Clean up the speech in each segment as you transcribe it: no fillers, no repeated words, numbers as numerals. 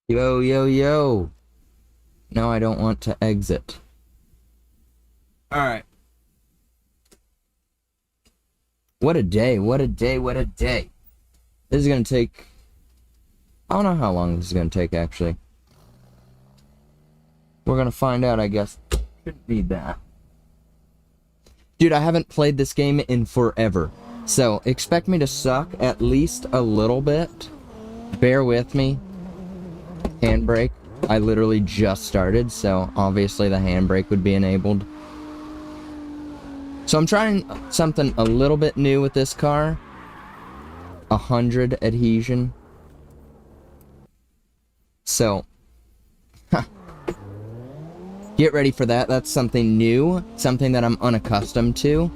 Yo, yo, yo. No, I don't want to exit. Alright. What a day, what a day, what a day. This is gonna take... I don't know how long this is gonna take, actually. We're gonna find out, I guess. Shouldn't need that. Dude, I haven't played this game in forever. So, expect me to suck at least a little bit. Bear with me. Handbrake. I literally just started, so obviously the handbrake would be enabled. So I'm trying something a little bit new with this car. 100 adhesion. So, get ready for that. That's something new, something that I'm unaccustomed to.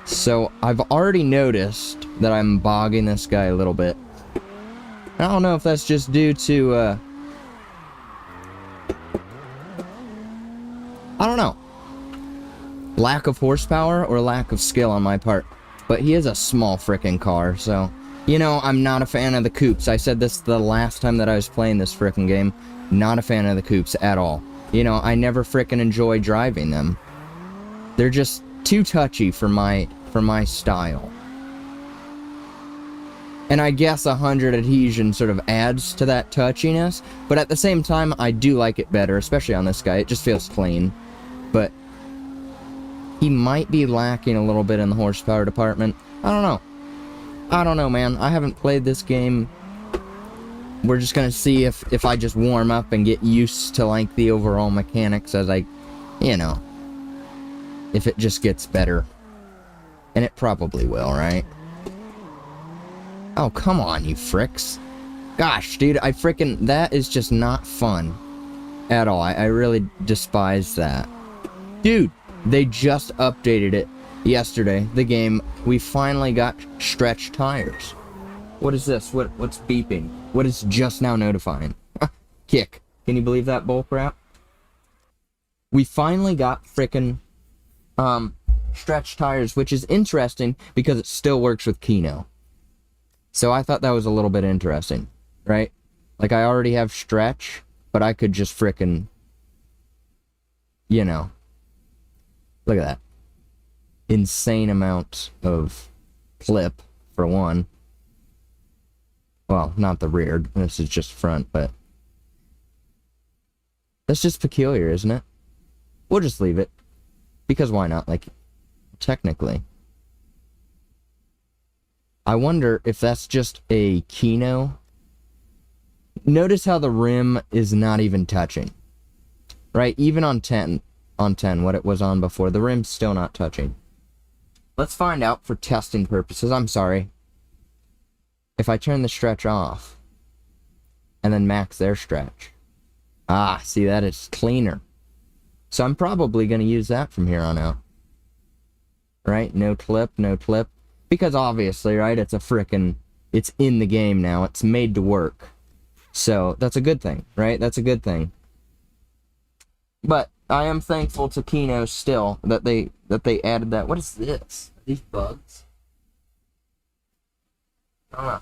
So I've already noticed that I'm bogging this guy a little bit. I don't know if that's just due to, I don't know. Lack of horsepower or lack of skill on my part. But he is a small frickin' car, so... You know, I'm not a fan of the coupes. I said this the last time that I was playing this frickin' game. Not a fan of the coupes at all. You know, I never frickin' enjoy driving them. They're just too touchy for my style. And I guess 100 adhesion sort of adds to that touchiness, but at the same time, I do like it better, especially on this guy. It just feels clean. But he might be lacking a little bit in the horsepower department. I don't know. I don't know, man. I haven't played this game. We're just gonna see if I just warm up and get used to, like, the overall mechanics as I, you know, if it just gets better. And it probably will, right? Oh, come on, you fricks. Gosh, dude, that is just not fun. At all. I really despise that. Dude, they just updated it yesterday, the game. We finally got stretch tires. What is this? What's beeping? What is just now notifying? Kick. Can you believe that bullcrap? We finally got frickin' stretch tires, which is interesting because it still works with Kino. So I thought that was a little bit interesting, right? Like, I already have stretch, but I could just frickin', you know. Look at that. Insane amount of clip, for one. Well, not the rear. This is just front, but... That's just peculiar, isn't it? We'll just leave it. Because why not? Like, technically. I wonder if that's just a Kino. Notice how the rim is not even touching. Right? Even on 10, what it was on before, the rim's still not touching. Let's find out for testing purposes. I'm sorry. If I turn the stretch off, and then max their stretch. Ah, see, that is cleaner. So I'm probably going to use that from here on out. Right? No clip, no clip. Because obviously, right, it's in the game now. It's made to work. So, that's a good thing, right? That's a good thing. But I am thankful to Kino still that they added that. What is this? Are these bugs? I don't know.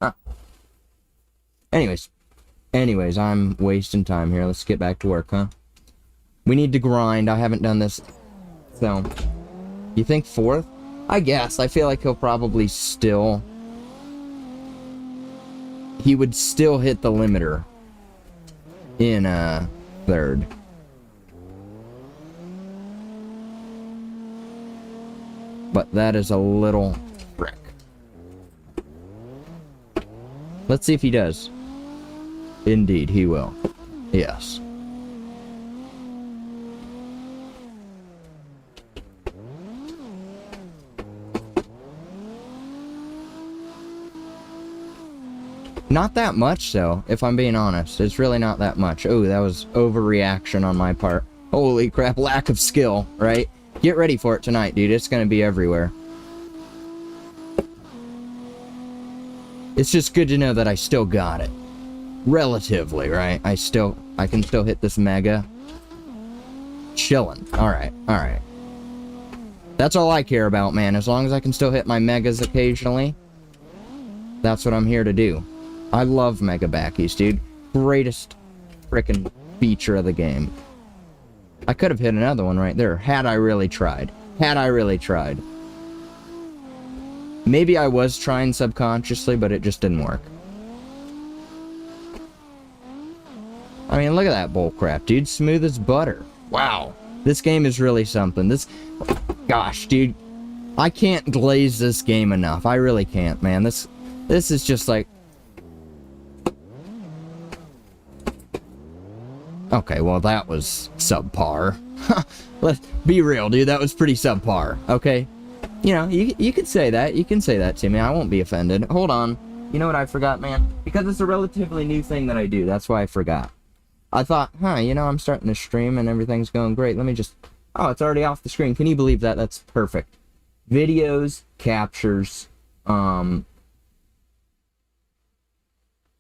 Huh. Anyways, I'm wasting time here. Let's get back to work, huh? We need to grind. I haven't done this. So, you think fourth? I guess. I feel like he'll probably still... He would still hit the limiter in third. But that is a little frick. Let's see if he does. Indeed, he will. Yes. Not that much, though, if I'm being honest. It's really not that much. Oh, that was overreaction on my part. Holy crap, lack of skill, right? Get ready for it tonight, dude. It's gonna be everywhere. It's just good to know that I still got it. Relatively, right? I can still hit this mega. Chillin'. Alright, alright. That's all I care about, man. As long as I can still hit my megas occasionally, that's what I'm here to do. I love mega backies, dude. Greatest frickin' feature of the game. I could have hit another one right there, had I really tried. Had I really tried. Maybe I was trying subconsciously, but it just didn't work. I mean, look at that bullcrap, dude. Smooth as butter. Wow. This game is really something. Gosh, dude. I can't glaze this game enough. I really can't, man. This is just like... Okay, well, that was subpar. Let's be real, dude. That was pretty subpar, okay? You know, you could say that. You can say that to me. I won't be offended. Hold on. You know what I forgot, man? Because it's a relatively new thing that I do. That's why I forgot. I thought, you know, I'm starting to stream and everything's going great. Let me just... Oh, it's already off the screen. Can you believe that? That's perfect. Videos, captures,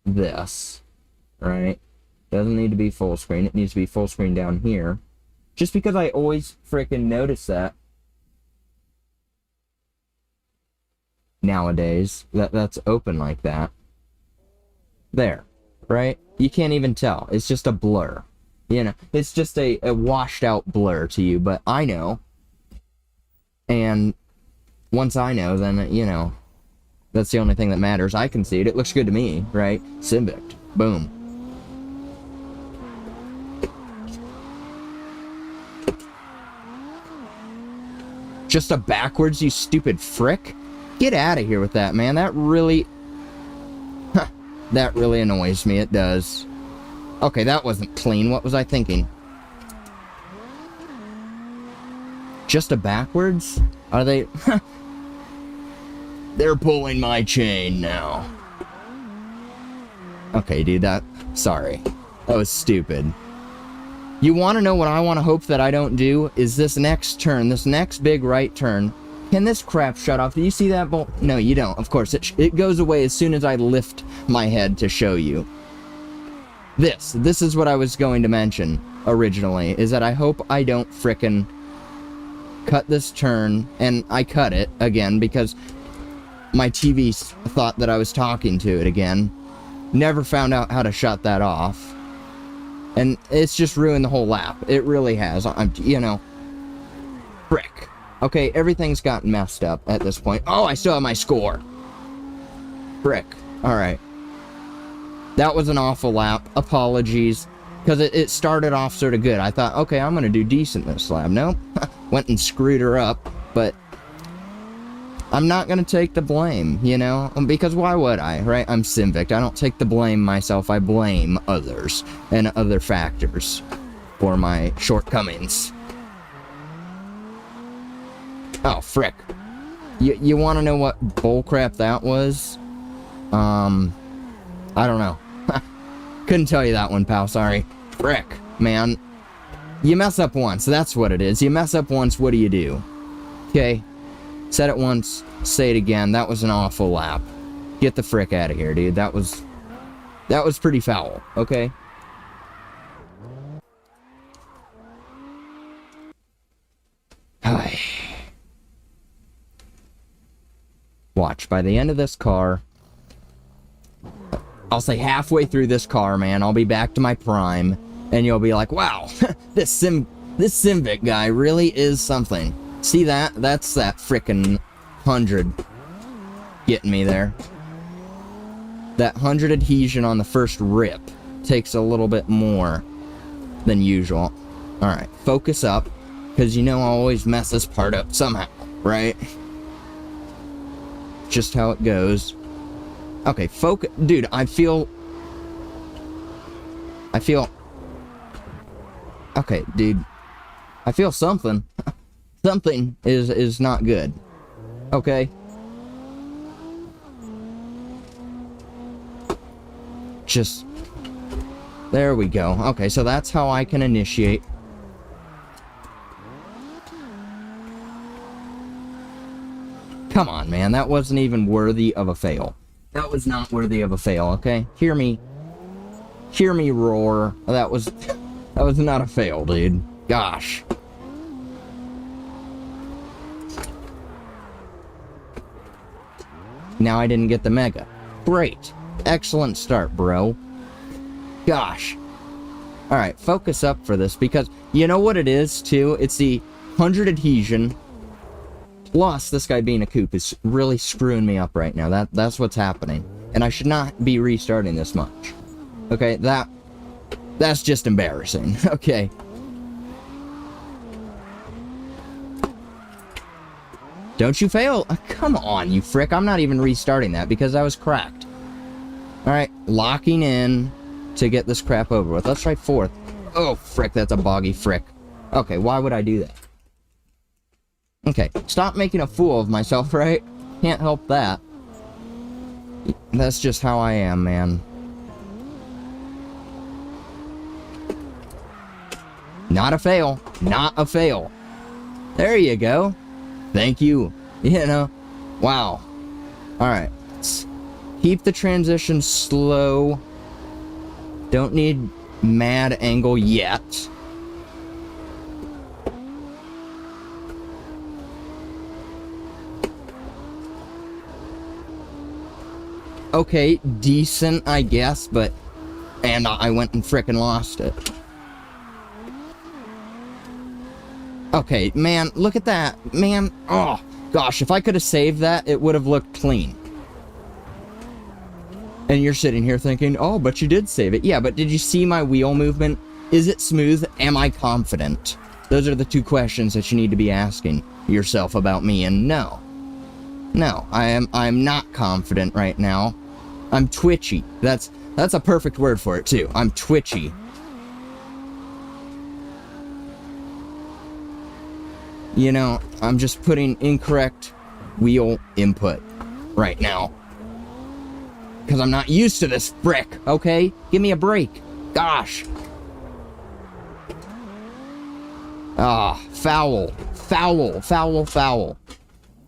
this, right? Doesn't need to be full screen. It needs to be full screen down here. Just because I always frickin' notice that nowadays, that's open like that. There, right? You can't even tell. It's just a blur. You know, it's just a washed out blur to you, but I know. And once I know, then, you know, that's the only thing that matters. I can see it. It looks good to me, right? Simvict. Boom. Just a backwards, you stupid frick? Get out of here with that, man. That really... that really annoys me. It does. Okay, that wasn't clean. What was I thinking? Just a backwards? Are they... They're pulling my chain now. Okay, dude, sorry. That was stupid. You want to know what I want to hope that I don't do? Is this next turn, this next big right turn. Can this crap shut off? Do you see that bolt? No, you don't. Of course, it goes away as soon as I lift my head to show you. This is what I was going to mention originally, is that I hope I don't frickin' cut this turn, and I cut it again because my TV thought that I was talking to it again. Never found out how to shut that off. And it's just ruined the whole lap. It really has. You know, frick. Okay, everything's gotten messed up at this point. Oh, I still have my score. Frick. Alright. That was an awful lap. Apologies. Because it started off sort of good. I thought, okay, I'm going to do decent this lap. Nope. Went and screwed her up. But I'm not going to take the blame, you know? Because why would I, right? I'm Simvict. I don't take the blame myself. I blame others and other factors for my shortcomings. Oh, frick. You want to know what bullcrap that was? I don't know. Couldn't tell you that one, pal. Sorry. Frick, man. You mess up once. That's what it is. You mess up once, what do you do? Okay. Said it once, say it again. That was an awful lap. Get the frick out of here, dude. That was pretty foul, okay? Hi. Watch, by the end of this car, I'll say halfway through this car, man, I'll be back to my prime, and you'll be like, wow, this Simvic guy really is something. See that? That's that frickin' 100 getting me there. That 100 adhesion on the first rip takes a little bit more than usual. Alright, focus up, because you know I always mess this part up somehow, right? Just how it goes. Okay, focus. Dude, I feel... Okay, dude. I feel something. Something is not good. Okay? Just... There we go. Okay, so that's how I can initiate. Come on, man. That wasn't even worthy of a fail. That was not worthy of a fail, okay? Hear me. Hear me roar. That was not a fail, dude. Gosh. Now I didn't get the mega. Great. Excellent start, bro. Gosh. Alright, focus up for this, because you know what it is, too? It's the 100 adhesion, plus this guy being a coop is really screwing me up right now. That's what's happening. And I should not be restarting this much. Okay, that's just embarrassing. Okay. Don't you fail. Come on, you frick. I'm not even restarting that because I was cracked. Alright, locking in to get this crap over with. Let's try 4th. Oh, frick, that's a boggy frick. Okay, why would I do that? Okay, stop making a fool of myself, right? Can't help that. That's just how I am, man. Not a fail. Not a fail. There you go. Thank you. You know. Wow. Alright. Keep the transition slow. Don't need mad angle yet. Okay, decent, I guess, but... And I went and frickin' lost it. Okay, man, look at that. Man, oh, gosh, if I could have saved that, it would have looked clean. And you're sitting here thinking, oh, but you did save it. Yeah, but did you see my wheel movement? Is it smooth? Am I confident? Those are the 2 questions that you need to be asking yourself about me, and no. No, I'm not confident right now. I'm twitchy. That's a perfect word for it, too. I'm twitchy. You know, I'm just putting incorrect wheel input right now. Because I'm not used to this frick, okay? Give me a break. Gosh. Ah, foul. Foul, foul, foul.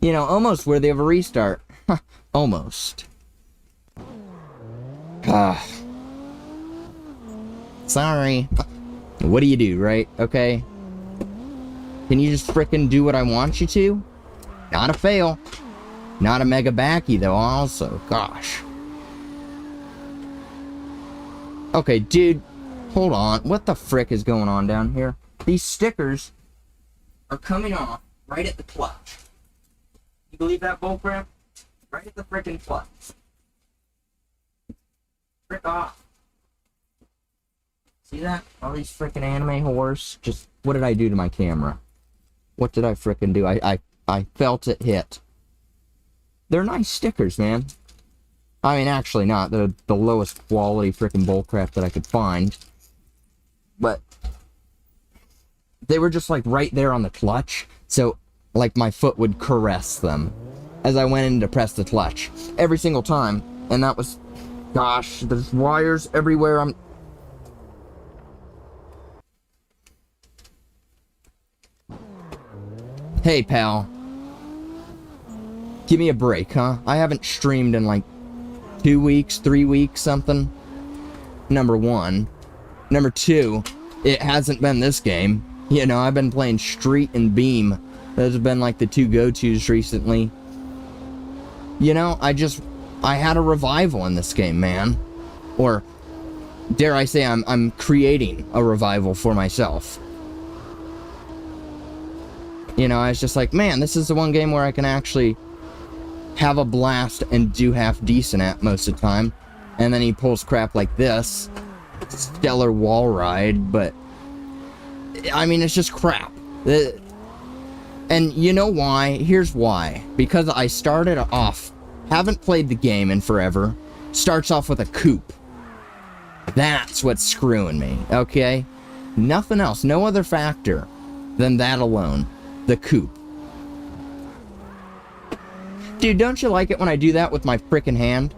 You know, almost worthy of a restart. Almost. Ah. Sorry. What do you do, right? Okay. Can you just frickin' do what I want you to? Not a fail. Not a mega backy, though, also. Gosh. Okay, dude. Hold on. What the frick is going on down here? These stickers are coming off right at the clutch. You believe that bullcrap? Right at the frickin' clutch. Frick off. See that? All these frickin' anime whores. Just, what did I do to my camera? What did I frickin' do? I felt it hit. They're nice stickers, man. I mean, actually not. They're the lowest quality frickin' bullcrap that I could find. But they were just, like, right there on the clutch. So, like, my foot would caress them as I went in to press the clutch. Every single time. And that was... Gosh, there's wires everywhere. Hey, pal. Give me a break, huh? I haven't streamed in, like, 2 weeks, 3 weeks, something. Number 1. Number 2, it hasn't been this game. You know, I've been playing Street and Beam. Those have been, like, the 2 go-tos recently. You know, I had a revival in this game, man. Or, dare I say, I'm creating a revival for myself. You know, I was just like, man, this is the one game where I can actually have a blast and do half decent at most of the time. And then he pulls crap like this. Stellar wall ride, but... I mean, it's just crap. And you know why? Here's why. Because I started off... Haven't played the game in forever. Starts off with a coupe. That's what's screwing me, okay? Nothing else. No other factor than that alone. The coupe. Dude, don't you like it when I do that with my frickin' hand?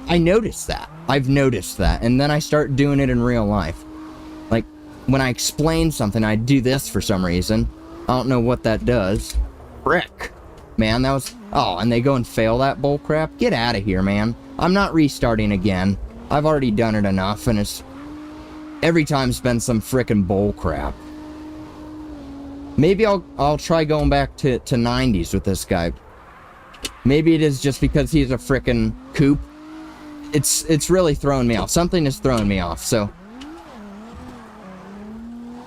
I noticed that. I've noticed that. And then I start doing it in real life. Like, when I explain something, I do this for some reason. I don't know what that does. Frick. Man, that was... Oh, and they go and fail that bullcrap? Get out of here, man. I'm not restarting again. I've already done it enough, and it's... Every time's been some frickin' bullcrap. Maybe I'll try going back to 90s with this guy. Maybe it is just because he's a frickin' coupe. it's really throwing me off. Something is throwing me off, so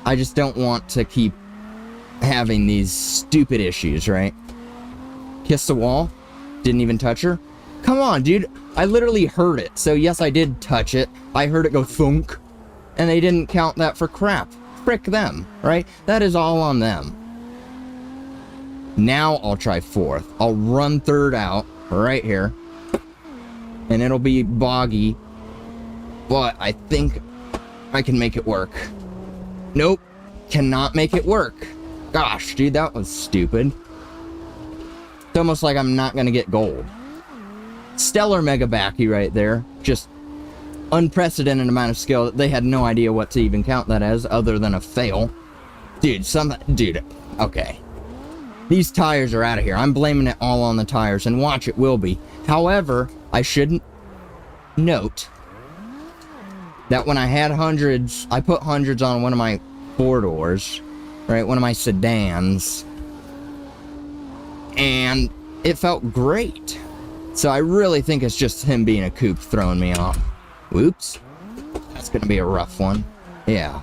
I just don't want to keep having these stupid issues, right? Kiss the wall? Didn't even touch her? Come on, dude. I literally heard it. So yes, I did touch it. I heard it go thunk. And they didn't count that for crap. Frick them, right? That is all on them. Now I'll try fourth. I'll run third out right here. And it'll be boggy. But I think I can make it work. Nope. Cannot make it work. Gosh, dude, that was stupid. It's almost like I'm not going to get gold. Stellar Mega Backy right there. Just unprecedented amount of skill. They had no idea what to even count that as other than a fail. Dude, okay. These tires are out of here. I'm blaming it all on the tires, and watch, it will be. However, I shouldn't note that when I had hundreds, I put hundreds on one of my four-doors, right? One of my sedans. And it felt great. So I really think it's just him being a coupe throwing me off. Whoops. That's gonna be a rough one. Yeah.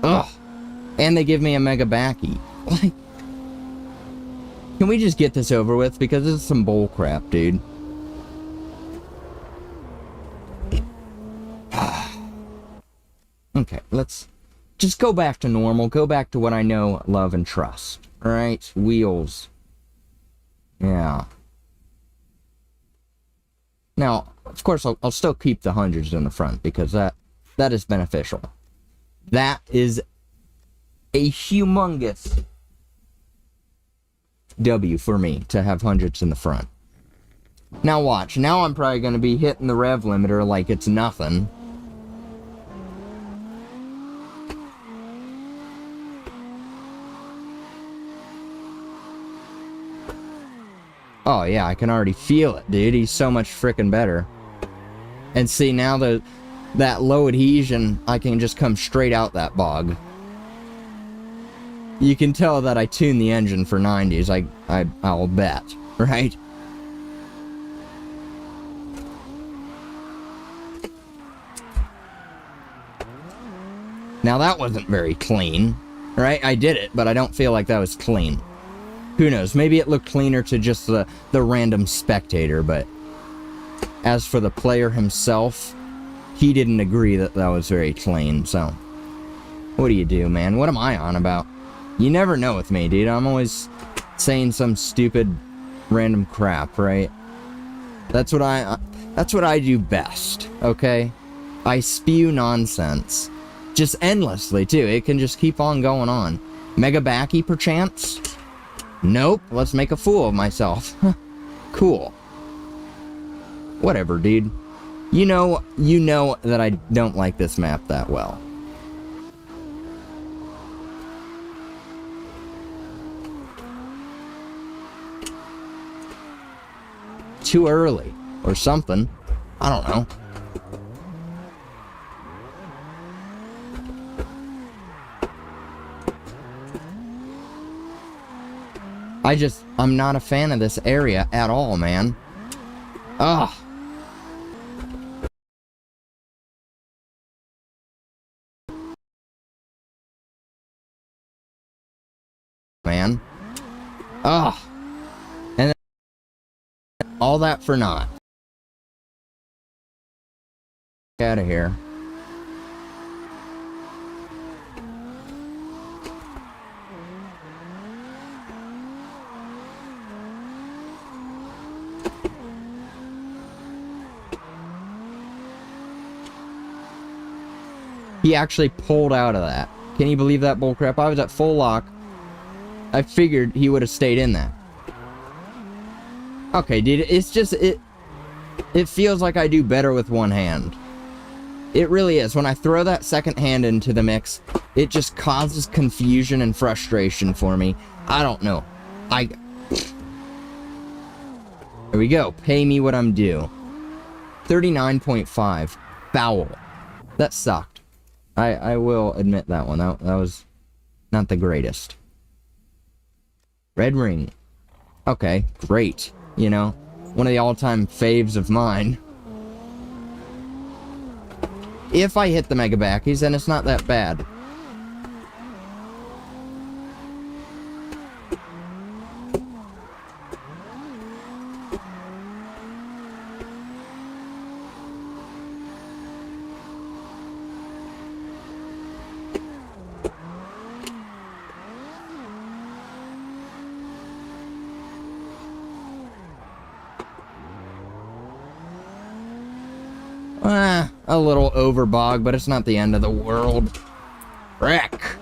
Ugh. And they give me a Mega Backy. Like, can we just get this over with? Because this is some bull crap, dude. Okay, let's just go back to normal. Go back to what I know, love, and trust. Alright? Wheels. Yeah. Now, of course, I'll still keep the hundreds in the front because that is beneficial. That is a humongous W for me to have hundreds in the front. Now watch. Now I'm probably going to be hitting the rev limiter like it's nothing. Oh yeah, I can already feel it, dude. He's so much freaking better. And see, now that low adhesion, I can just come straight out that bog. You can tell that I tuned the engine for 90s, I'll bet, right? Now that wasn't very clean, right? I did it, but I don't feel like that was clean. Who knows? Maybe it looked cleaner to just the random spectator, but as for the player himself, he didn't agree that that was very clean, so what do you do, man? What am I on about? You never know with me, dude. I'm always saying some stupid random crap, right? That's what I do best, okay? I spew nonsense. Just endlessly, too. It can just keep on going on. Mega Backy, perchance? Nope. Let's make a fool of myself. Cool. Whatever, dude. You know that I don't like this map that well. Too early. Or something. I don't know. I'm not a fan of this area at all, man. Ugh. Man. Ugh. And then all that for naught. Get out of here. He actually pulled out of that. Can you believe that bullcrap? I was at full lock. I figured he would have stayed in that. Okay, dude, it's just, it feels like I do better with one hand. It really is. When I throw that second hand into the mix, it just causes confusion and frustration for me. I don't know. There we go. Pay me what I'm due. 39.5. Foul. That sucked. I will admit that one. That was not the greatest. Red ring. Okay, great. You know, one of the all-time faves of mine. If I hit the mega backies, then it's not that bad. A little overbog, but it's not the end of the world. Wreck.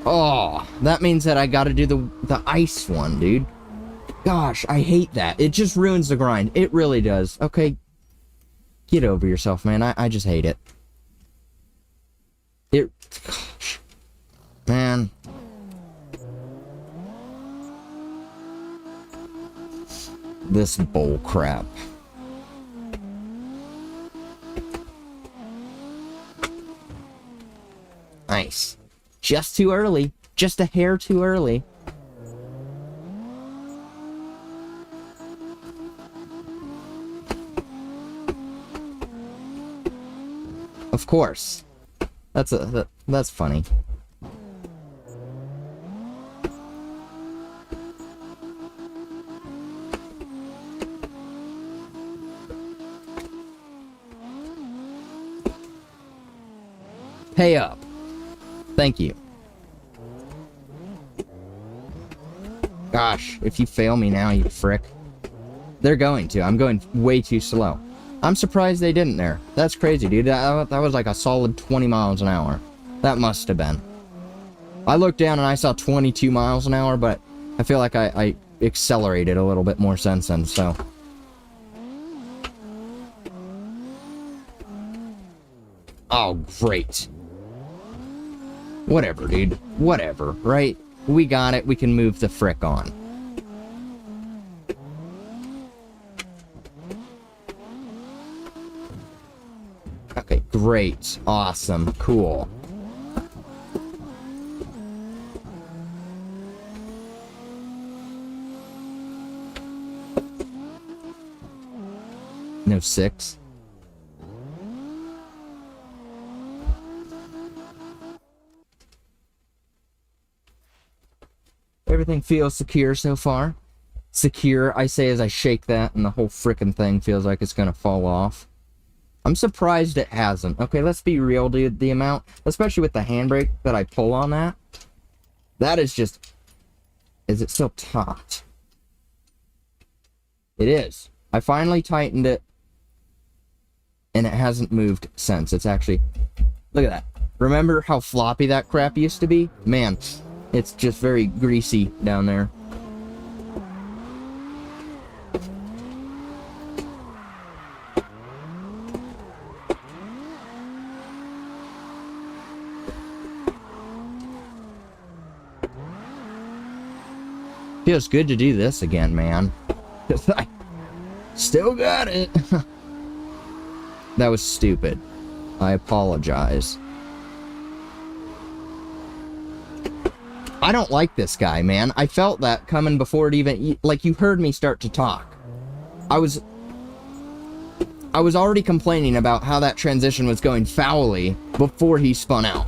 Oh, that means that I gotta do the ice one, dude. Gosh, I hate that. It just ruins the grind. It really does. Okay, get over yourself, man. I just hate it. Gosh, man. This bull crap. Nice. Just too early. Just a hair too early. Of course. That's funny. Pay up. Thank you. Gosh, if you fail me now, you frick. They're going to. I'm going way too slow. I'm surprised they didn't there. That's crazy, dude. That was like a solid 20 miles an hour. That must have been. I looked down and I saw 22 miles an hour, but I feel like I accelerated a little bit more since then, so. Oh, great. Whatever, dude. Whatever, right? We got it. We can move the frick on. Okay, great. Awesome. Cool. No 6. Everything feels secure so far. Secure, I say as I shake that, and the whole frickin' thing feels like it's gonna fall off. I'm surprised it hasn't. Okay, let's be real, dude. The amount, especially with the handbrake that I pull on that, that is just... Is it still taut? It is. I finally tightened it, and it hasn't moved since. It's actually... Look at that. Remember how floppy that crap used to be? Man, it's just very greasy down there. Feels good to do this again, man. I still got it. That was stupid. I apologize. I don't like this guy, man. I felt that coming before it even... Like, you heard me start to talk. I was already complaining about how that transition was going foully before he spun out.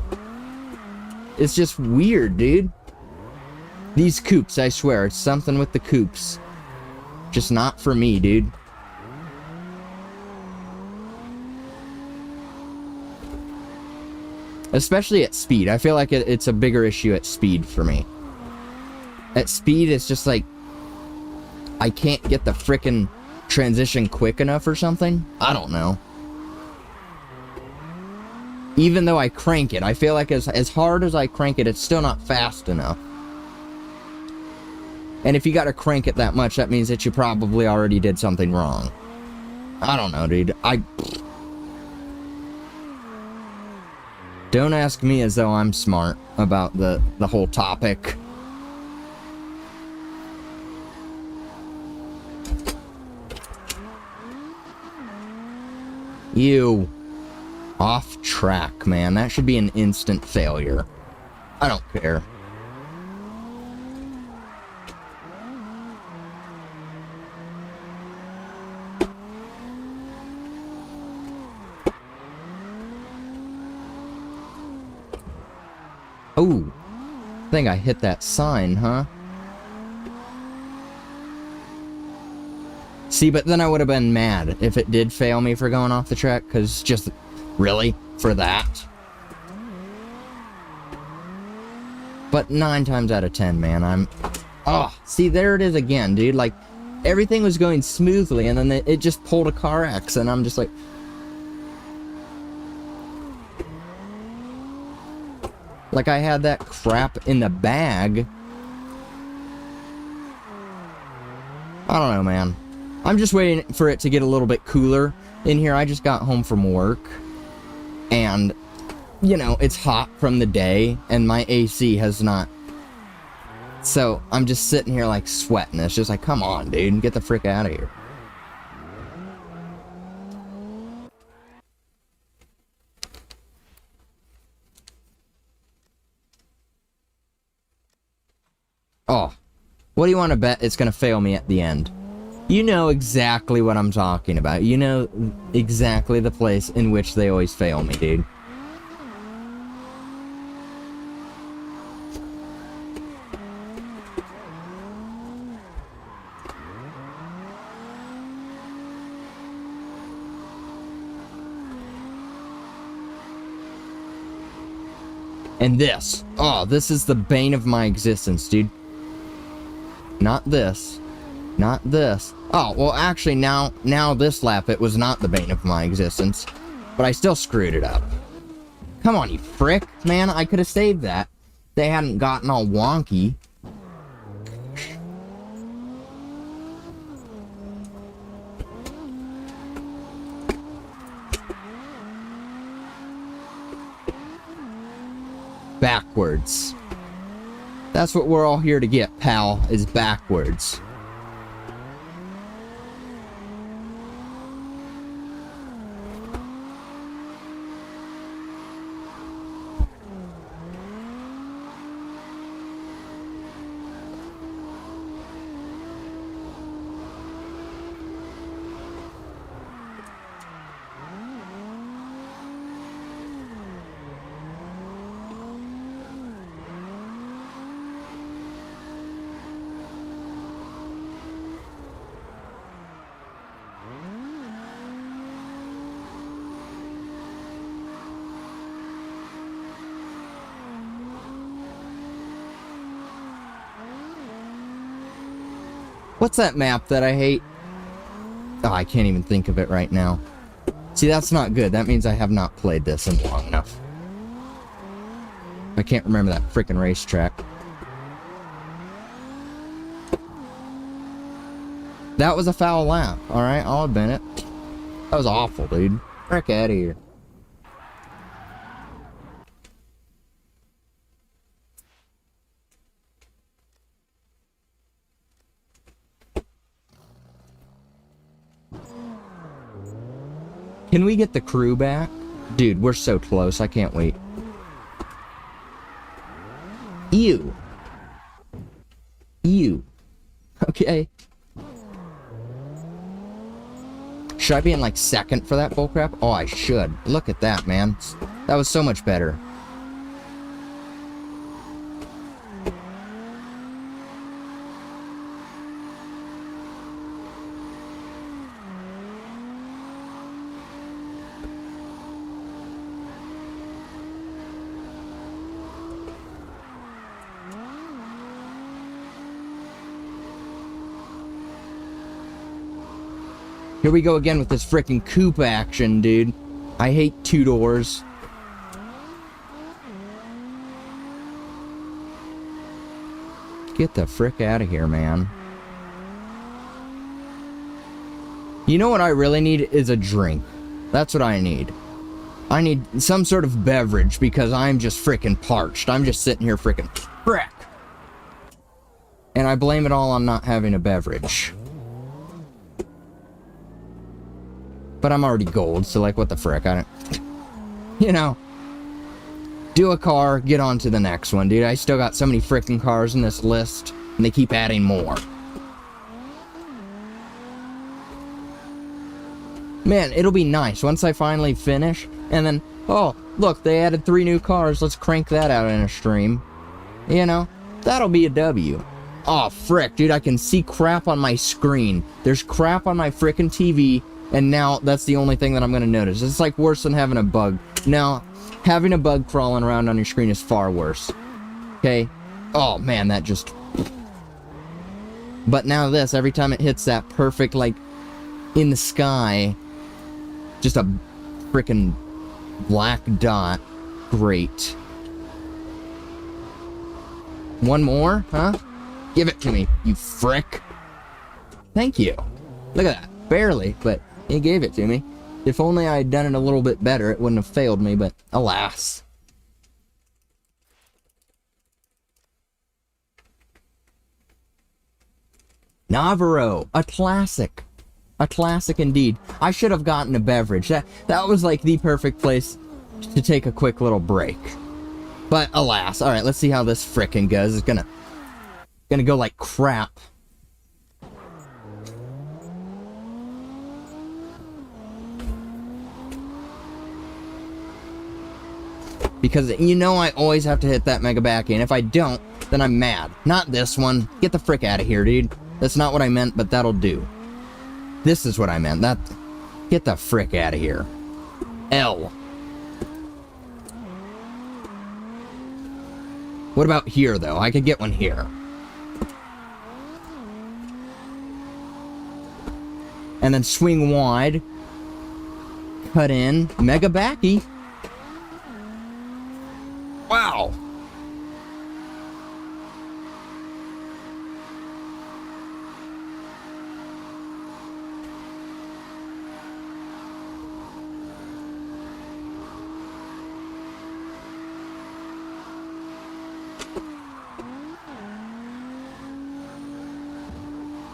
It's just weird, dude. These coupes, I swear, it's something with the coupes. Just not for me, dude. Especially at speed. I feel like it's a bigger issue at speed for me. At speed, it's just like... I can't get the frickin' transition quick enough or something. I don't know. Even though I crank it, I feel like as hard as I crank it, it's still not fast enough. And if you gotta crank it that much, that means that you probably already did something wrong. I don't know, dude. Don't ask me as though I'm smart about the whole topic. You. Off track, man. That should be an instant failure. I don't care. Oh, I think I hit that sign, huh? See, but then I would have been mad if it did fail me for going off the track, because just, really? For that? But 9 times out of 10, man, oh, see, there it is again, dude. Like, everything was going smoothly, and then it just pulled a Carx, and I'm just like... Like I had that crap in the bag. I don't know, man. I'm just waiting for it to get a little bit cooler in here. I just got home from work, and, you know, it's hot from the day, and my AC has not... So, I'm just sitting here, like, sweating. It's just like, come on, dude, get the frick out of here. Oh, what do you want to bet it's going to fail me at the end? You know exactly what I'm talking about. You know exactly the place in which they always fail me, dude. And this. Oh, this is the bane of my existence, dude. Not this. Not this. Oh, well, actually, now this lap, it was not the bane of my existence. But I still screwed it up. Come on, you frick. Man, I could have saved that. They hadn't gotten all wonky. Backwards. That's what we're all here to get, pal, is backwards. What's that map that I hate? Oh, I can't even think of it right now. See, that's not good. That means I have not played this in long enough. I can't remember that frickin' racetrack. That was a foul lap, alright? I'll admit it. That was awful, dude. Frick out of here. Can we get the crew back? Dude, we're so close. I can't wait. Ew. Ew. Okay. Should I be in, like, second for that bullcrap? Oh, I should. Look at that, man. That was so much better. Here we go again with this frickin' coupe action, dude. I hate two doors. Get the frick out of here, man. You know what I really need is a drink. That's what I need. I need some sort of beverage because I'm just frickin' parched. I'm just sitting here frickin' frick. And I blame it all on not having a beverage. But I'm already gold, so like, what the frick? I don't... You know. Do a car, get on to the next one, dude. I still got so many frickin' cars in this list, and they keep adding more. Man, it'll be nice once I finally finish, and then, oh, look, they added 3 new cars, let's crank that out in a stream. You know, that'll be a W. Oh, frick, dude, I can see crap on my screen. There's crap on my frickin' TV, and now that's the only thing that I'm gonna notice. It's like worse than having a bug. Now, having a bug crawling around on your screen is far worse. Okay? Oh, man, that just... But now this, every time it hits that perfect, like, in the sky, just a frickin' black dot. Great. One more, huh? Give it to me, you frick. Thank you. Look at that. Barely, but he gave it to me. If only I had done it a little bit better, it wouldn't have failed me, but alas. Navarro, a classic. A classic indeed. I should have gotten a beverage. That was like the perfect place to take a quick little break. But alas. Alright, let's see how this frickin' goes. It's gonna go like crap. Because you know I always have to hit that mega backy, and if I don't, then I'm mad. Not this one. Get the frick out of here, dude. That's not what I meant, but that'll do. This is what I meant. Get the frick out of here. L. What about here, though? I could get one here. And then swing wide. Cut in. Mega backy. Wow.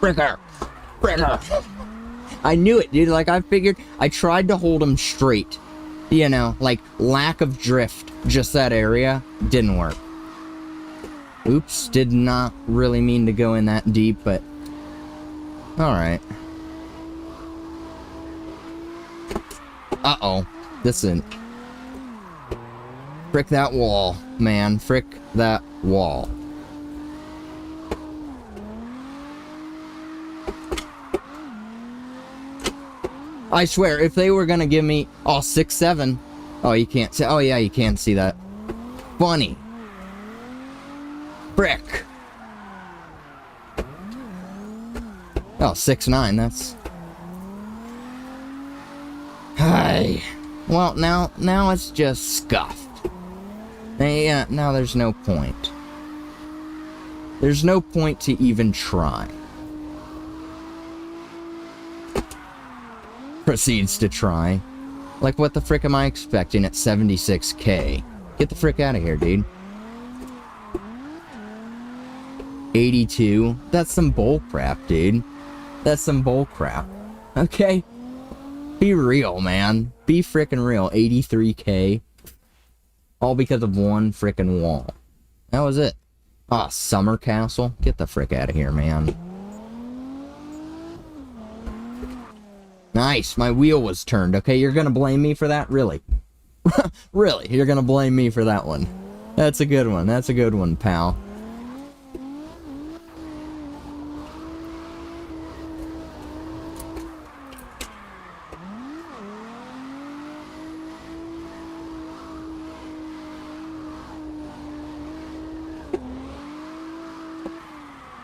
Fricker. Fricker. I knew it, dude. Like, I figured, I tried to hold him straight. You know, like, lack of drift. Just that area. Didn't work. Oops. Did not really mean to go in that deep, but... Alright. Uh-oh. This isn't... Frick that wall, man. Frick that wall. I swear, if they were gonna give me... Oh, 6-7. Oh, you can't see... Oh, yeah, you can see that. Funny. Frick. Oh, 6-9, that's... Hi. Well, now it's just scuffed. Yeah, now there's no point. There's no point to even try. Proceeds to try. Like, what the frick am I expecting at 76k? Get the frick out of here, dude. 82? That's some bull crap, dude. That's some bull crap. Okay? Be real, man. Be frickin' real. 83k. All because of one frickin' wall. That was it. Ah, Summer Castle? Get the frick out of here, man. Nice, my wheel was turned. Okay, you're gonna blame me for that? Really? Really, you're gonna blame me for that one. That's a good one. That's a good one, pal.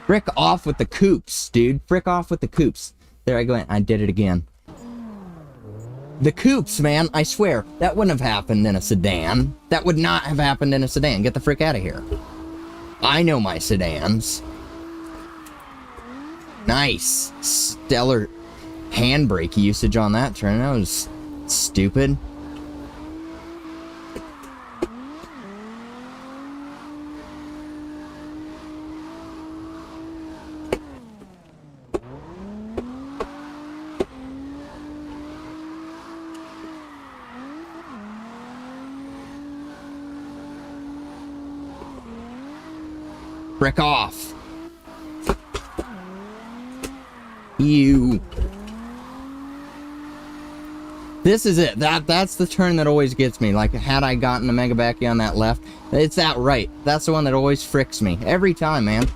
Frick off with the coops, dude. Frick off with the coops. There I go. I did it again. The coops, man, I swear, that wouldn't have happened in a sedan. That would not have happened in a sedan. Get the frick out of here. I know my sedans. Nice. Stellar handbrake usage on that turn. That was stupid. Frick off. You. This is it. That's the turn that always gets me. Like, had I gotten a Mega Backy on that left, it's that right. That's the one that always fricks me. Every time, man.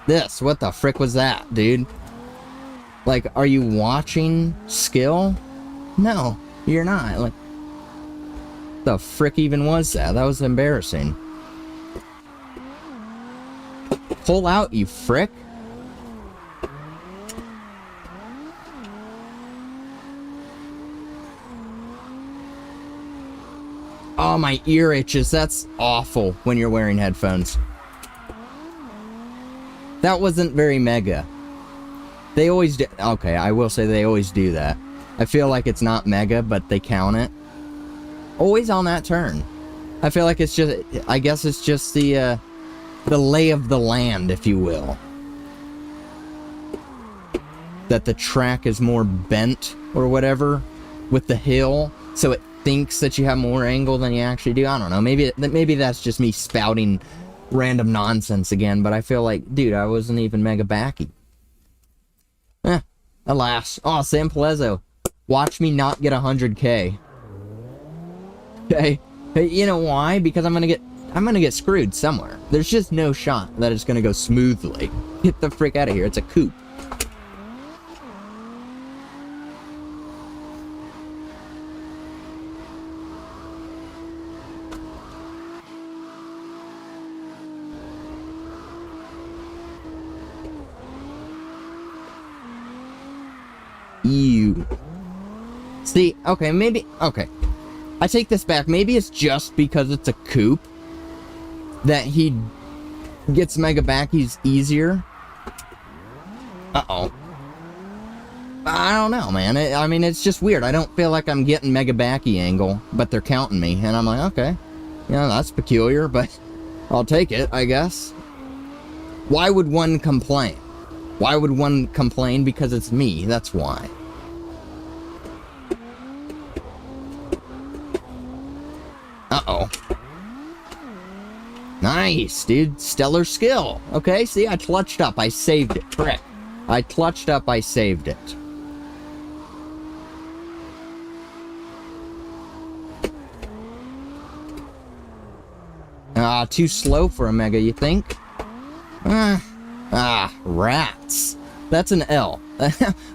This, what the frick was that, dude? Like, are you watching skill? No, you're not. Like, the frick even was that? That was embarrassing. Pull out, you frick. Oh, my ear itches. That's awful when you're wearing headphones. That wasn't very mega. They always do. Okay, I will say they always do that. I feel like it's not mega, but they count it. Always on that turn. I feel like it's just, I guess it's just the lay of the land, if you will. That the track is more bent or whatever with the hill, so it thinks that you have more angle than you actually do. I don't know. Maybe that's just me spouting random nonsense again, but I feel like, dude, I wasn't even mega backy. Alas. Oh, Sam Palezzo. Watch me not get 100K. Okay? Hey, you know why? Because I'm gonna get screwed somewhere. There's just no shot that it's gonna go smoothly. Get the frick out of here. It's a coupe. Ew. See, okay, maybe, okay. I take this back. Maybe it's just because it's a coupe that he gets Mega Backies easier. Uh-oh. I don't know, man. I mean, it's just weird. I don't feel like I'm getting Mega Backy angle, but they're counting me. And I'm like, okay. You know, that's peculiar, but I'll take it, I guess. Why would one complain? Why would one complain? Because it's me. That's why. Uh-oh. Nice, dude. Stellar skill. Okay, see, I clutched up. I saved it. Frick. I clutched up. I saved it. Too slow for a mega, you think? Rats. That's an L.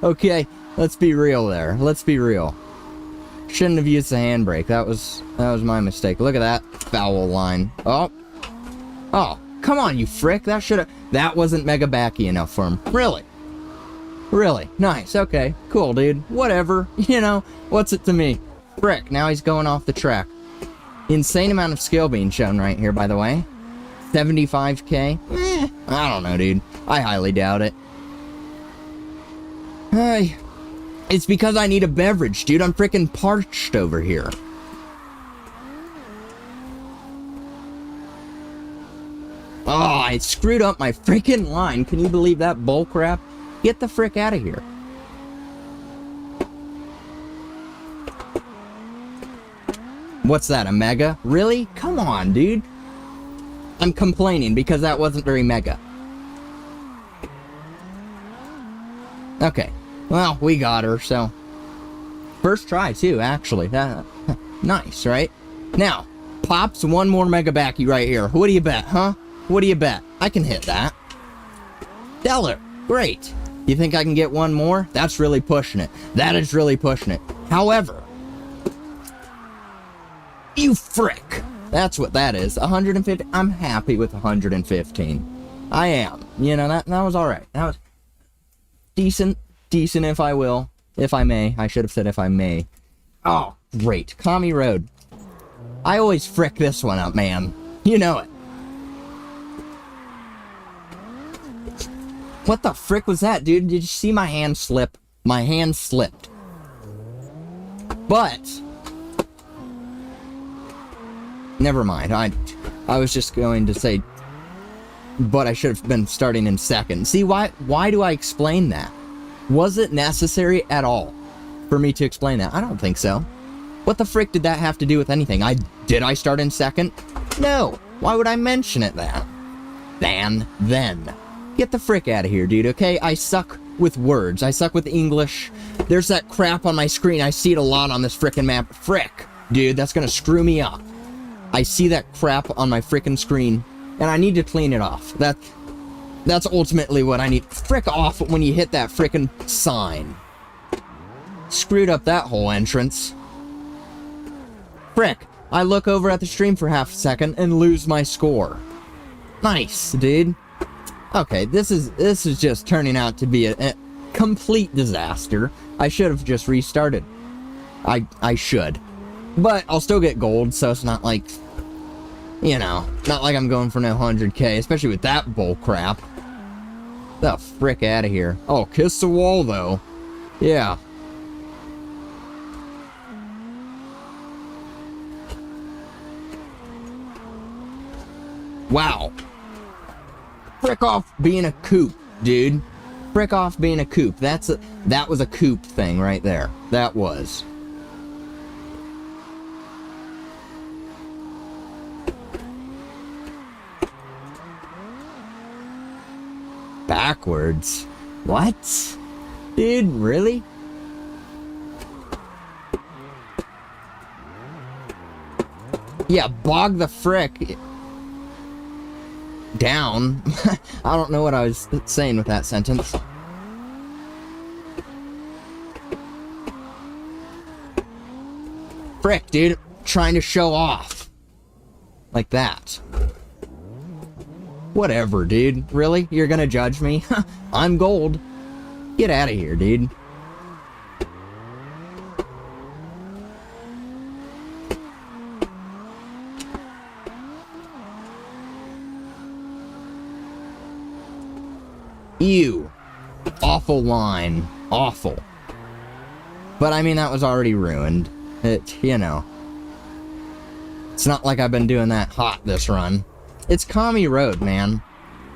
Okay, let's be real there. Let's be real. Shouldn't have used the handbrake. That was my mistake. Look at that foul line. Oh, come on, you frick. That wasn't Mega Backy enough for him. Really? Really? Nice. Okay. Cool, dude. Whatever. You know, what's it to me? Frick. Now he's going off the track. Insane amount of skill being shown right here, by the way. 75K? I don't know, dude. I highly doubt it. Hey. It's because I need a beverage, dude. I'm freaking parched over here. Oh, I screwed up my freaking line. Can you believe that bull crap? Get the frick out of here. What's that, a mega? Really? Come on, dude. I'm complaining because that wasn't very mega. Okay. Well, we got her, so. First try, too, actually. Nice, right? Now, pops one more Mega Backy right here. What do you bet, huh? What do you bet? I can hit that. Stellar. Great. You think I can get one more? That's really pushing it. That is really pushing it. However, you frick. That's what that is. 150. I'm happy with 115. I am. You know, that was alright. That was decent. Decent, if I will. If I may. I should have said if I may. Oh, great. Commie Road. I always frick this one up, man. You know it. What the frick was that, dude? Did you see my hand slip? My hand slipped. But never mind. I was just going to say, but I should have been starting in second. See, why do I explain that? Was it necessary at all for me to explain that? I don't think so. What the frick did that have to do with anything? Did I start in second? No. Why would I mention it then? Then. Get the frick out of here, dude, okay? I suck with words. I suck with English. There's that crap on my screen. I see it a lot on this frickin' map. Frick, dude, that's gonna screw me up. I see that crap on my frickin' screen, and I need to clean it off. That's ultimately what I need. Frick off when you hit that frickin' sign. Screwed up that whole entrance. Frick, I look over at the stream for half a second and lose my score. Nice, dude. Okay, this is just turning out to be a complete disaster. I should have just restarted. I should. But I'll still get gold, so it's not like, you know, not like I'm going for no 100k, especially with that bull crap. The frick out of here. Oh, kiss the wall, though. Yeah. Wow. Frick off being a coop, dude. Frick off being a coop. That was a coop thing right there. That was. Backwards? What? Dude, really? Yeah, bog the frick down. I don't know what I was saying with that sentence. Frick, dude. Trying to show off. Like that. Whatever, dude. Really? You're gonna judge me? I'm gold. Get out of here, dude. Ew. Awful line. Awful. But I mean, that was already ruined. You know. It's not like I've been doing that hot this run. It's Kami Road, man.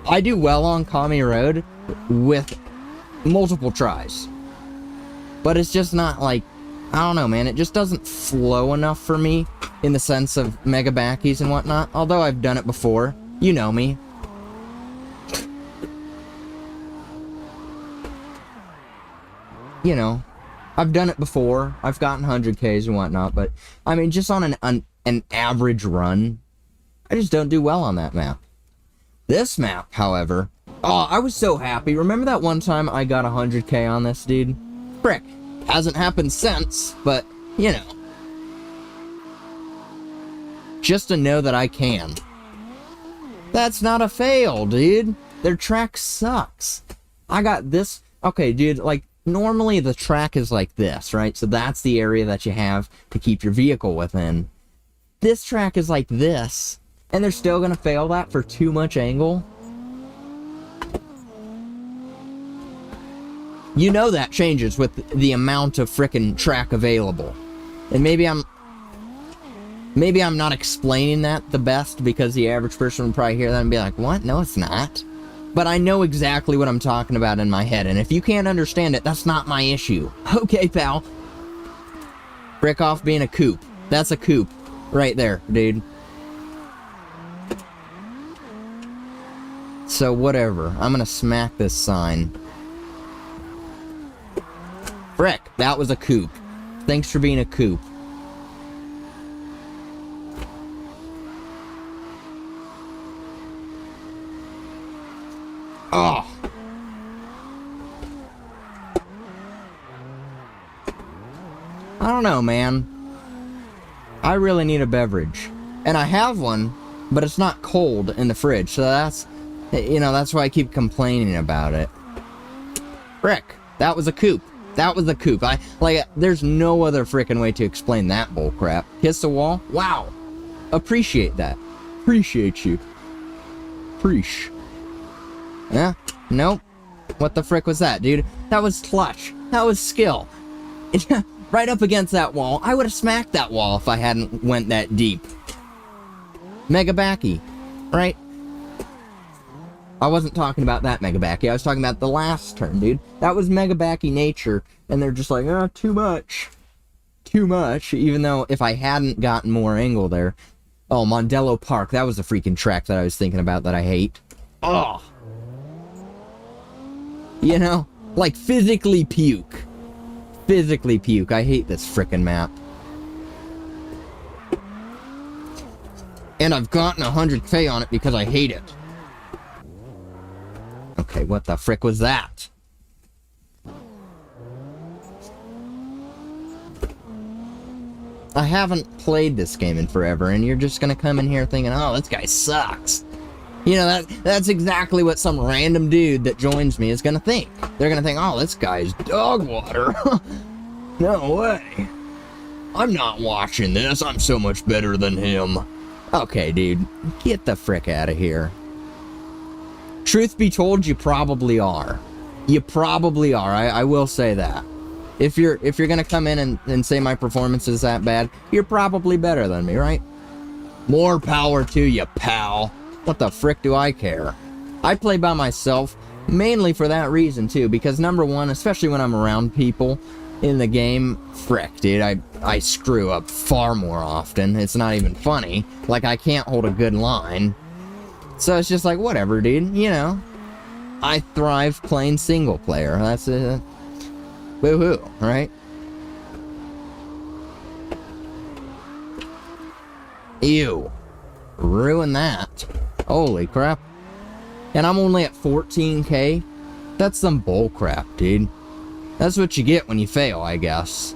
I do well on Kami Road with multiple tries. But it's just not like, I don't know, man. It just doesn't flow enough for me in the sense of mega backies and whatnot. Although I've done it before. You know me. You know, I've done it before. I've gotten 100Ks and whatnot, but I mean, just on an average run, I just don't do well on that map. This map, however, oh, I was so happy. Remember that one time I got 100K on this, dude? Frick. Hasn't happened since, but, you know. Just to know that I can. That's not a fail, dude. Their track sucks. I got this. Okay, dude, like, normally the track is like this, right? So that's the area that you have to keep your vehicle within. This track is like this, and they're still gonna fail that for too much angle? You know that changes with the amount of frickin' track available. And maybe I'm not explaining that the best, because the average person would probably hear that and be like, what? No, it's not. But I know exactly what I'm talking about in my head, and if you can't understand it, that's not my issue. Okay, pal. Frick off being a coop. That's a coop. Right there, dude. So, whatever. I'm gonna smack this sign. Frick, that was a coop. Thanks for being a coop. Oh. I don't know, man. I really need a beverage. And I have one, but it's not cold in the fridge. So that's, you know, that's why I keep complaining about it. Frick, that was a coop. That was a coop. There's no other frickin' way to explain that bullcrap. Kiss the wall? Wow. Appreciate that. Appreciate you. Preach. Yeah? Nope. What the frick was that, dude? That was clutch. That was skill. Right up against that wall. I would have smacked that wall if I hadn't went that deep. Mega backy. Right? I wasn't talking about that mega backy. I was talking about the last turn, dude. That was mega backy nature. And they're just like, oh, too much. Too much. Even though if I hadn't gotten more angle there. Oh, Mondello Park. That was the freaking track that I was thinking about that I hate. Oh. You know, Like, physically puke. Physically puke. I hate this frickin' map. And I've gotten 100K on it because I hate it. Okay, what the frick was that? I haven't played this game in forever, and you're just gonna come in here thinking, oh, this guy sucks. You know, that's exactly what some random dude that joins me is gonna think. They're gonna think, oh, this guy's dog water. No way. I'm not watching this. I'm so much better than him. Okay, dude. Get the frick out of here. Truth be told, you probably are. You probably are. I will say that. If you're gonna come in and say my performance is that bad, you're probably better than me, right? More power to you, pal. What the frick do I care? I play by myself, mainly for that reason, too, because number one, especially when I'm around people in the game, frick, dude, I screw up far more often. It's not even funny. Like, I can't hold a good line. So it's just like, whatever, dude, you know. I thrive playing single player. That's it. Woo-hoo, right? Ew. Ruin that. Holy crap. And I'm only at 14K? That's some bull crap, dude. That's what you get when you fail, I guess.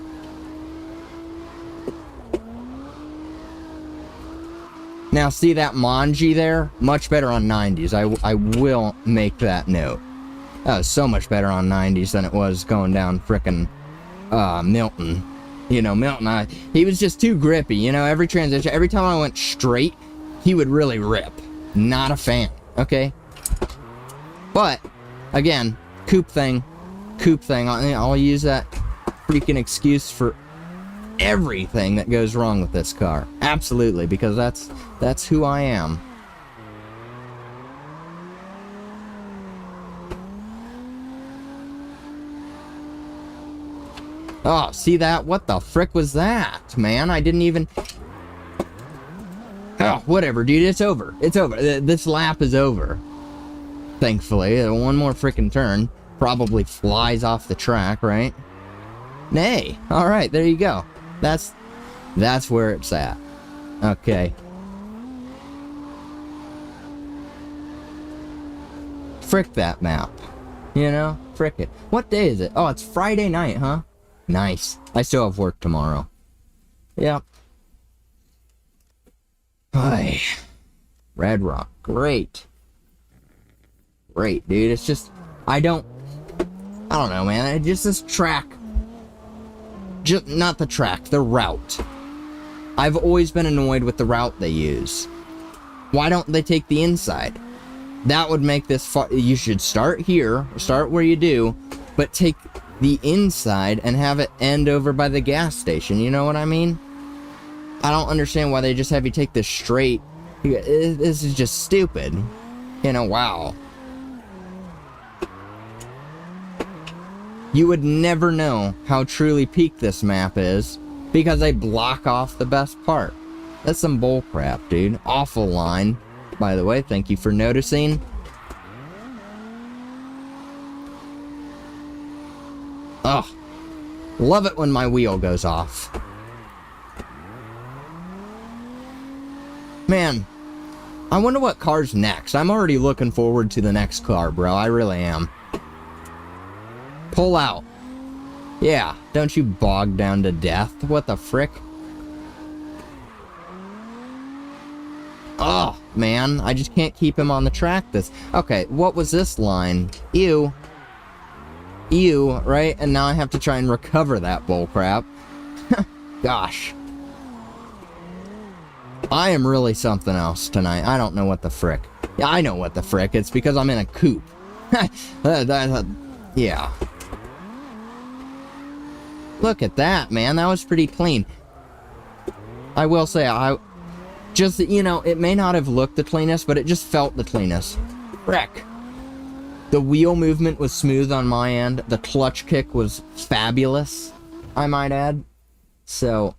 Now, see that Manji there? Much better on 90s. I will make that note. That was so much better on 90s than it was going down frickin' Milton. You know, Milton, he was just too grippy. You know, every transition, every time I went straight, he would really rip. Not a fan, okay? But, again, coupe thing. I'll use that freaking excuse for everything that goes wrong with this car. Absolutely, because that's who I am. Oh, see that? What the frick was that, man? I didn't even... Oh, whatever, dude. It's over. It's over. This lap is over. Thankfully. One more frickin' turn. Probably flies off the track, right? Nay. Alright, there you go. That's where it's at. Okay. Frick that map. You know? Frick it. What day is it? Oh, it's Friday night, huh? Nice. I still have work tomorrow. Yep. Hi. Red Rock. Great. Great, dude. It's just... I don't know, man. It's just this track... Just not the track. The route. I've always been annoyed with the route they use. Why don't they take the inside? That would make this far... You should start here. Start where you do. But take... the inside and have it end over by the gas station, you know what I mean? I don't understand why they just have you take this straight. This is just stupid. You know, wow. You would never know how truly peak this map is because they block off the best part. That's some bull crap, dude. Awful line, by the way. Thank you for noticing. Ugh. Love it when my wheel goes off. Man, I wonder what car's next. I'm already looking forward to the next car, bro. I really am. Pull out. Yeah, don't you bog down to death. What the frick? Oh, man. I just can't keep him on the track. Okay, what was this line? Ew. Ew, right? And now I have to try and recover that bullcrap. Gosh. I am really something else tonight. I don't know what the frick. Yeah, I know what the frick. It's because I'm in a coupe. Yeah. Look at that, man. That was pretty clean. I will say, just, you know, it may not have looked the cleanest, but it just felt the cleanest. Frick. The wheel movement was smooth on my end. The clutch kick was fabulous, I might add. So,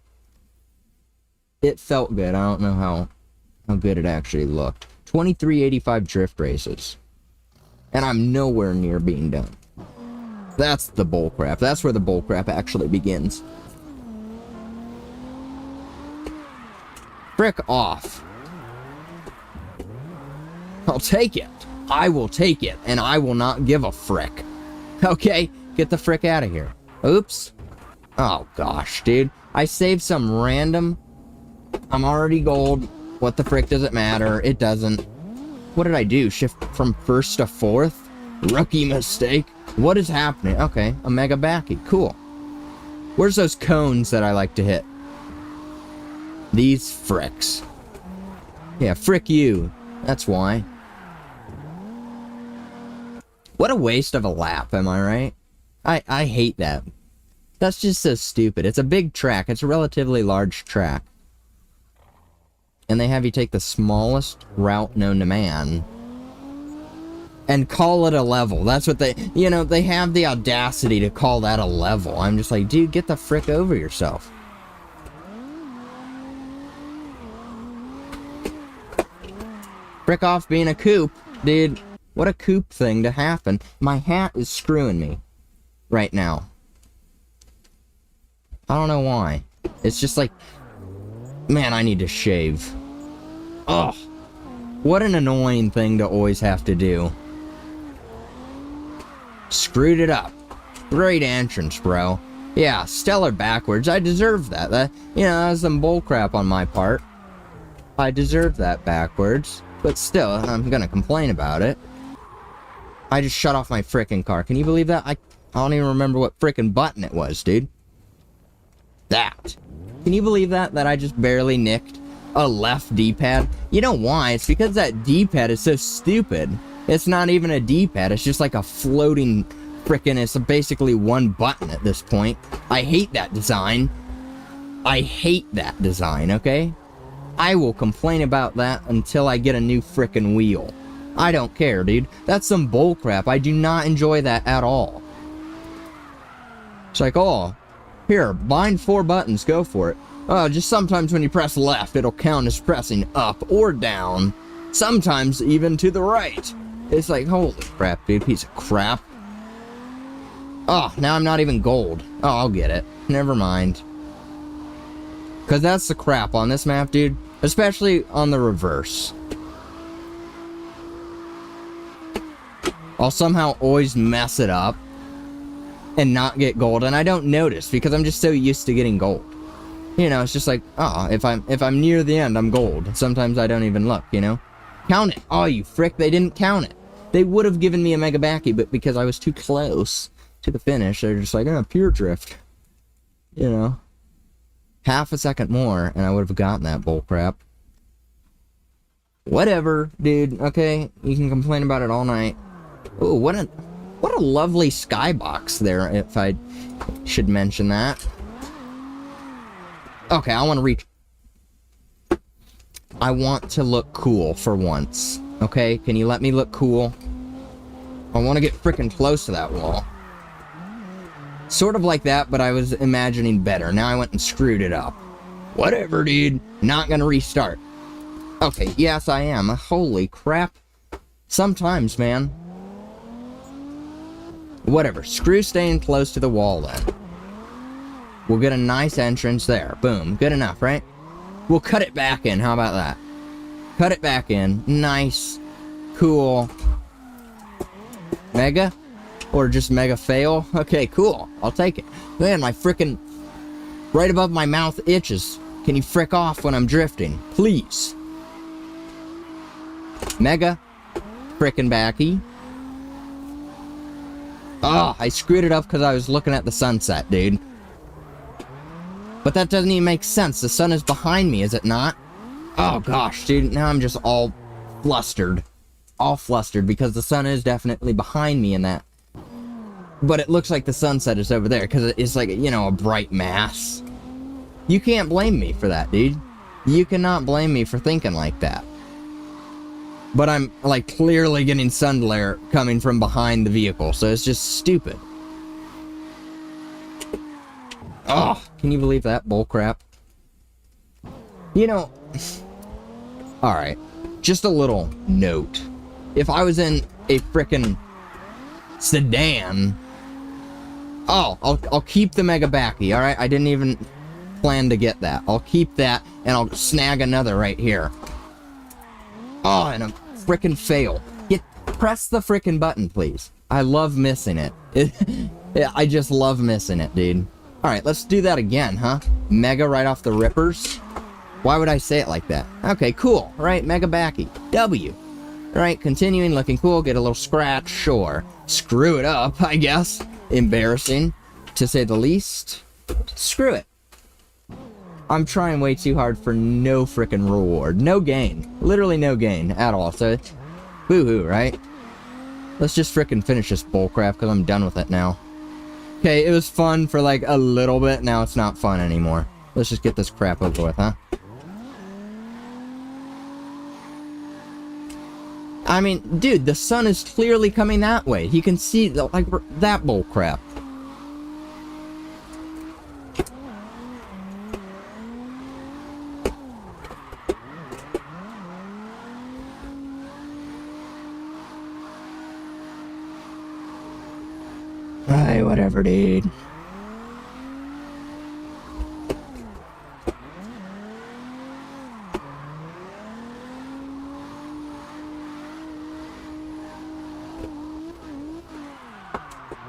it felt good. I don't know how good it actually looked. 2385 drift races. And I'm nowhere near being done. That's the bullcrap. That's where the bullcrap actually begins. Frick off. I'll take it. I will take it, and I will not give a frick. Okay, get the frick out of here. Oops. Oh, gosh, dude. I saved some random... I'm already gold. What the frick does it matter? It doesn't. What did I do? Shift from first to fourth? Rookie mistake. What is happening? Okay, a mega backy. Cool. Where's those cones that I like to hit? These fricks. Yeah, frick you. That's why. What a waste of a lap, am I right? I hate that. That's just so stupid. It's a big track. It's a relatively large track. And they have you take the smallest route known to man and call it a level. That's what they, you know, they have the audacity to call that a level. I'm just like, dude, get the frick over yourself. Frick off being a coupe, dude. What a coupe thing to happen. My hat is screwing me right now. I don't know why. It's just like, man, I need to shave. Ugh. What an annoying thing to always have to do. Screwed it up. Great entrance, bro. Yeah, stellar backwards. I deserve that. You know, that was some bullcrap on my part. I deserve that backwards. But still, I'm gonna complain about it. I just shut off my frickin' car. Can you believe that? I don't even remember what frickin' button it was, dude. That. Can you believe that? That I just barely nicked a left D-pad? You know why? It's because that D-pad is so stupid. It's not even a D-pad. It's just like a floating frickin'... It's basically one button at this point. I hate that design. I hate that design, okay? I will complain about that until I get a new frickin' wheel. I don't care, dude. That's some bullcrap. I do not enjoy that at all. It's like, oh, here, bind 4 buttons, go for it. Oh, just sometimes when you press left, it'll count as pressing up or down. Sometimes even to the right. It's like, holy crap, dude, piece of crap. Oh, now I'm not even gold. Oh, I'll get it. Never mind. Because that's the crap on this map, dude. Especially on the reverse. I'll somehow always mess it up and not get gold, and I don't notice because I'm just so used to getting gold. You know, it's just like, oh, if I'm near the end, I'm gold. Sometimes I don't even look, you know? Count it. Oh, you frick, they didn't count it. They would have given me a mega backy, but because I was too close to the finish, they're just like, oh, pure drift. You know? Half a second more, and I would have gotten that bullcrap. Whatever, dude, okay? You can complain about it all night. Ooh, what a lovely skybox there, if I should mention that. Okay, I want to reach... I want to look cool for once. Okay, can you let me look cool? I want to get freaking close to that wall. Sort of like that, but I was imagining better. Now I went and screwed it up. Whatever, dude. Not gonna restart. Okay, yes, I am. Holy crap. Sometimes, man. Whatever. Screw staying close to the wall, then. We'll get a nice entrance there. Boom. Good enough, right? We'll cut it back in. How about that? Cut it back in. Nice. Cool. Mega? Or just mega fail? Okay, cool. I'll take it. Man, my frickin' right above my mouth itches. Can you frick off when I'm drifting? Please. Mega. Frickin' backy. Oh, I screwed it up because I was looking at the sunset, dude. But that doesn't even make sense. The sun is behind me, is it not? Oh, gosh, dude. Now I'm just all flustered. All flustered because the sun is definitely behind me in that. But it looks like the sunset is over there because it's like, you know, a bright mass. You can't blame me for that, dude. You cannot blame me for thinking like that. But I'm, like, clearly getting sun glare coming from behind the vehicle, so it's just stupid. Oh, can you believe that bullcrap? You know, alright, just a little note. If I was in a frickin' sedan, Oh, I'll keep the Mega Backy, alright? I didn't even plan to get that. I'll keep that, and I'll snag another right here. Oh, and a frickin' fail. Press the frickin' button, please. I love missing it. I just love missing it, dude. Alright, let's do that again, huh? Mega right off the rippers. Why would I say it like that? Okay, cool. Right, Mega Backy. W. Alright, continuing, looking cool. Get a little scratch, sure. Screw it up, I guess. Embarrassing, to say the least. Screw it. I'm trying way too hard for no frickin' reward. No gain. Literally no gain at all. So, boo-hoo, right? Let's just frickin' finish this bullcrap, because I'm done with it now. Okay, it was fun for like a little bit. Now it's not fun anymore. Let's just get this crap over with, huh? I mean, dude, the sun is clearly coming that way. He can see, like, that bullcrap. Alright, whatever, dude.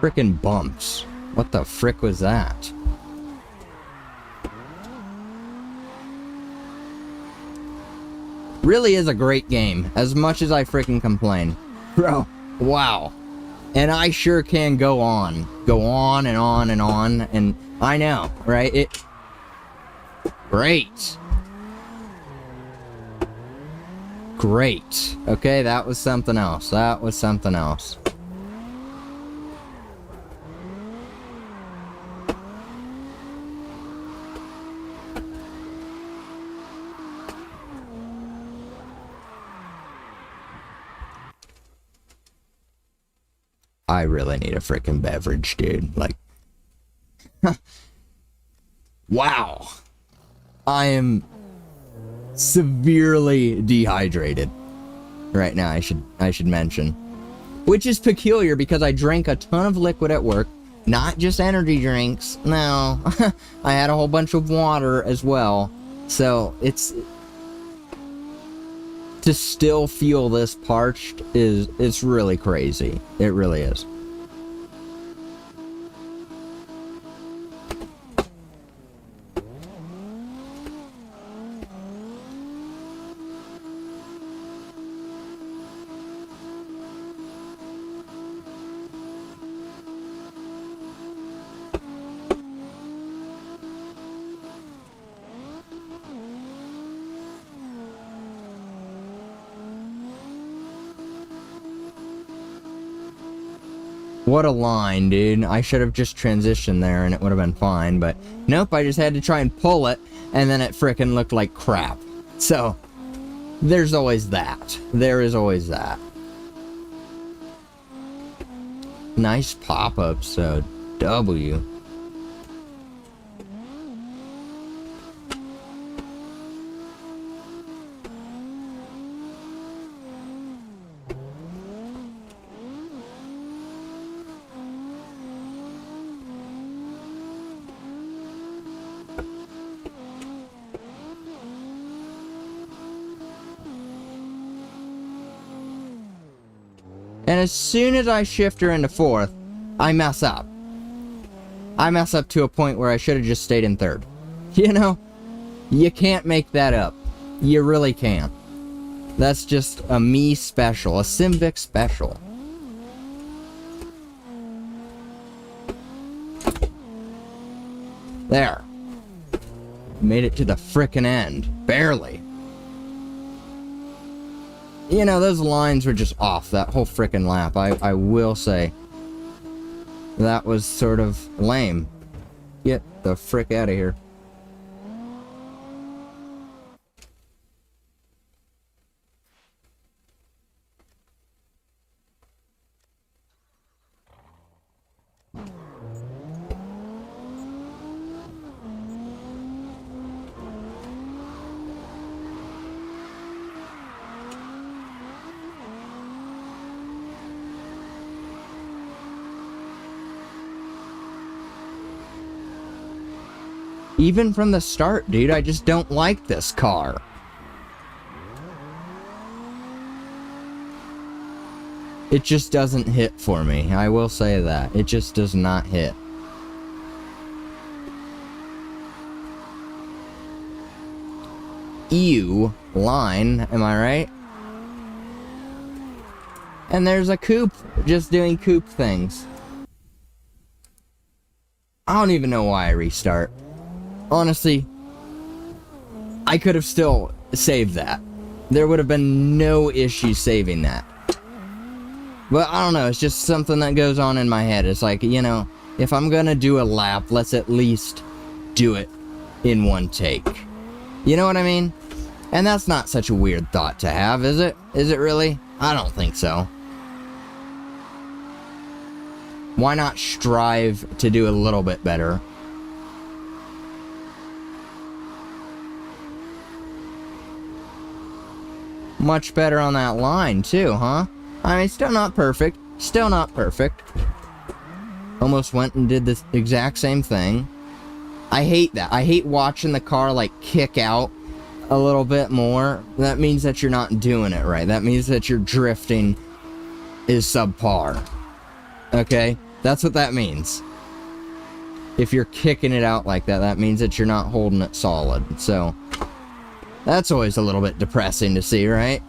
Frickin' bumps. What the frick was that? Really is a great game, as much as I frickin' complain. Bro, wow. And I sure can go on. Go on and on and on, and I know, right? Great. Great. Okay, that was something else. That was something else. I really need a freaking beverage, dude. Like, wow. I am severely dehydrated right now, I should mention. Which is peculiar because I drank a ton of liquid at work, not just energy drinks. No, I had a whole bunch of water as well. So, it's to still feel this parched it's really crazy. It really is. What a line, dude. I should have just transitioned there and it would have been fine, but nope, I just had to try and pull it, and then it frickin' looked like crap. So, there's always that. There is always that. Nice pop-up, so W. And as soon as I shift her into fourth, I mess up. I mess up to a point where I should have just stayed in third. You know? You can't make that up. You really can't. That's just a me special. A Simvic special. There. Made it to the frickin' end. Barely. You know, those lines were just off that whole frickin' lap. I will say. That was sort of lame. Get the frick out of here. Even from the start, dude, I just don't like this car. It just doesn't hit for me. I will say that. It just does not hit. Ew. Line, am I right? And there's a coupe just doing coupe things. I don't even know why I restart. Honestly, I could have still saved that. There would have been no issue saving that. But I don't know, it's just something that goes on in my head. It's like, you know, if I'm gonna do a lap, let's at least do it in one take. You know what I mean? And that's not such a weird thought to have, is it? Is it really? I don't think so. Why not strive to do a little bit better? Much better on that line, too, huh? I mean, still not perfect. Still not perfect. Almost went and did the exact same thing. I hate that. I hate watching the car, like, kick out a little bit more. That means that you're not doing it right. That means that your drifting is subpar. Okay? That's what that means. If you're kicking it out like that, that means that you're not holding it solid. So, that's always a little bit depressing to see, right?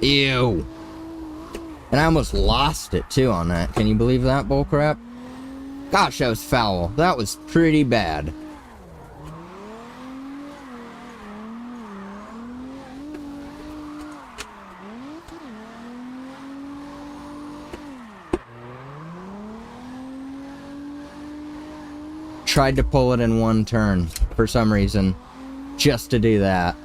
Ew. And I almost lost it, too, on that. Can you believe that bullcrap? Gosh, that was foul. That was pretty bad. Tried to pull it in one turn, for some reason. Just to do that.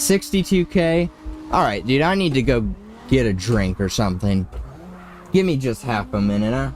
$62K? Alright, dude, I need to go get a drink or something. Give me just half a minute, huh?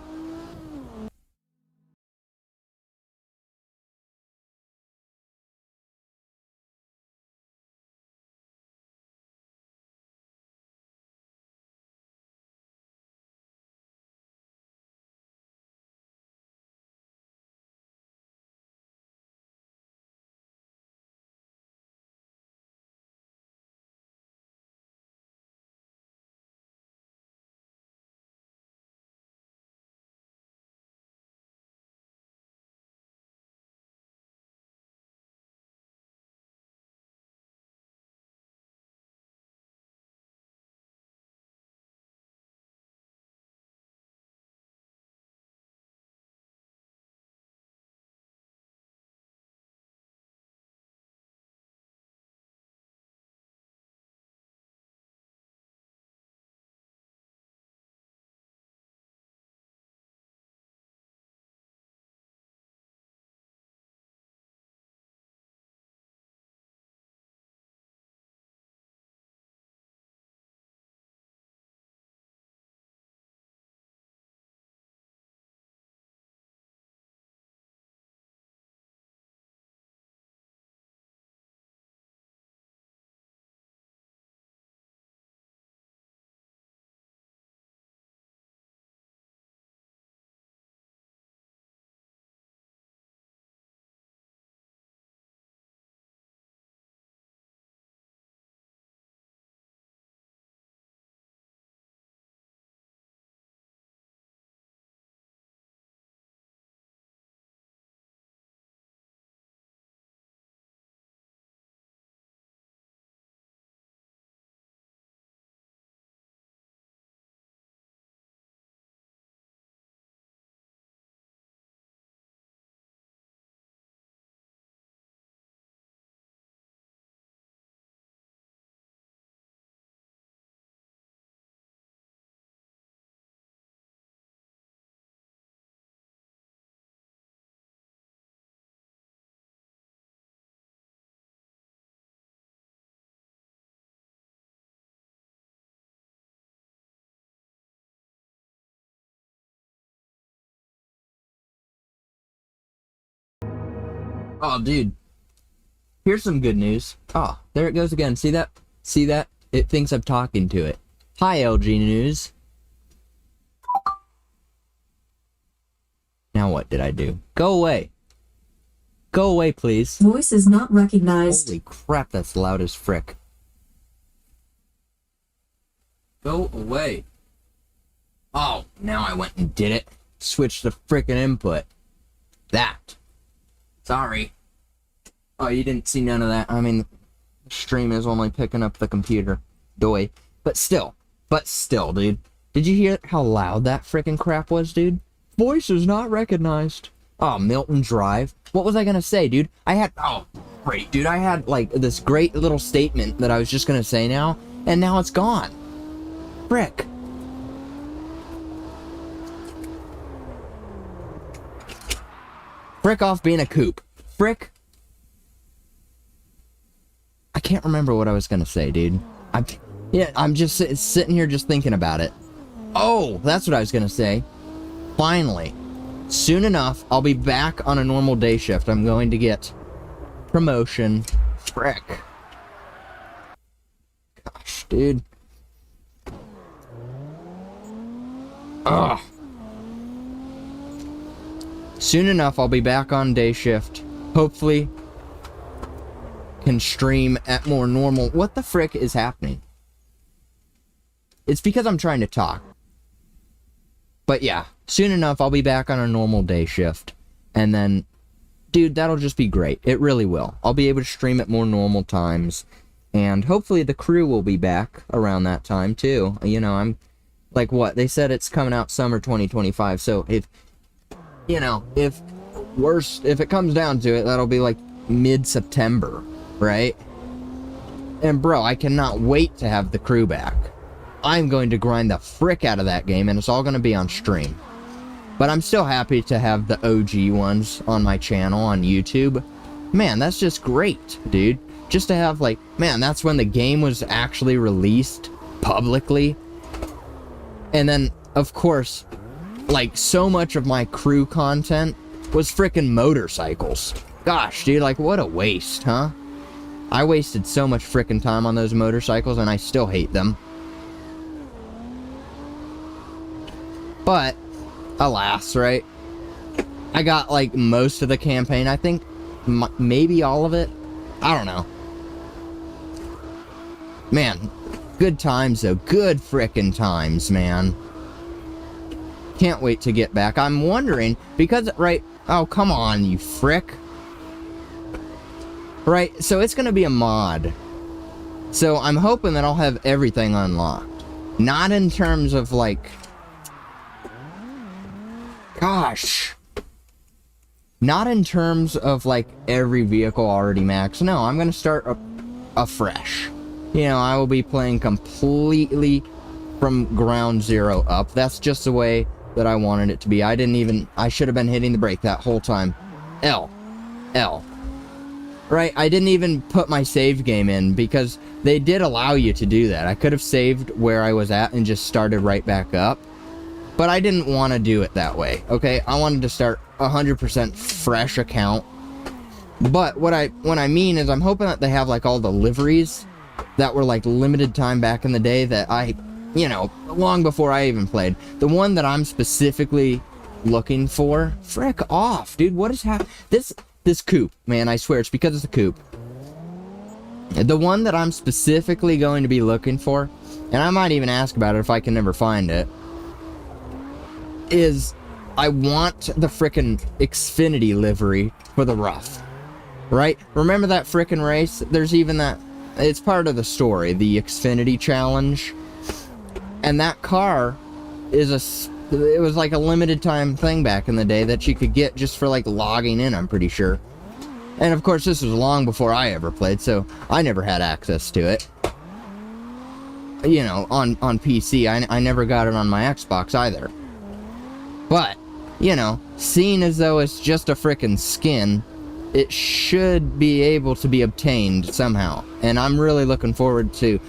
Oh, dude. Here's some good news. Oh, there it goes again. See that? See that? It thinks I'm talking to it. Hi, LG News. Now what did I do? Go away. Go away, please. Voice is not recognized. Holy crap, that's loud as frick. Go away. Oh, now I went and did it. Switched the frickin' input. That. Sorry. Oh, you didn't see none of that. I mean, the stream is only picking up the computer. Doy. But still, dude. Did you hear how loud that frickin' crap was, dude? Voice is not recognized. Oh, Milton Drive. What was I gonna say, dude? Oh, great, dude. I had, like, this great little statement that I was just gonna say now, and now it's gone. Frick. Frick off being a coop. Frick. I can't remember what I was gonna say, dude. I'm just sitting here just thinking about it. Oh, that's what I was gonna say. Finally. Soon enough, I'll be back on a normal day shift. I'm going to get promotion. Frick. Gosh, dude. Ugh. Soon enough, I'll be back on day shift. Hopefully, can stream at more normal. What the frick is happening? It's because I'm trying to talk. But yeah, soon enough, I'll be back on a normal day shift. And then, dude, that'll just be great. It really will. I'll be able to stream at more normal times. And hopefully the crew will be back around that time, too. You know, I'm... Like, what? They said it's coming out summer 2025. So, if... You know, if it comes down to it, that'll be like mid-September, right? And bro, I cannot wait to have the crew back. I'm going to grind the frick out of that game, and it's all going to be on stream. But I'm still happy to have the OG ones on my channel on YouTube. Man, that's just great, dude. Just to have, like, man, that's when the game was actually released publicly. And then, of course... Like, so much of my crew content was frickin' motorcycles. Gosh, dude, like, what a waste, huh? I wasted so much frickin' time on those motorcycles, and I still hate them. But, alas, right? I got, like, most of the campaign. I think maybe all of it. I don't know. Man, good times, though. Good frickin' times, man. Can't wait to get back. I'm wondering, because, right, oh, come on, you frick. Right, so it's gonna be a mod. So I'm hoping that I'll have everything unlocked. Not in terms of, like... Gosh. Not in terms of, like, every vehicle already maxed. No, I'm gonna start afresh. You know, I will be playing completely from ground zero up. That's just the way that I wanted it to be. I should have been hitting the brake that whole time. L. Right, I didn't even put my save game in because they did allow you to do that. I could have saved where I was at and just started right back up. But I didn't want to do it that way, okay? I wanted to start 100% fresh account. But what I mean is I'm hoping that they have like all the liveries that were like limited time back in the day that you know, long before I even played. The one that I'm specifically looking for, frick off, dude. What is happening? This coupe, man, I swear it's because it's a coupe. The one that I'm specifically going to be looking for, and I might even ask about it if I can never find it, is I want the frickin' Xfinity livery for the rough. Right? Remember that frickin' race? There's even that, it's part of the story, the Xfinity challenge. And that car is it was like a limited time thing back in the day that you could get just for like logging in, I'm pretty sure. And of course this was long before I ever played, so I never had access to it. You know, on PC, I never got it on my Xbox either. But, you know, seeing as though it's just a frickin' skin, it should be able to be obtained somehow. And I'm really looking forward to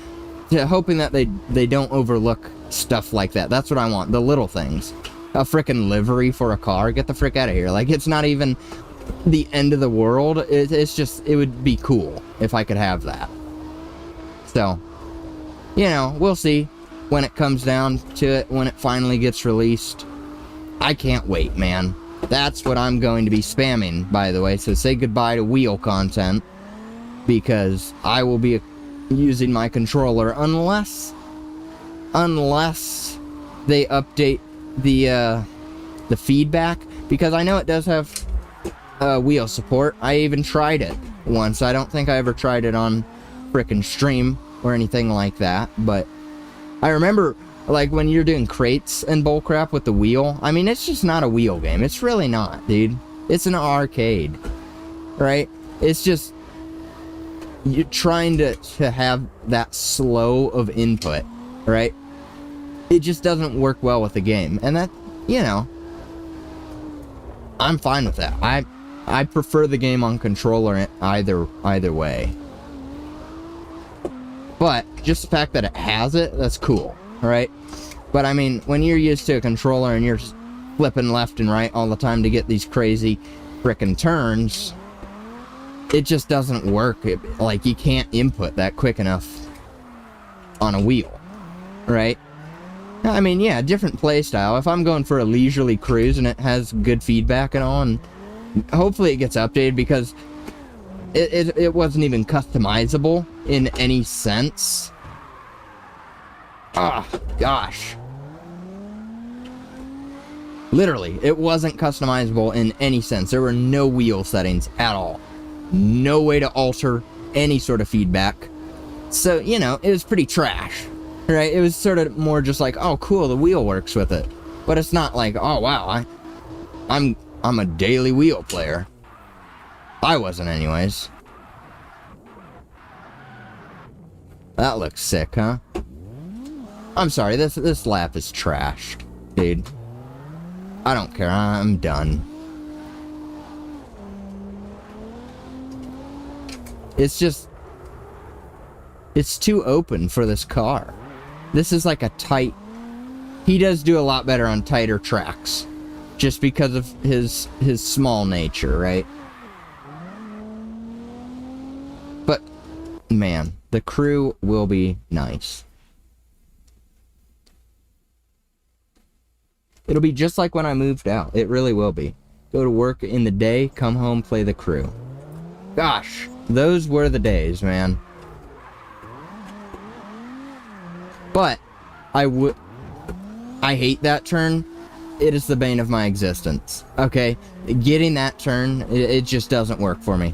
hoping that they don't overlook stuff like that. That's what I want, the little things. A frickin' livery for a car, get the frick out of here. Like, it's not even the end of the world. It's just, it would be cool if I could have that. So, you know, we'll see when it comes down to it, when it finally gets released. I can't wait, man. That's what I'm going to be spamming, by the way. So say goodbye to wheel content, because I will be using my controller unless they update the feedback, because I know it does have wheel support. I even tried it once. I don't think I ever tried it on frickin' stream or anything like that, but I remember, like, when you're doing crates and bullcrap with the wheel, I mean, it's just not a wheel game. It's really not, dude. It's an arcade, right? It's just, you're trying to have that slow of input, right? It just doesn't work well with the game. And that, you know, I'm fine with that. I prefer the game on controller either way. But just the fact that it has it, that's cool, right? But I mean, when you're used to a controller and you're just flipping left and right all the time to get these crazy frickin' turns, it just doesn't work. Like, you can't input that quick enough on a wheel, right? I mean, yeah, different playstyle. If I'm going for a leisurely cruise and it has good feedback and all, and hopefully it gets updated, because it wasn't even customizable in any sense. Ah, gosh. Literally, it wasn't customizable in any sense. There were no wheel settings at all. No way to alter any sort of feedback. So, you know, it was pretty trash, right? It was sort of more just like, oh, cool, the wheel works with it. But it's not like, oh, wow, I'm a daily wheel player. I wasn't anyways. That looks sick, huh? I'm sorry, this lap is trashed, dude. I don't care, I'm done. It's just, it's too open for this car. This is like a tight, he does do a lot better on tighter tracks, just because of his small nature, right? But, man, the crew will be nice. It'll be just like when I moved out. It really will be. Go to work in the day, come home, play the crew. Gosh, those were the days, man. But, I hate that turn. It is the bane of my existence. Okay? Getting that turn, it just doesn't work for me.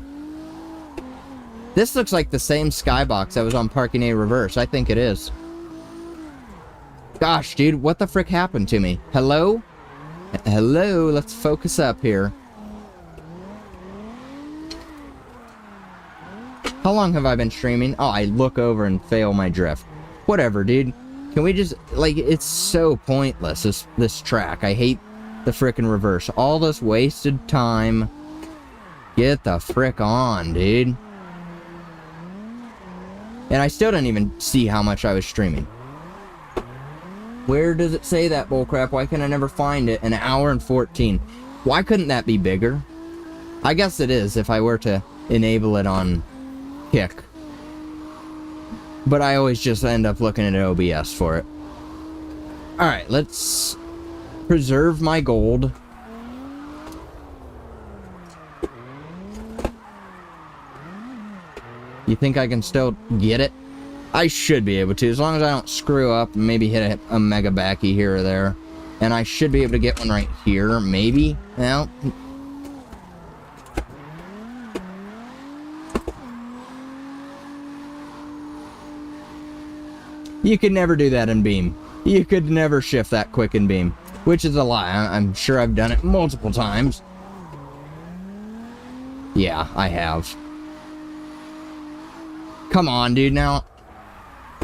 This looks like the same skybox that was on Parking A Reverse. I think it is. Gosh, dude, what the frick happened to me? Hello? Hello, let's focus up here. How long have I been streaming? Oh, I look over and fail my drift. Whatever, dude. Can we just, like, it's so pointless, this track. I hate the frickin' reverse. All this wasted time. Get the frick on, dude. And I still didn't even see how much I was streaming. Where does it say that bullcrap? Why can I never find it? An hour and 14. Why couldn't that be bigger? I guess it is if I were to enable it on Kick. But I always just end up looking at OBS for it. Alright, let's preserve my gold. You think I can still get it? I should be able to, as long as I don't screw up and maybe hit a mega backy here or there. And I should be able to get one right here, maybe? Well, you could never do that in Beam. You could never shift that quick in Beam. Which is a lie. I'm sure I've done it multiple times. Yeah, I have. Come on, dude.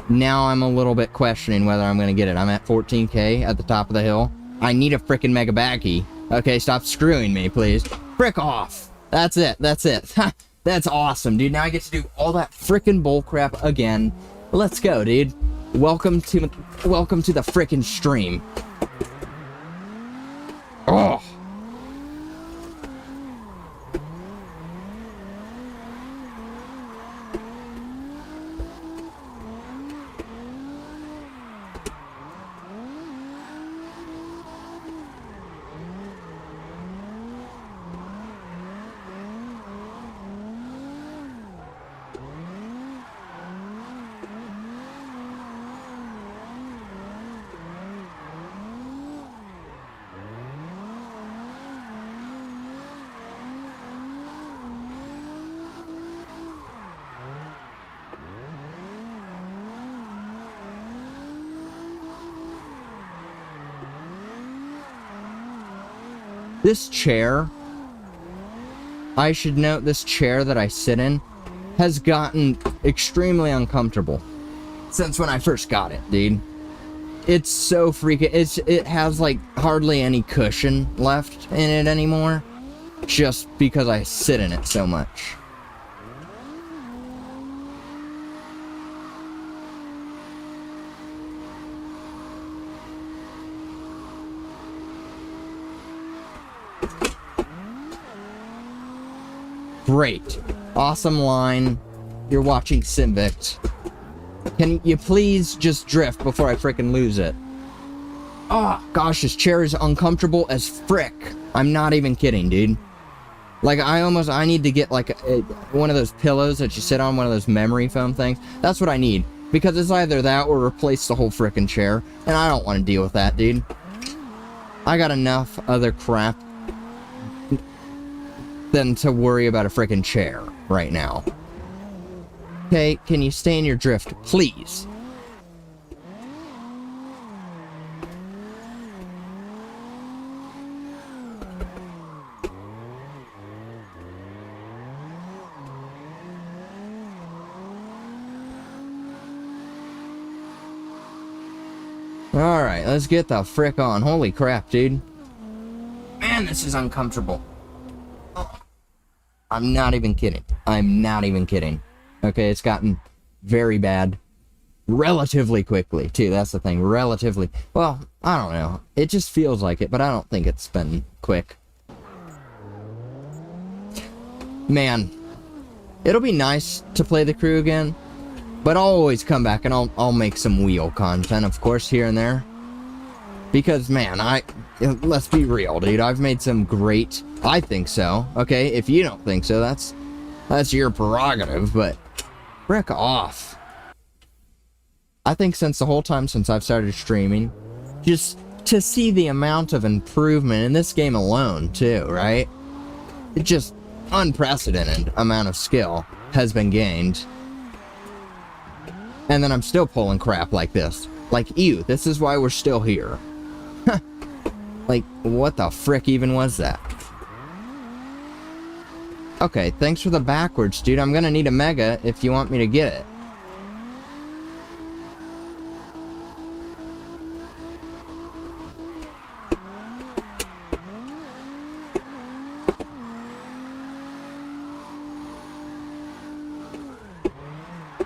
Now I'm a little bit questioning whether I'm going to get it. I'm at 14k at the top of the hill. I need a frickin' mega backy. Okay, stop screwing me, please. Frick off. That's it. That's it. That's awesome, dude. Now I get to do all that frickin' bullcrap again. Let's go, dude. Welcome to the frickin' stream. Oh. This chair, I should note, this chair that I sit in has gotten extremely uncomfortable since when I first got it, dude. It's so freaking, it has like hardly any cushion left in it anymore, just because I sit in it so much. Great. Awesome line. You're watching Simvict. Can you please just drift before I frickin' lose it? Oh, gosh, this chair is uncomfortable as frick. I'm not even kidding, dude. Like, I need to get, like, one of those pillows that you sit on, one of those memory foam things. That's what I need. Because it's either that or replace the whole frickin' chair. And I don't want to deal with that, dude. I got enough other crap than to worry about a frickin' chair right now. Okay, can you stay in your drift, please? Alright, let's get the frick on. Holy crap, dude. Man, this is uncomfortable. I'm not even kidding. I'm not even kidding. Okay, it's gotten very bad relatively quickly, too. That's the thing. Relatively. Well, I don't know. It just feels like it, but I don't think it's been quick. Man, it'll be nice to play the crew again, but I'll always come back and I'll make some wheel content, of course, here and there. Because, man, let's be real, dude. I've made some great... I think so. Okay, if you don't think so, that's your prerogative, but... frick off. I think since the whole time since I've started streaming, just to see the amount of improvement in this game alone, too, right? It just... unprecedented amount of skill has been gained. And then I'm still pulling crap like this. Like, ew, this is why we're still here. Like, what the frick even was that? Okay, thanks for the backwards, dude. I'm gonna need a mega if you want me to get it.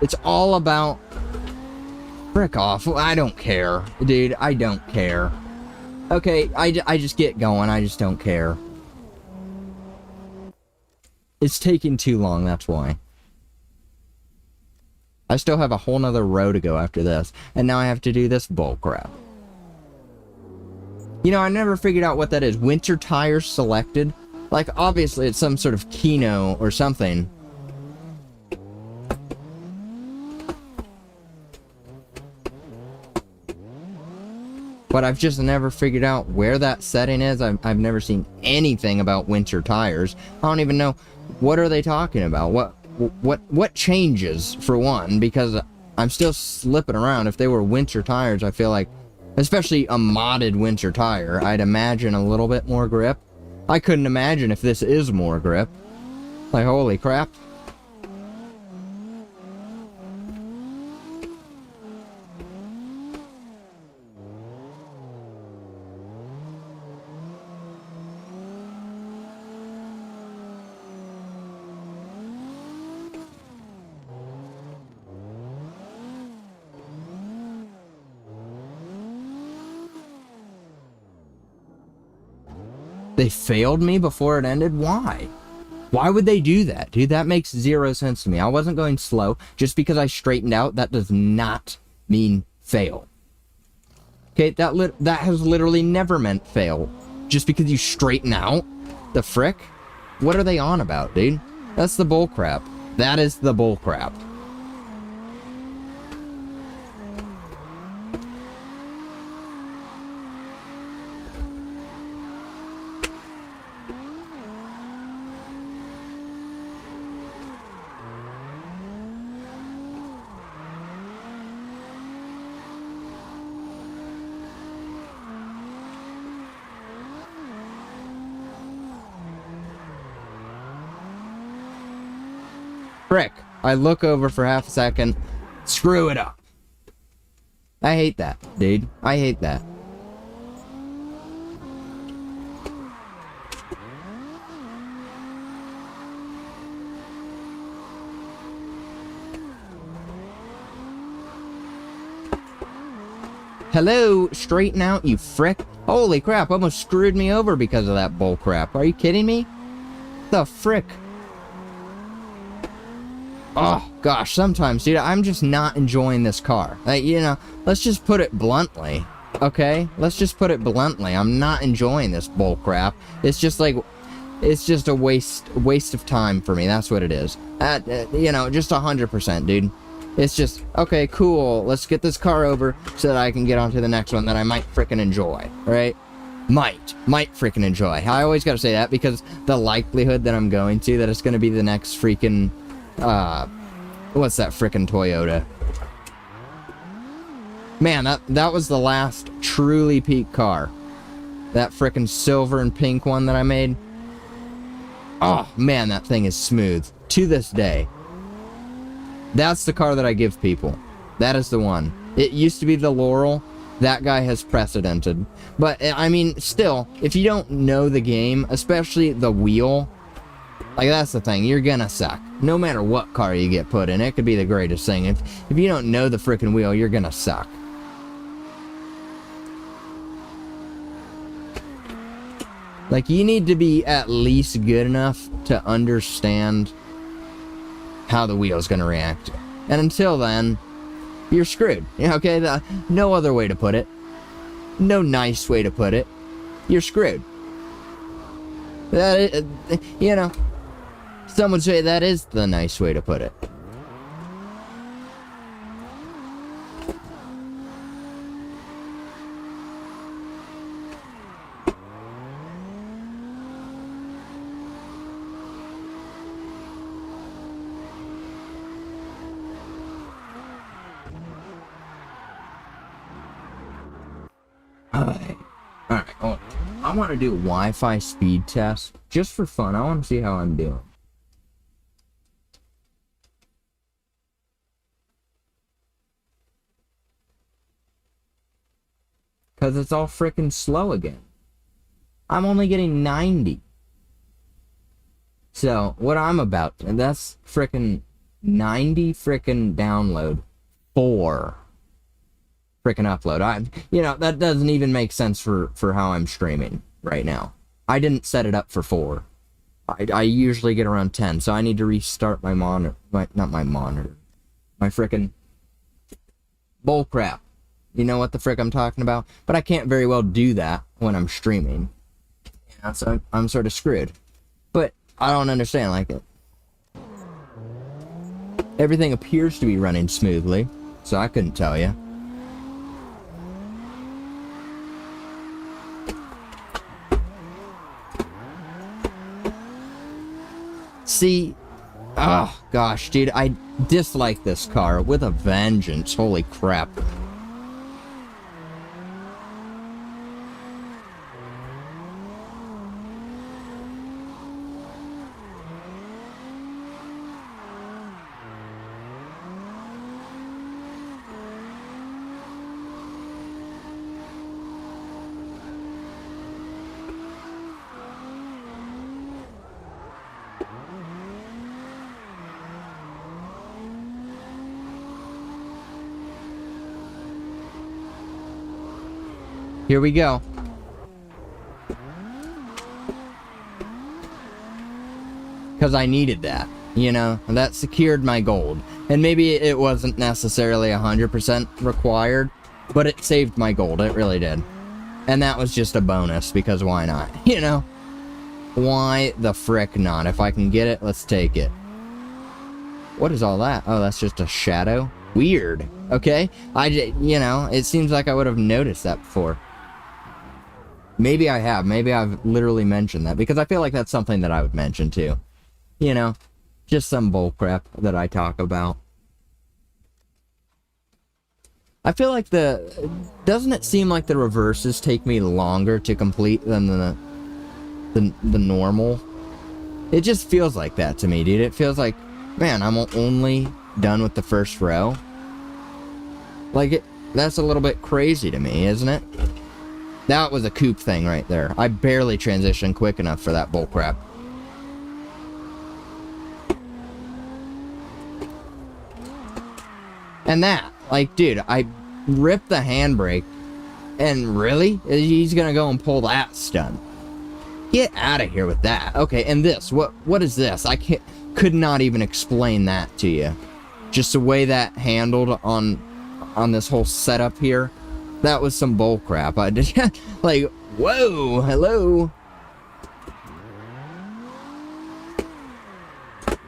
It's all about... frick off. I don't care. Dude, I don't care. Okay, I just get going. I just don't care. It's taking too long, that's why. I still have a whole nother row to go after this. And now I have to do this bull crap. You know, I never figured out what that is. Winter tires selected? Like, obviously it's some sort of Kino or something. But I've just never figured out where that setting is. I've never seen anything about winter tires. I don't even know, what are they talking about? What changes, for one? Because I'm still slipping around. If they were winter tires, I feel like, especially a modded winter tire, I'd imagine a little bit more grip. I couldn't imagine if this is more grip. Like, holy crap. They failed me before it ended? Why? Why would they do that? Dude, that makes zero sense to me. I wasn't going slow. Just because I straightened out, that does not mean fail. Okay, that has literally never meant fail. Just because you straighten out? The frick? What are they on about, dude? That's the bullcrap. That is the bullcrap. Frick. I look over for half a second. Screw it up. I hate that, dude. I hate that. Hello, straighten out, you frick. Holy crap, almost screwed me over because of that bull crap. Are you kidding me? The frick? Oh, gosh, sometimes, dude, I'm just not enjoying this car. Like, you know, let's just put it bluntly, okay? Let's just put it bluntly. I'm not enjoying this bull crap. It's just like, it's just a waste of time for me. That's what it is. You know, just 100%, dude. It's just, okay, cool, let's get this car over so that I can get on to the next one that I might frickin' enjoy, right? Might frickin' enjoy. I always gotta say that because the likelihood that I'm going to, that it's gonna be the next freaking, what's that frickin' Toyota? Man, that was the last truly peak car. That frickin' silver and pink one that I made. Oh, man, that thing is smooth. To this day. That's the car that I give people. That is the one. It used to be the Laurel. That guy has precedented. But, I mean, still, if you don't know the game, especially the wheel, like, that's the thing. You're gonna suck. No matter what car you get put in, it could be the greatest thing. If you don't know the frickin' wheel, you're gonna suck. Like, you need to be at least good enough to understand how the wheel's gonna react. And until then, you're screwed. Okay? No other way to put it. No nice way to put it. You're screwed. That, you know, some would say that is the nice way to put it. Alright, hold on. I want to do a Wi-Fi speed test, just for fun. I want to see how I'm doing. Because it's all frickin' slow again. I'm only getting 90. So, what I'm about, and that's frickin' 90 frickin' download. 4 frickin' upload. You know, that doesn't even make sense for how I'm streaming right now. I didn't set it up for 4. I usually get around 10, so I need to restart my monitor. Not my monitor. My frickin' bullcrap. You know what the frick I'm talking about? But I can't very well do that when I'm streaming. Yeah, so I'm sort of screwed. But I don't understand, like it. Everything appears to be running smoothly, so I couldn't tell you. See, oh gosh, dude, I dislike this car with a vengeance. Holy crap. Here we go. Because I needed that, you know? That secured my gold. And maybe it wasn't necessarily 100% required, but it saved my gold. It really did. And that was just a bonus, because why not? You know? Why the frick not? If I can get it, let's take it. What is all that? Oh, that's just a shadow? Weird. Okay? You know, it seems like I would have noticed that before. Maybe I have. Maybe I've literally mentioned that. Because I feel like that's something that I would mention too. You know? Just some bullcrap that I talk about. I feel like doesn't it seem like the reverses take me longer to complete than the normal? It just feels like that to me, dude. It feels like Man, I'm only done with the first row. Like, that's a little bit crazy to me, isn't it? That was a coupe thing right there. I barely transitioned quick enough for that bullcrap. And that, like, dude, I ripped the handbrake, and really? He's gonna go and pull that stunt. Get out of here with that. Okay, and this, what is this? I could not even explain that to you. Just the way that handled on this whole setup here, that was some bull crap. I did like, whoa, hello.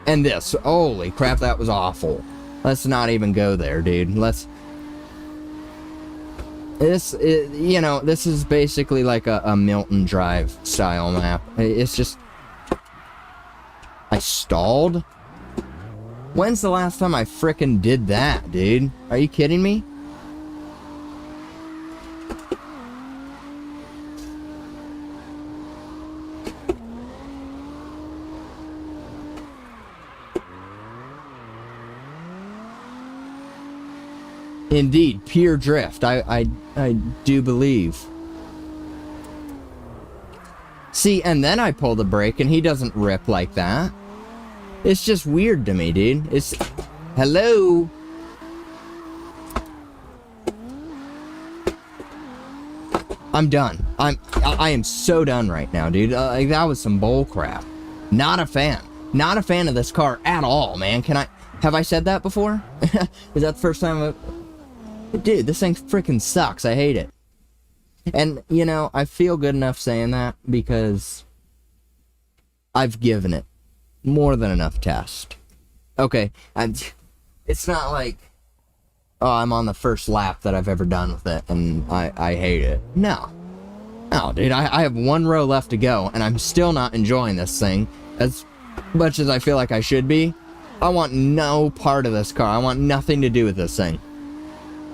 And this, holy crap, that was awful. Let's not even go there, dude. This is basically like a Milton Drive style map. It's just, I stalled? When's the last time I frickin' did that, dude? Are you kidding me? Indeed, pure drift. I do believe. See, and then I pull the brake and he doesn't rip like that. It's just weird to me, dude. It's... Hello? I'm done. I am so done right now, dude. Like, that was some bull crap. Not a fan. Not a fan of this car at all, man. Have I said that before? Is that the first time Dude, this thing freaking sucks. I hate it. And, you know, I feel good enough saying that because I've given it more than enough test. Okay, it's not like, oh, I'm on the first lap that I've ever done with it and I hate it. No. No, dude, I have one row left to go and I'm still not enjoying this thing as much as I feel like I should be. I want no part of this car. I want nothing to do with this thing.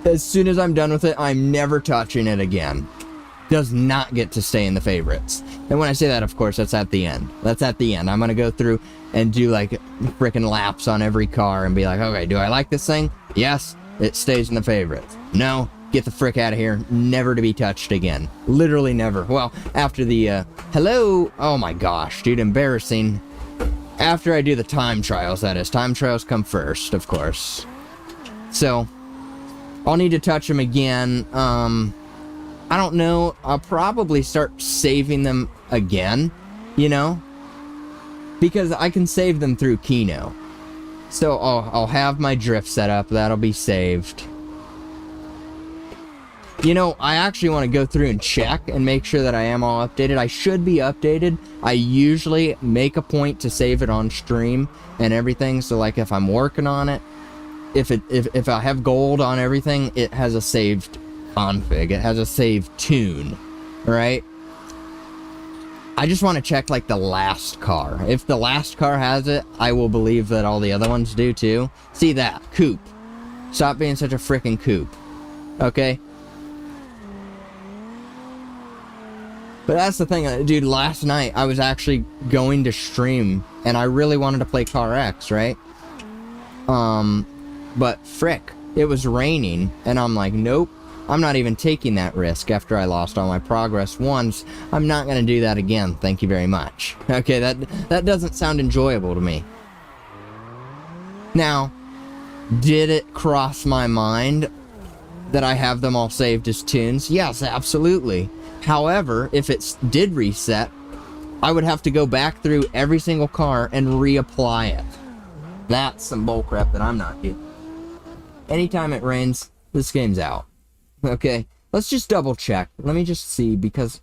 As soon as I'm done with it, I'm never touching it again. Does not get to stay in the favorites. And when I say that, of course, that's at the end. That's at the end. I'm gonna go through and do like freaking laps on every car and be like, okay, do I like this thing? Yes, it stays in the favorites. No, get the frick out of here. Never to be touched again. Literally never. Well, after the, hello? Oh my gosh, dude, embarrassing. After I do the time trials, that is. Time trials come first, of course. So... I'll need to touch them again. I don't know. I'll probably start saving them again, you know? Because I can save them through Kino. So I'll have my drift set up. That'll be saved. You know, I actually want to go through and check and make sure that I am all updated. I should be updated. I usually make a point to save it on stream and everything. So like if I'm working on it, if I have gold on everything, it has a saved config. It has a saved tune, right? I just want to check like the last car. If the last car has it, I will believe that all the other ones do too. See that? Coupe. Stop being such a freaking coupe. Okay? But that's the thing, dude, last night I was actually going to stream and I really wanted to play Carx, right? But frick, it was raining, and I'm like, nope, I'm not even taking that risk after I lost all my progress once. I'm not going to do that again, thank you very much. Okay, that doesn't sound enjoyable to me. Now, did it cross my mind that I have them all saved as tunes? Yes, absolutely. However, if it did reset, I would have to go back through every single car and reapply it. That's some bullcrap that I'm not doing. Anytime it rains, this game's out. Okay, let's just double check. Let me just see, because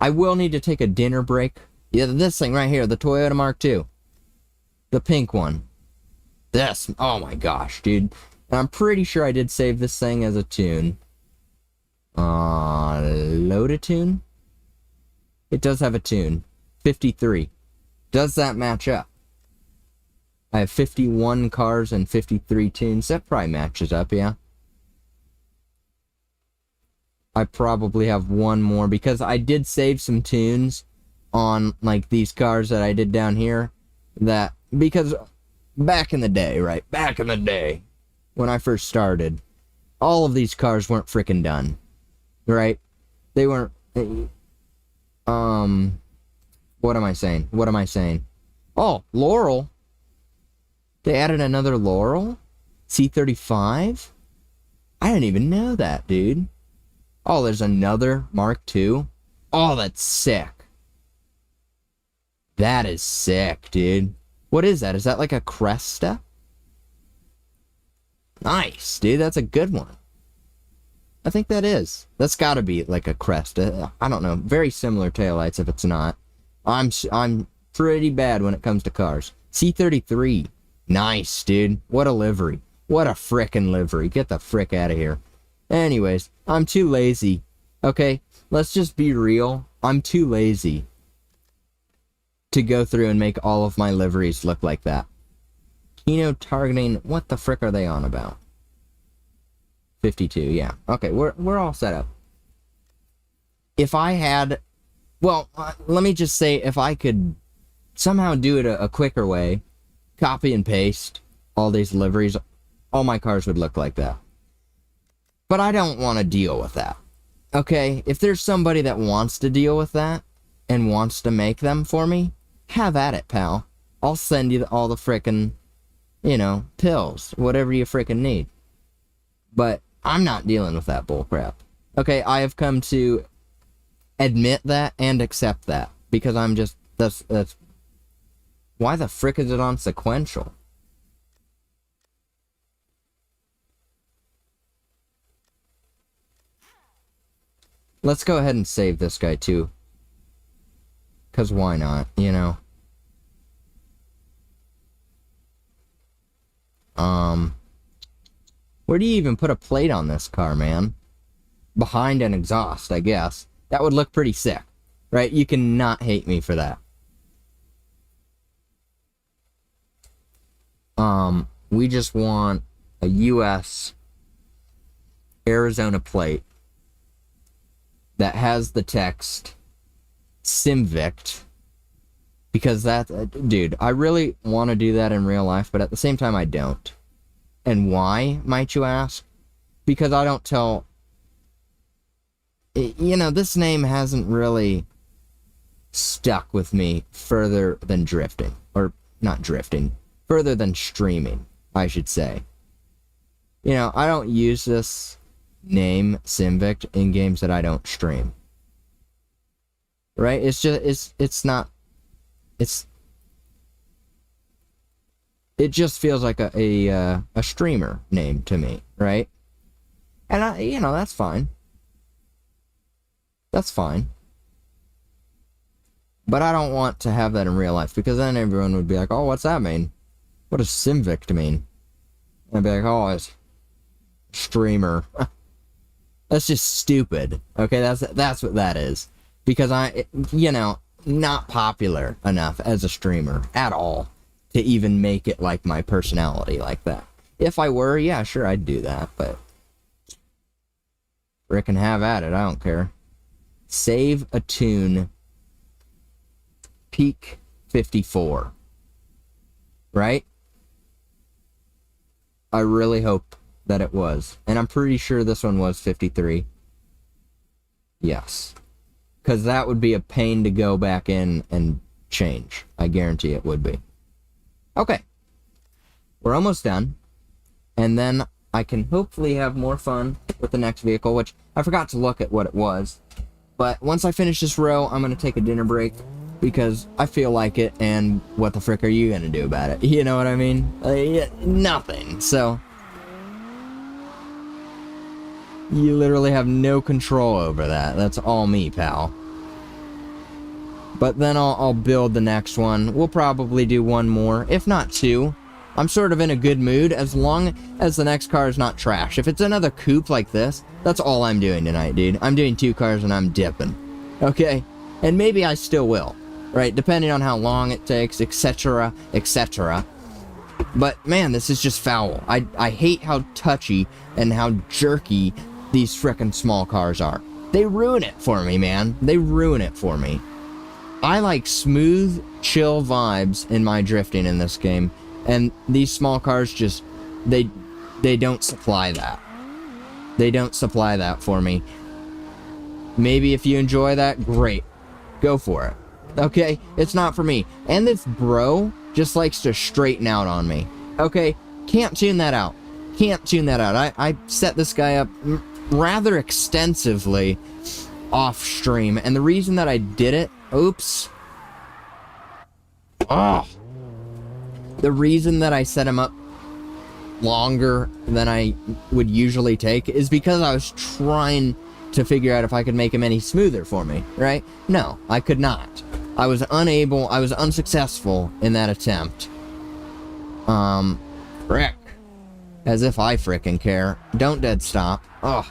I will need to take a dinner break. Yeah, this thing right here, the Toyota Mark II. The pink one. This, oh my gosh, dude. And I'm pretty sure I did save this thing as a tune. Load a tune? It does have a tune. 53. Does that match up? I have 51 cars and 53 tunes. That probably matches up, yeah. I probably have one more because I did save some tunes on like these cars that I did down here. That because back in the day, right? Back in the day, when I first started, all of these cars weren't freaking done, right? They weren't, what am I saying? Oh, Laurel. They added another Laurel? C35? I didn't even know that, dude. Oh, there's another Mark II? Oh, that's sick. That is sick, dude. What is that? Is that like a Cresta? Nice, dude. That's a good one. I think that is. That's gotta be like a Cresta. I don't know. Very similar taillights if it's not. I'm pretty bad when it comes to cars. C33. Nice, dude. What a livery. What a frickin' livery. Get the frick out of here. Anyways, I'm too lazy. Okay? Let's just be real. I'm too lazy to go through and make all of my liveries look like that. Kino targeting, what the frick are they on about? 52, yeah. Okay, we're all set up. If I had, well, let me just say, if I could somehow do it a quicker way, copy and paste all these liveries, all my cars would look like that. But I don't want to deal with that. Okay, if there's somebody that wants to deal with that and wants to make them for me, have at it, pal. I'll send you all the frickin', you know, pills, whatever you frickin' need. But I'm not dealing with that bullcrap. Okay, I have come to admit that and accept that. Because I'm just, that's, why the frick is it on sequential? Let's go ahead and save this guy too. Because why not, you know? Where do you even put a plate on this car, man? Behind an exhaust, I guess. That would look pretty sick, right? You cannot hate me for that. We just want a US Arizona plate that has the text Simvict, because that, dude, I really want to do that in real life, but at the same time I don't. And why, might you ask? Because I don't tell, you know, this name hasn't really stuck with me further than drifting, or not drifting, further than streaming, I should say. You know, I don't use this name Simvict in games that I don't stream. Right? It's just, it's not, it just feels like a streamer name to me, right? And you know, that's fine. That's fine. But I don't want to have that in real life, because then everyone would be like, oh, what's that mean? What does Simvict mean? And I'd be like, oh, it's streamer. That's just stupid. Okay, that's what that is. Because I, you know, not popular enough as a streamer at all to even make it like my personality like that. If I were, yeah, sure, I'd do that, but frickin' have at it, I don't care. Save a tune. Peak 54. Right? I really hope that it was. And I'm pretty sure this one was 53. Yes. Because that would be a pain to go back in and change. I guarantee it would be. Okay. We're almost done. And then I can hopefully have more fun with the next vehicle, which I forgot to look at what it was. But once I finish this row, I'm going to take a dinner break. Because I feel like it, and what the frick are you going to do about it? You know what I mean? Nothing. So you literally have no control over that. That's all me, pal. But then I'll build the next one. We'll probably do one more, if not two. I'm sort of in a good mood as long as the next car is not trash. If it's another coupe like this, that's all I'm doing tonight, dude. I'm doing 2 cars and I'm dipping. Okay? And maybe I still will. Right? Depending on how long it takes, etc., etc. But, man, this is just foul. I hate how touchy and how jerky these frickin' small cars are. They ruin it for me, man. They ruin it for me. I like smooth, chill vibes in my drifting in this game, And these small cars just, they don't supply that. They don't supply that for me. Maybe if you enjoy that, great. Go for it. Okay? It's not for me. And this bro just likes to straighten out on me. Okay? Can't tune that out. Can't tune that out. I set this guy up rather extensively off stream. And the reason that I did it... Oops. Oh. The reason that I set him up longer than I would usually take is because I was trying to figure out if I could make him any smoother for me, right? No, I could not. I was unable, I was unsuccessful in that attempt. Frick. As if I frickin' care. Don't dead stop. Ugh.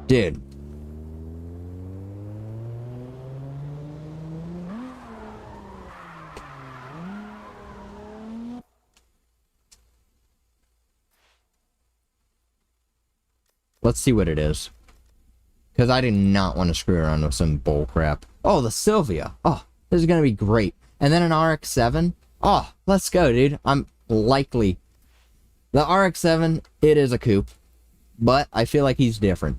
Dude. Let's see what it is. Because I do not want to screw around with some bull crap. Oh, the Sylvia. Oh, this is going to be great. And then an RX-7. Oh, let's go, dude. I'm likely. The RX-7, it is a coupe. But I feel like he's different.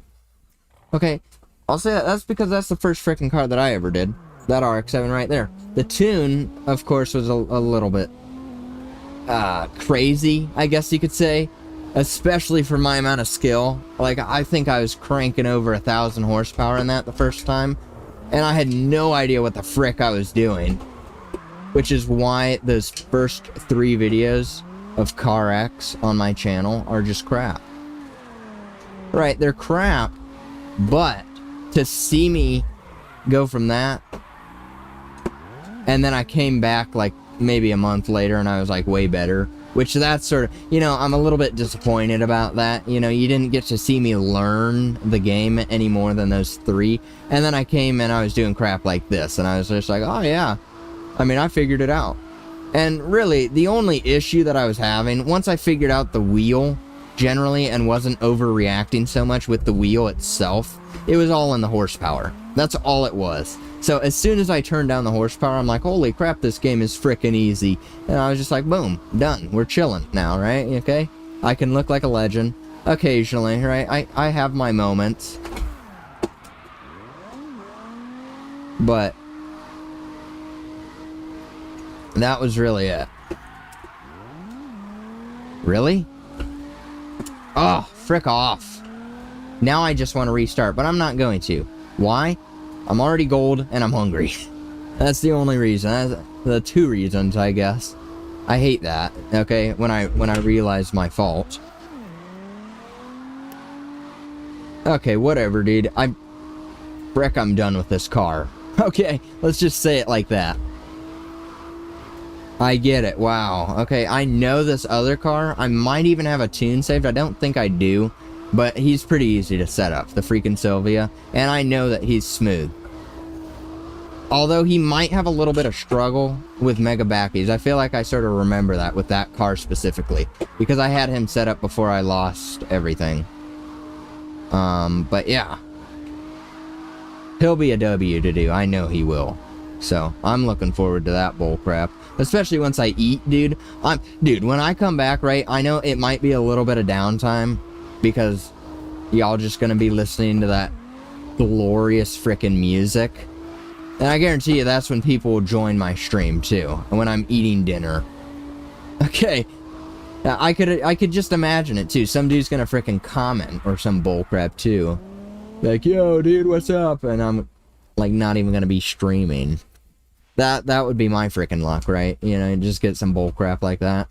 Okay, I'll say that. That's because that's the first freaking car that I ever did. That RX-7 right there. The tune, of course, was a little bit crazy, I guess you could say. Especially for my amount of skill. Like, I think I was cranking over 1,000 horsepower in that the first time. And I had no idea what the frick I was doing. Which is why those first 3 videos of Carx on my channel are just crap. Right, they're crap. But to see me go from that, and then I came back like maybe a month later and I was like way better, which that's sort of, you know, I'm a little bit disappointed about that. You know, you didn't get to see me learn the game any more than those 3. And then I came and I was doing crap like this and I was just like, oh yeah, I mean, I figured it out. And really, the only issue that I was having, once I figured out the wheel generally and wasn't overreacting so much with the wheel itself, it was all in the horsepower. That's all it was. So as soon as I turned down the horsepower, I'm like, holy crap, this game is frickin' easy. And I was just like, boom, done. We're chilling now, right? Okay? I can look like a legend occasionally, right? I have my moments. But that was really it. Really? Oh, frick off. Now I just want to restart, but I'm not going to. Why? I'm already gold, and I'm hungry. That's the only reason. That's the 2 reasons, I guess. I hate that, okay, when I realize my fault. Okay, whatever, dude. Frick, I'm done with this car. Okay, let's just say it like that. I get it. Wow. Okay, I know this other car. I might even have a tune saved. I don't think I do. But he's pretty easy to set up, the freaking Sylvia. And I know that he's smooth. Although he might have a little bit of struggle with mega backies. I feel like I sort of remember that with that car specifically. Because I had him set up before I lost everything. But yeah. He'll be a W to do. I know he will. So, I'm looking forward to that bullcrap. Especially once I eat, dude. Dude, when I come back, right, I know it might be a little bit of downtime. Because y'all just gonna be listening to that glorious frickin' music. And I guarantee you that's when people will join my stream, too. When I'm eating dinner. Okay. Now, I could just imagine it, too. Some dude's gonna frickin' comment or some bullcrap, too. Like, yo, dude, what's up? And I'm, like, not even gonna be streaming. That would be my frickin' luck, right? You know, just get some bullcrap like that.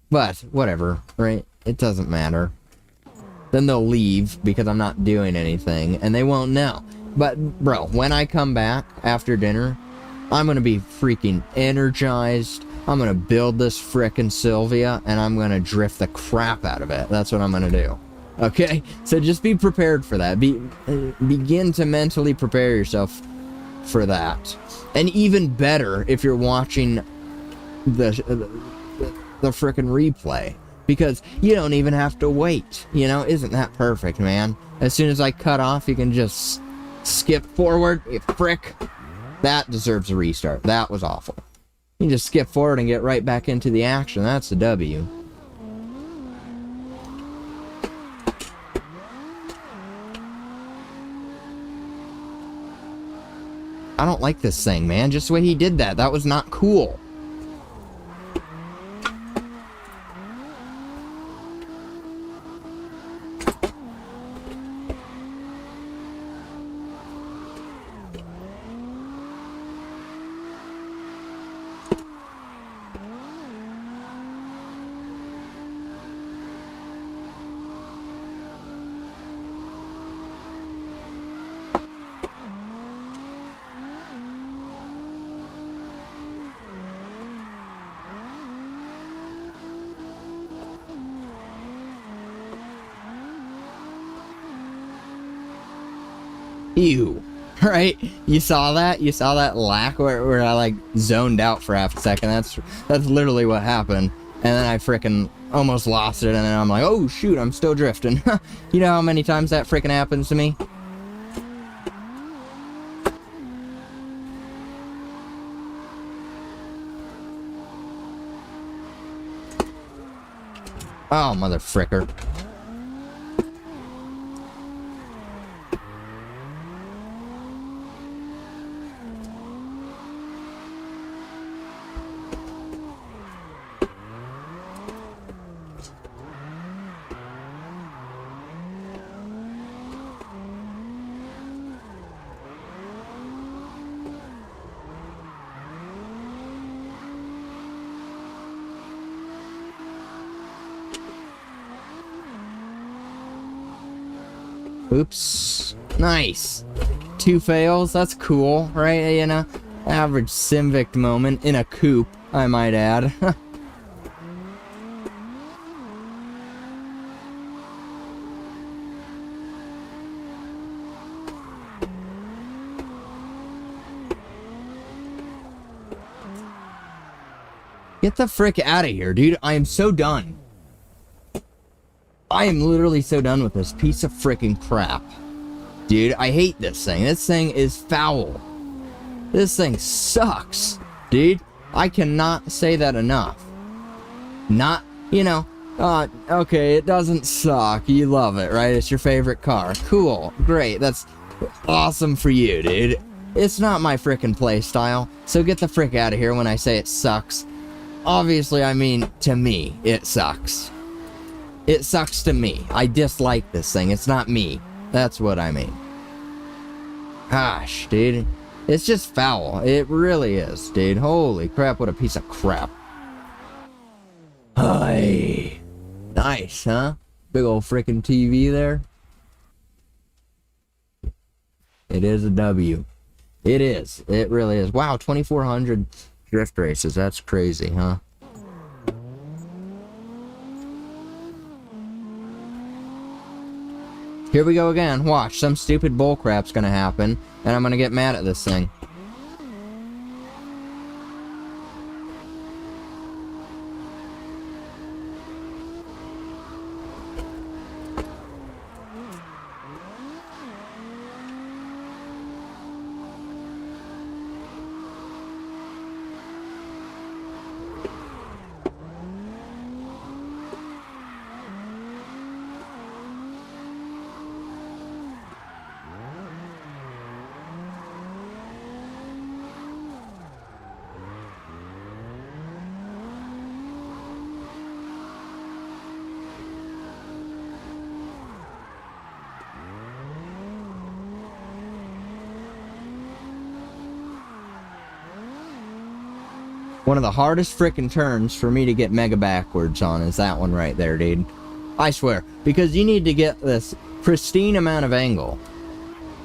But, whatever, right? It doesn't matter. Then they'll leave because I'm not doing anything, and they won't know. But, bro, when I come back after dinner, I'm gonna be freaking energized. I'm gonna build this frickin' Sylvia, and I'm gonna drift the crap out of it. That's what I'm gonna do. Okay? So just be prepared for that. Begin to mentally prepare yourself for that. And even better if you're watching the frickin' replay. Because you don't even have to wait. You know, isn't that perfect, man? As soon as I cut off, you can just skip forward. You frick. That deserves a restart. That was awful. You can just skip forward and get right back into the action. That's the W. I don't like this thing, man. Just the way he did that. That was not cool. Ew. Right? You saw that? You saw that lack where I like zoned out for half a second. That's literally what happened. And then I frickin' almost lost it, and then I'm like, oh shoot, I'm still drifting. You know how many times that frickin' happens to me? Oh, mother fricker. Oops. Nice. 2 fails. That's cool, right? You know, average Simvict moment in a coupe, I might add. Get the frick out of here, dude. I am so done. I am literally so done with this piece of frickin' crap. Dude, I hate this thing. This thing is foul. This thing sucks. Dude, I cannot say that enough. Not, you know, okay, it doesn't suck. You love it, right? It's your favorite car. Cool. Great. That's awesome for you, dude. It's not my frickin' play style, so get the frick out of here when I say it sucks. Obviously, I mean, to me, it sucks. It sucks to me. I dislike this thing. It's not me. That's what I mean. Gosh, dude. It's just foul. It really is, dude. Holy crap, what a piece of crap. Hi. Nice, huh? Big old freaking TV there. It is a W. It is. It really is. Wow, 2,400 drift races. That's crazy, huh? Here we go again. Watch, some stupid bullcrap's gonna happen, and I'm gonna get mad at this thing. One of the hardest frickin' turns for me to get mega backwards on is that one right there, dude. I swear. Because you need to get this pristine amount of angle.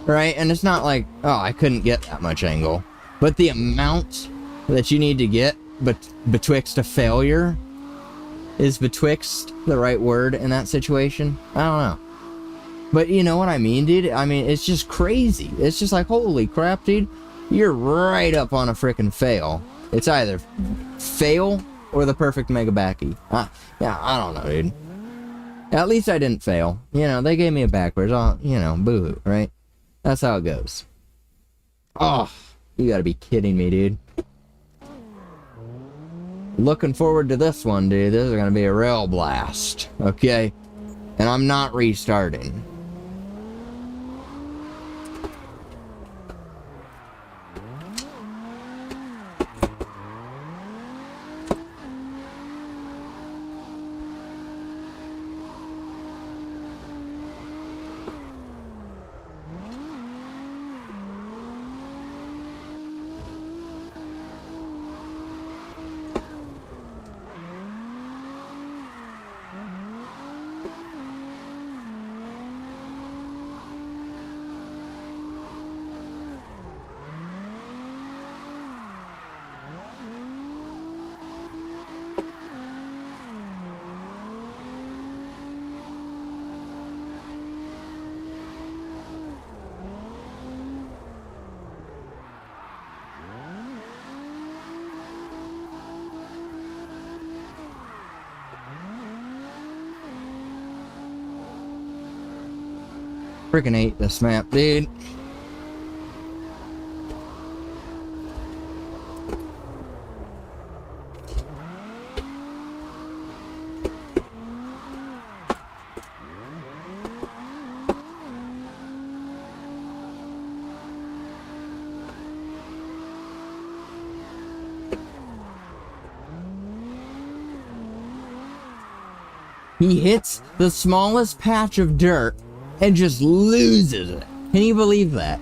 Right? And it's not like, oh, I couldn't get that much angle. But the amount that you need to get betwixt a failure is betwixt the right word in that situation. I don't know. But you know what I mean, dude? I mean, it's just crazy. It's just like, holy crap, dude. You're right up on a frickin' fail. It's either fail or the perfect mega backy. Yeah, I don't know, dude. At least I didn't fail. You know, they gave me a backwards. You know, boo-hoo, right? That's how it goes. Oh, you gotta be kidding me, dude. Looking forward to this one, dude. This is gonna be a real blast. Okay? And I'm not restarting. Freaking hate this map, dude. He hits the smallest patch of dirt and just loses it. Can you believe that?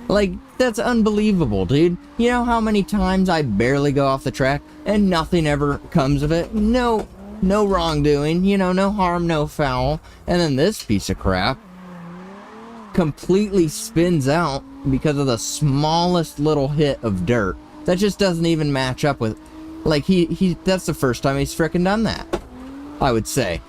Like, that's unbelievable, dude. You know how many times I barely go off the track and nothing ever comes of it? No wrongdoing, you know, no harm, no foul. And then this piece of crap completely spins out because of the smallest little hit of dirt. That just doesn't even match up with, like, that's the first time he's frickin' done that, I would say.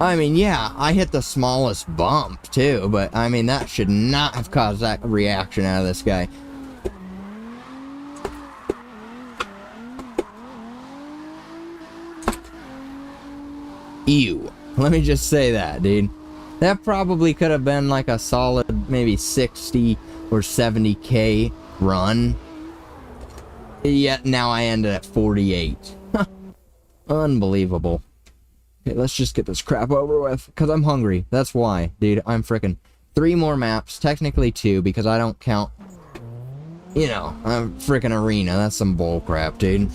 I mean, yeah, I hit the smallest bump, too, but, I mean, that should not have caused that reaction out of this guy. Ew. Let me just say that, dude. That probably could have been like a solid, maybe 60 or 70k run. Yet now I ended at 48. Unbelievable. Okay, let's just get this crap over with, because I'm hungry. That's why, dude. I'm frickin' 3 more maps, technically 2, because I don't count, you know, a frickin' arena. That's some bull crap, dude.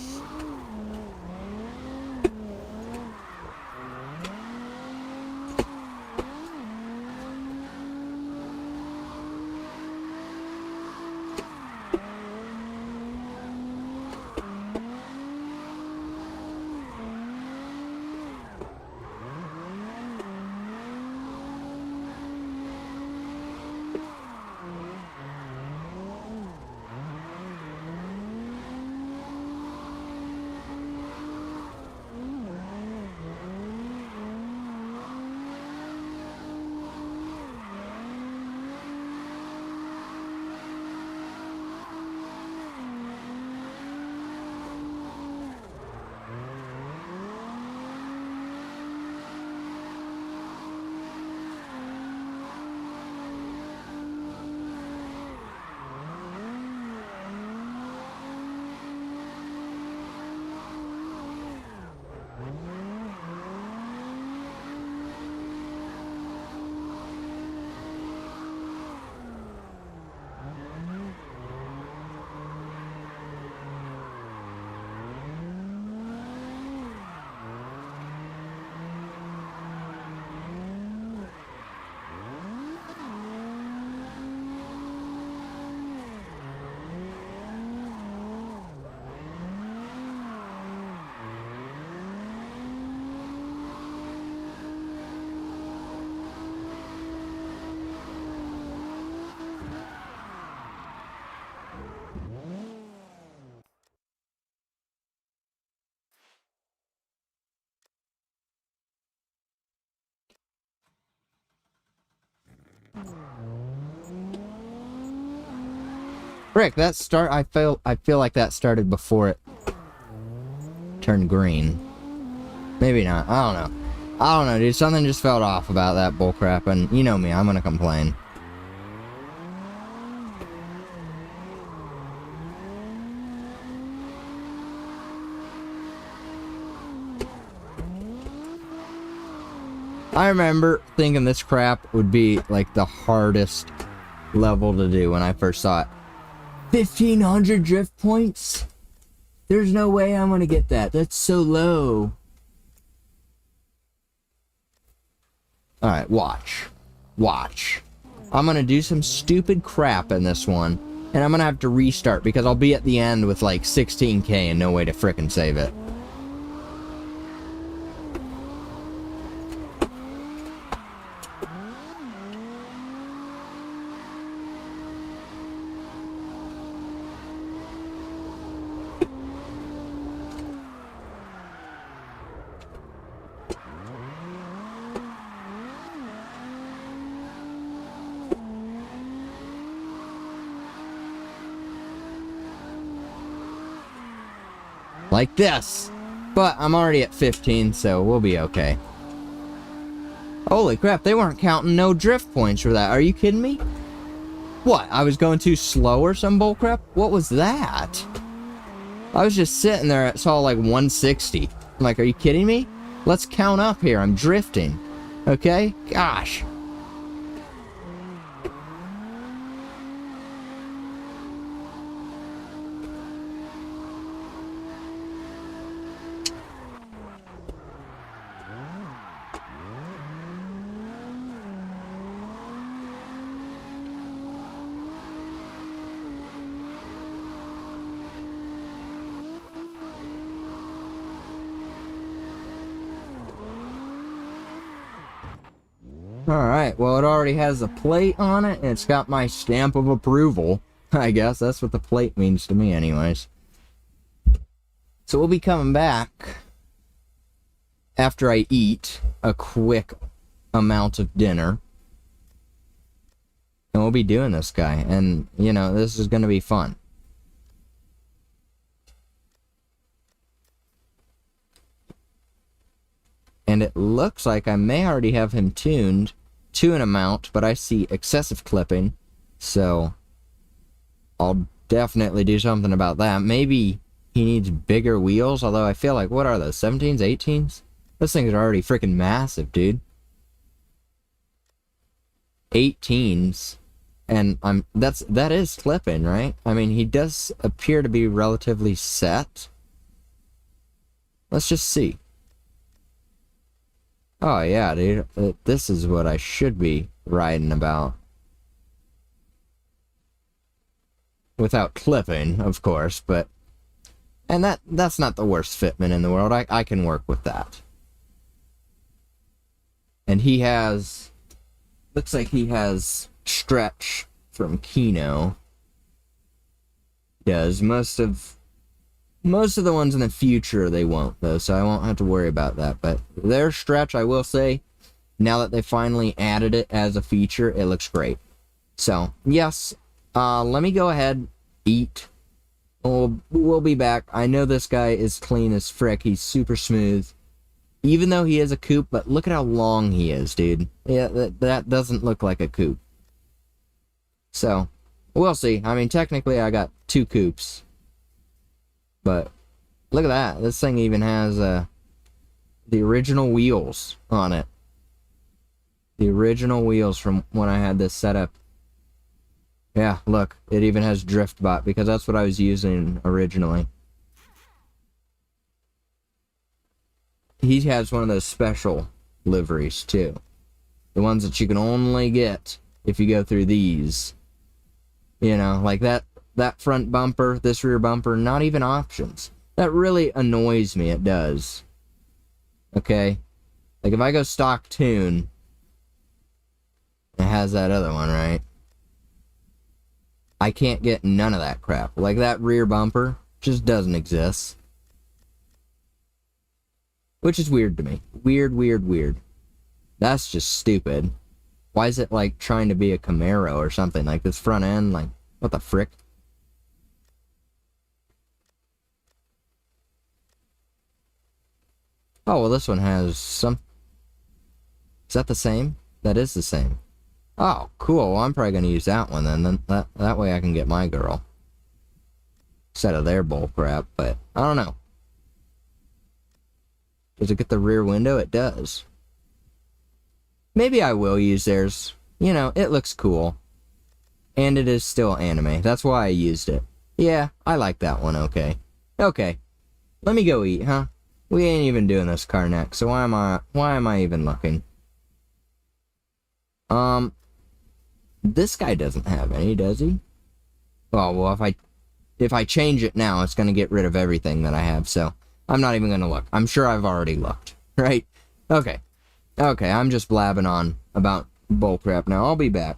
Frick, I feel like that started before it turned green. Maybe not. I don't know. I don't know, dude. Something just felt off about that bullcrap, and you know me, I'm gonna complain. I remember thinking this crap would be like the hardest level to do when I first saw it. 1,500 drift points? There's no way I'm gonna get that. That's so low. Alright, watch. Watch. I'm gonna do some stupid crap in this one, and I'm gonna have to restart because I'll be at the end with like 16k and no way to frickin' save it. Like this. But I'm already at 15, so we'll be okay. Holy crap, they weren't counting no drift points for that. Are you kidding me? What, I was going too slow or some bullcrap? What was that? I was just sitting there, I saw like 160. I'm like, are you kidding me? Let's count up here, I'm drifting. Okay? Gosh. Alright, well it already has a plate on it, and it's got my stamp of approval. I guess that's what the plate means to me anyways. So we'll be coming back after I eat a quick amount of dinner. And we'll be doing this guy, and, you know, this is gonna be fun. And it looks like I may already have him tuned to an amount, but I see excessive clipping, so I'll definitely do something about that. Maybe he needs bigger wheels, although I feel like, what are those, 17s, 18s? Those things are already freaking massive, dude. 18s, and that is clipping, right? I mean, he does appear to be relatively set. Let's just see. Oh yeah, dude, this is what I should be riding about. Without clipping, of course, but... And that's not the worst fitment in the world. I can work with that. And he has... Looks like he has stretch from Kino. Does. Most of the ones in the future they won't, though, so I won't have to worry about that. But their stretch, I will say, now that they finally added it as a feature, it looks great. So, yes, let me go ahead, eat. We'll be back. I know this guy is clean as frick. He's super smooth. Even though he is a coupe, but look at how long he is, dude. Yeah, that doesn't look like a coupe. So, we'll see. I mean, technically, I got 2 coupes. But look at that. This thing even has the original wheels on it. The original wheels from when I had this set up. Yeah, look. It even has drift bot because that's what I was using originally. He has one of those special liveries too. The ones that you can only get if you go through these. You know, like that front bumper, this rear bumper, not even options. That really annoys me, it does. Okay? Like if I go stock tune, it has that other one, right? I can't get none of that crap. Like that rear bumper just doesn't exist. Which is weird to me. Weird, weird, weird. That's just stupid. Why is it like trying to be a Camaro or something? Like this front end, like, what the frick? Oh, well, this one has some... Is that the same? That is the same. Oh, cool. Well, I'm probably going to use that one then. That way I can get my girl. Instead of their bull crap, but I don't know. Does it get the rear window? It does. Maybe I will use theirs. You know, it looks cool. And it is still anime. That's why I used it. Yeah, I like that one, okay. Okay. Let me go eat, huh? We ain't even doing this car next, so why am I even looking? This guy doesn't have any, does he? Oh, well, if I change it now, it's gonna get rid of everything that I have, so I'm not even gonna look. I'm sure I've already looked, right? Okay. Okay, I'm just blabbing on about bullcrap now. I'll be back.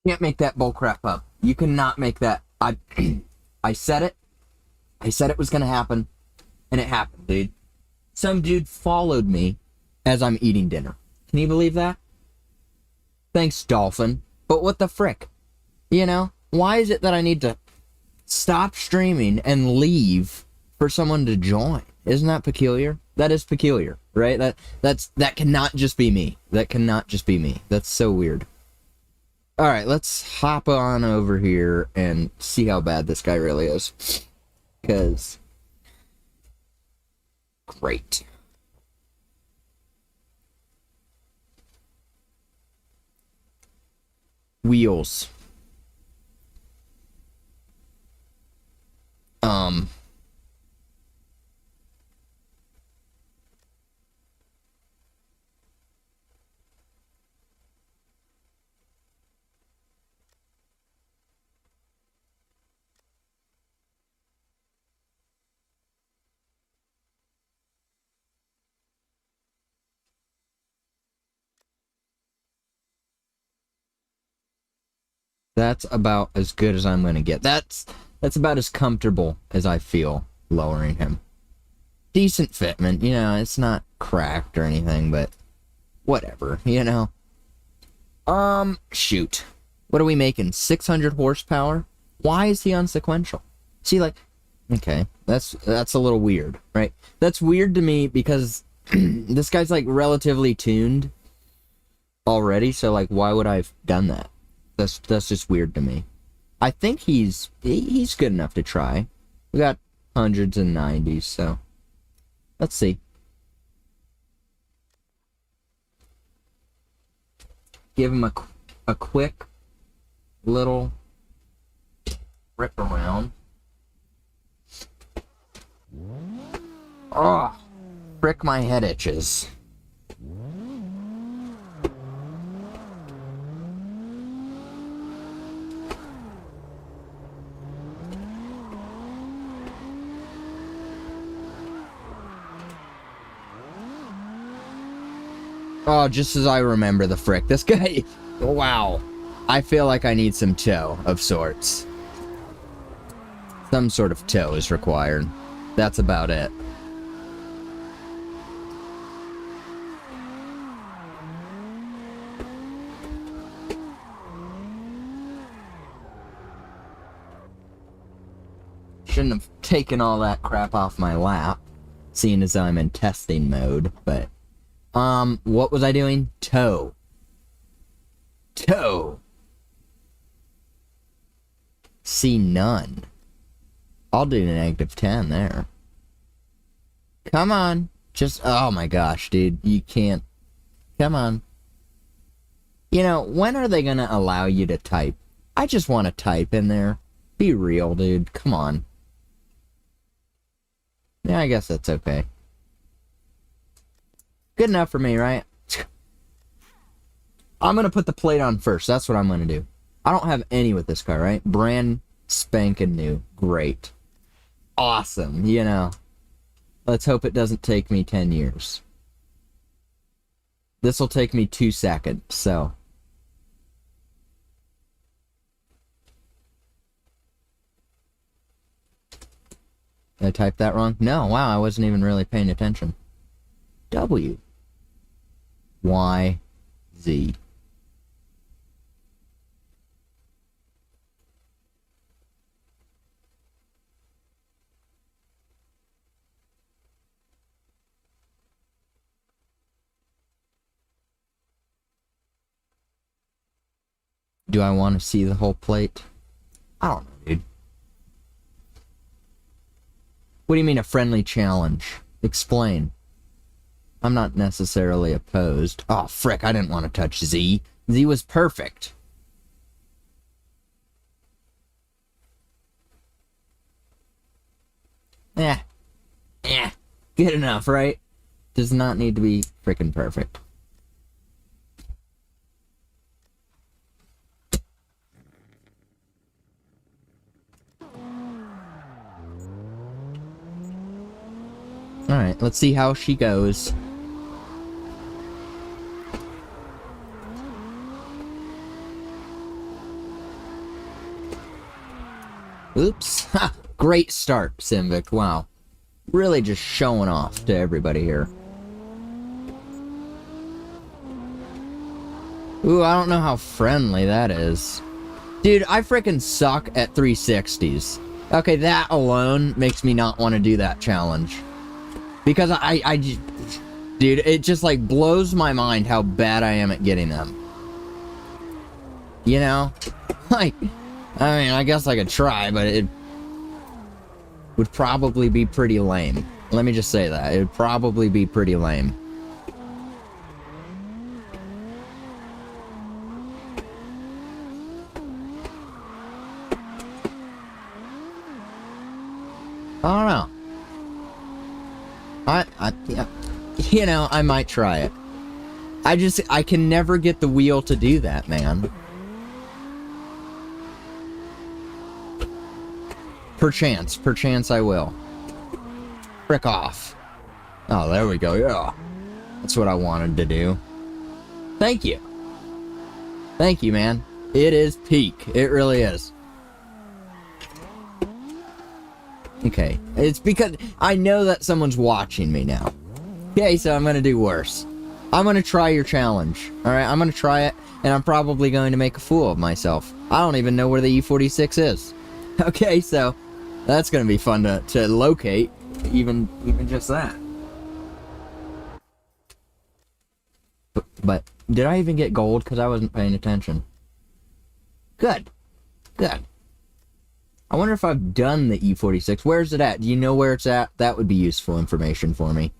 Can't make that bullcrap up. You cannot make that. I said it. I said it was gonna happen, and it happened, dude. Some dude followed me as I'm eating dinner. Can you believe that? Thanks, Dolphin. But what the frick? You know? Why is it that I need to stop streaming and leave for someone to join? Isn't that peculiar? That is peculiar, right? That cannot just be me. That cannot just be me. That's so weird. Alright, let's hop on over here and see how bad this guy really is. Because... Great. Wheels. That's about as good as I'm gonna get. That's about as comfortable as I feel lowering him. Decent fitment, you know, it's not cracked or anything, but whatever, you know. Shoot. What are we making? 600 horsepower? Why is he on sequential? See, like, okay, that's a little weird, right? That's weird to me because this guy's, like, relatively tuned already, so, like, why would I have done that? That's just weird to me. I think he's good enough to try. We got hundreds and 90s, so let's see. Give him a quick little rip around. Oh, frick, my head itches. Oh, just as I remember the frick. This guy... Wow. I feel like I need some tow of sorts. Some sort of tow is required. That's about it. Shouldn't have taken all that crap off my lap, seeing as I'm in testing mode, but... what was I doing? Tow. Tow. See, none. I'll do -10 there. Come on. Just, oh my gosh, dude. You can't. Come on. You know, when are they gonna allow you to type? I just want to type in there. Be real, dude. Come on. Yeah, I guess that's okay. Good enough for me, right? I'm going to put the plate on first. That's what I'm going to do. I don't have any with this car, right? Brand spanking new. Great. Awesome, you know. Let's hope it doesn't take me 10 years. This will take me 2 seconds, so... Did I type that wrong? No, wow, I wasn't even really paying attention. W. Y. Z. Do I want to see the whole plate? I don't know, dude. What do you mean a friendly challenge? Explain. I'm not necessarily opposed. Oh, frick, I didn't want to touch Z. Z was perfect. Eh. Good enough, right? Does not need to be frickin' perfect. Alright, let's see how she goes. Oops. Ha! Great start, Simvic. Wow. Really just showing off to everybody here. Ooh, I don't know how friendly that is. Dude, I freaking suck at 360s. Okay, that alone makes me not want to do that challenge. Because I just... Dude, it just like blows my mind how bad I am at getting them. You know? Like, I mean, I guess I could try, but it would probably be pretty lame. Let me just say that. It would probably be pretty lame. I don't know. You know, I might try it. I can never get the wheel to do that, man. Perchance I will. Frick off. Oh, there we go, yeah. That's what I wanted to do. Thank you. Thank you, man. It is peak. It really is. Okay, it's because I know that someone's watching me now. Okay, so I'm gonna do worse. I'm gonna try your challenge. Alright, I'm gonna try it, and I'm probably going to make a fool of myself. I don't even know where the E46 is. Okay, so that's gonna be fun to locate, even just that. But did I even get gold? Because I wasn't paying attention. Good. Good. I wonder if I've done the E46. Where's it at? Do you know where it's at? That would be useful information for me.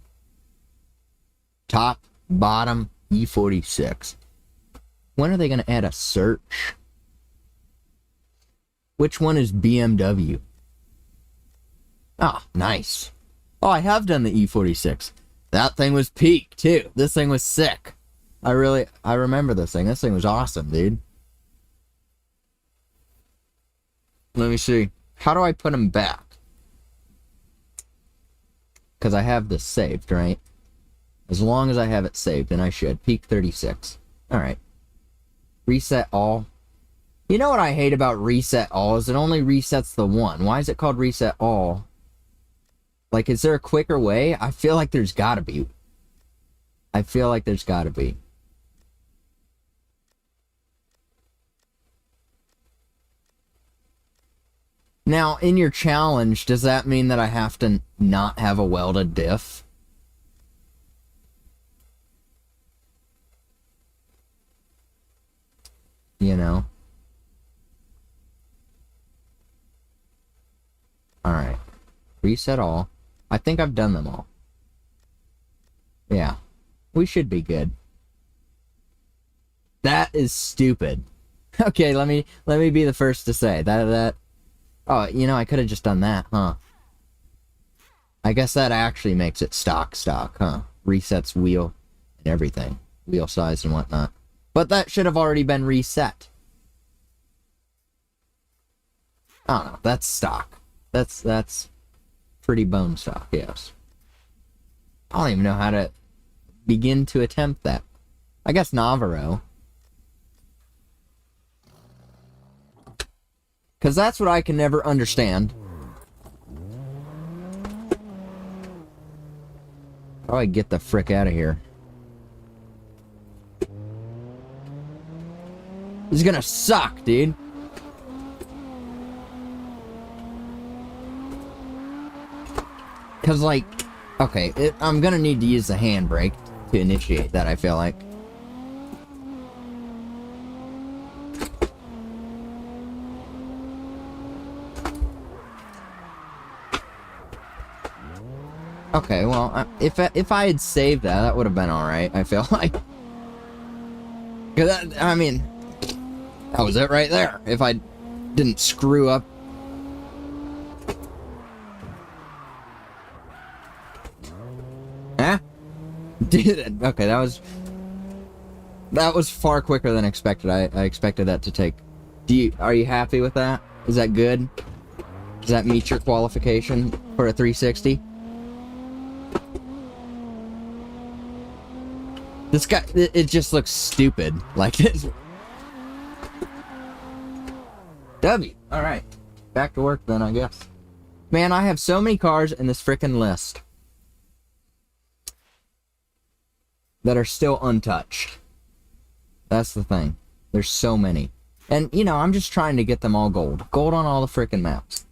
Top, bottom, E46. When are they going to add a search? Which one is BMW? Ah, nice. Oh, I have done the E46. That thing was peak, too. This thing was sick. I remember this thing. This thing was awesome, dude. Let me see. How do I put them back? Because I have this saved, right? As long as I have it saved, and I should. Peak 36. Alright. Reset all. You know what I hate about reset all is it only resets the one. Why is it called reset all? Like, is there a quicker way? I feel like there's gotta be. I feel like there's gotta be. Now, in your challenge, does that mean that I have to not have a welded diff? You know? Alright. Reset all. I think I've done them all. Yeah. We should be good. That is stupid. Okay, let me be the first to say that oh, you know, I could have just done that, huh? I guess that actually makes it stock, huh? Resets wheel and everything. Wheel size and whatnot. But that should have already been reset. I don't know, that's stock. That's pretty bone stock, yes. I don't even know how to begin to attempt that. I guess Navarro. Because that's what I can never understand. How do I get the frick out of here? This is gonna suck, dude. Because, like, okay, I'm gonna need to use the handbrake to initiate that, I feel like. Okay, well, if I had saved that, that would have been alright, I feel like. Cause that, I mean, that was it right there. If I didn't screw up. Huh? Dude, okay, that was far quicker than expected. I expected that to take. Are you happy with that? Is that good? Does that meet your qualification for a 360? This guy, it just looks stupid. Like this. W. Alright. back to work then, I guess. Man, I have so many cars in this frickin' list that are still untouched. That's the thing. There's so many. And, you know, I'm just trying to get them all gold. Gold on all the frickin' maps.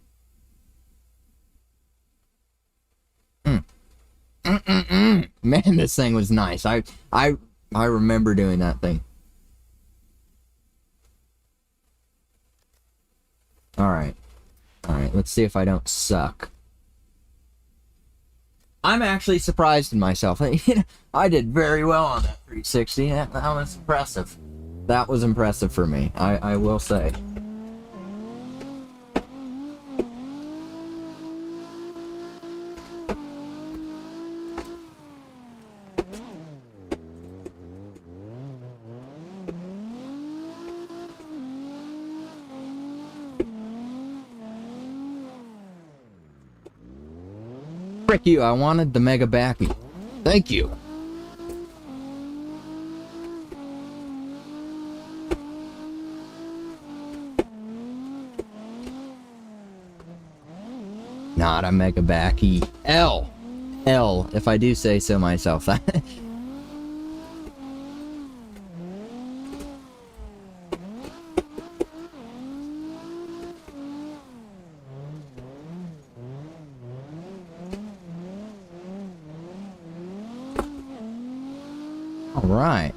Man, this thing was nice. I remember doing that thing. Alright. Alright, let's see if I don't suck. I'm actually surprised in myself. I did very well on that 360. That was impressive. That was impressive for me, I will say. Frick you, I wanted the mega backy. Thank you. Not a mega backy. L, if I do say so myself. Alright.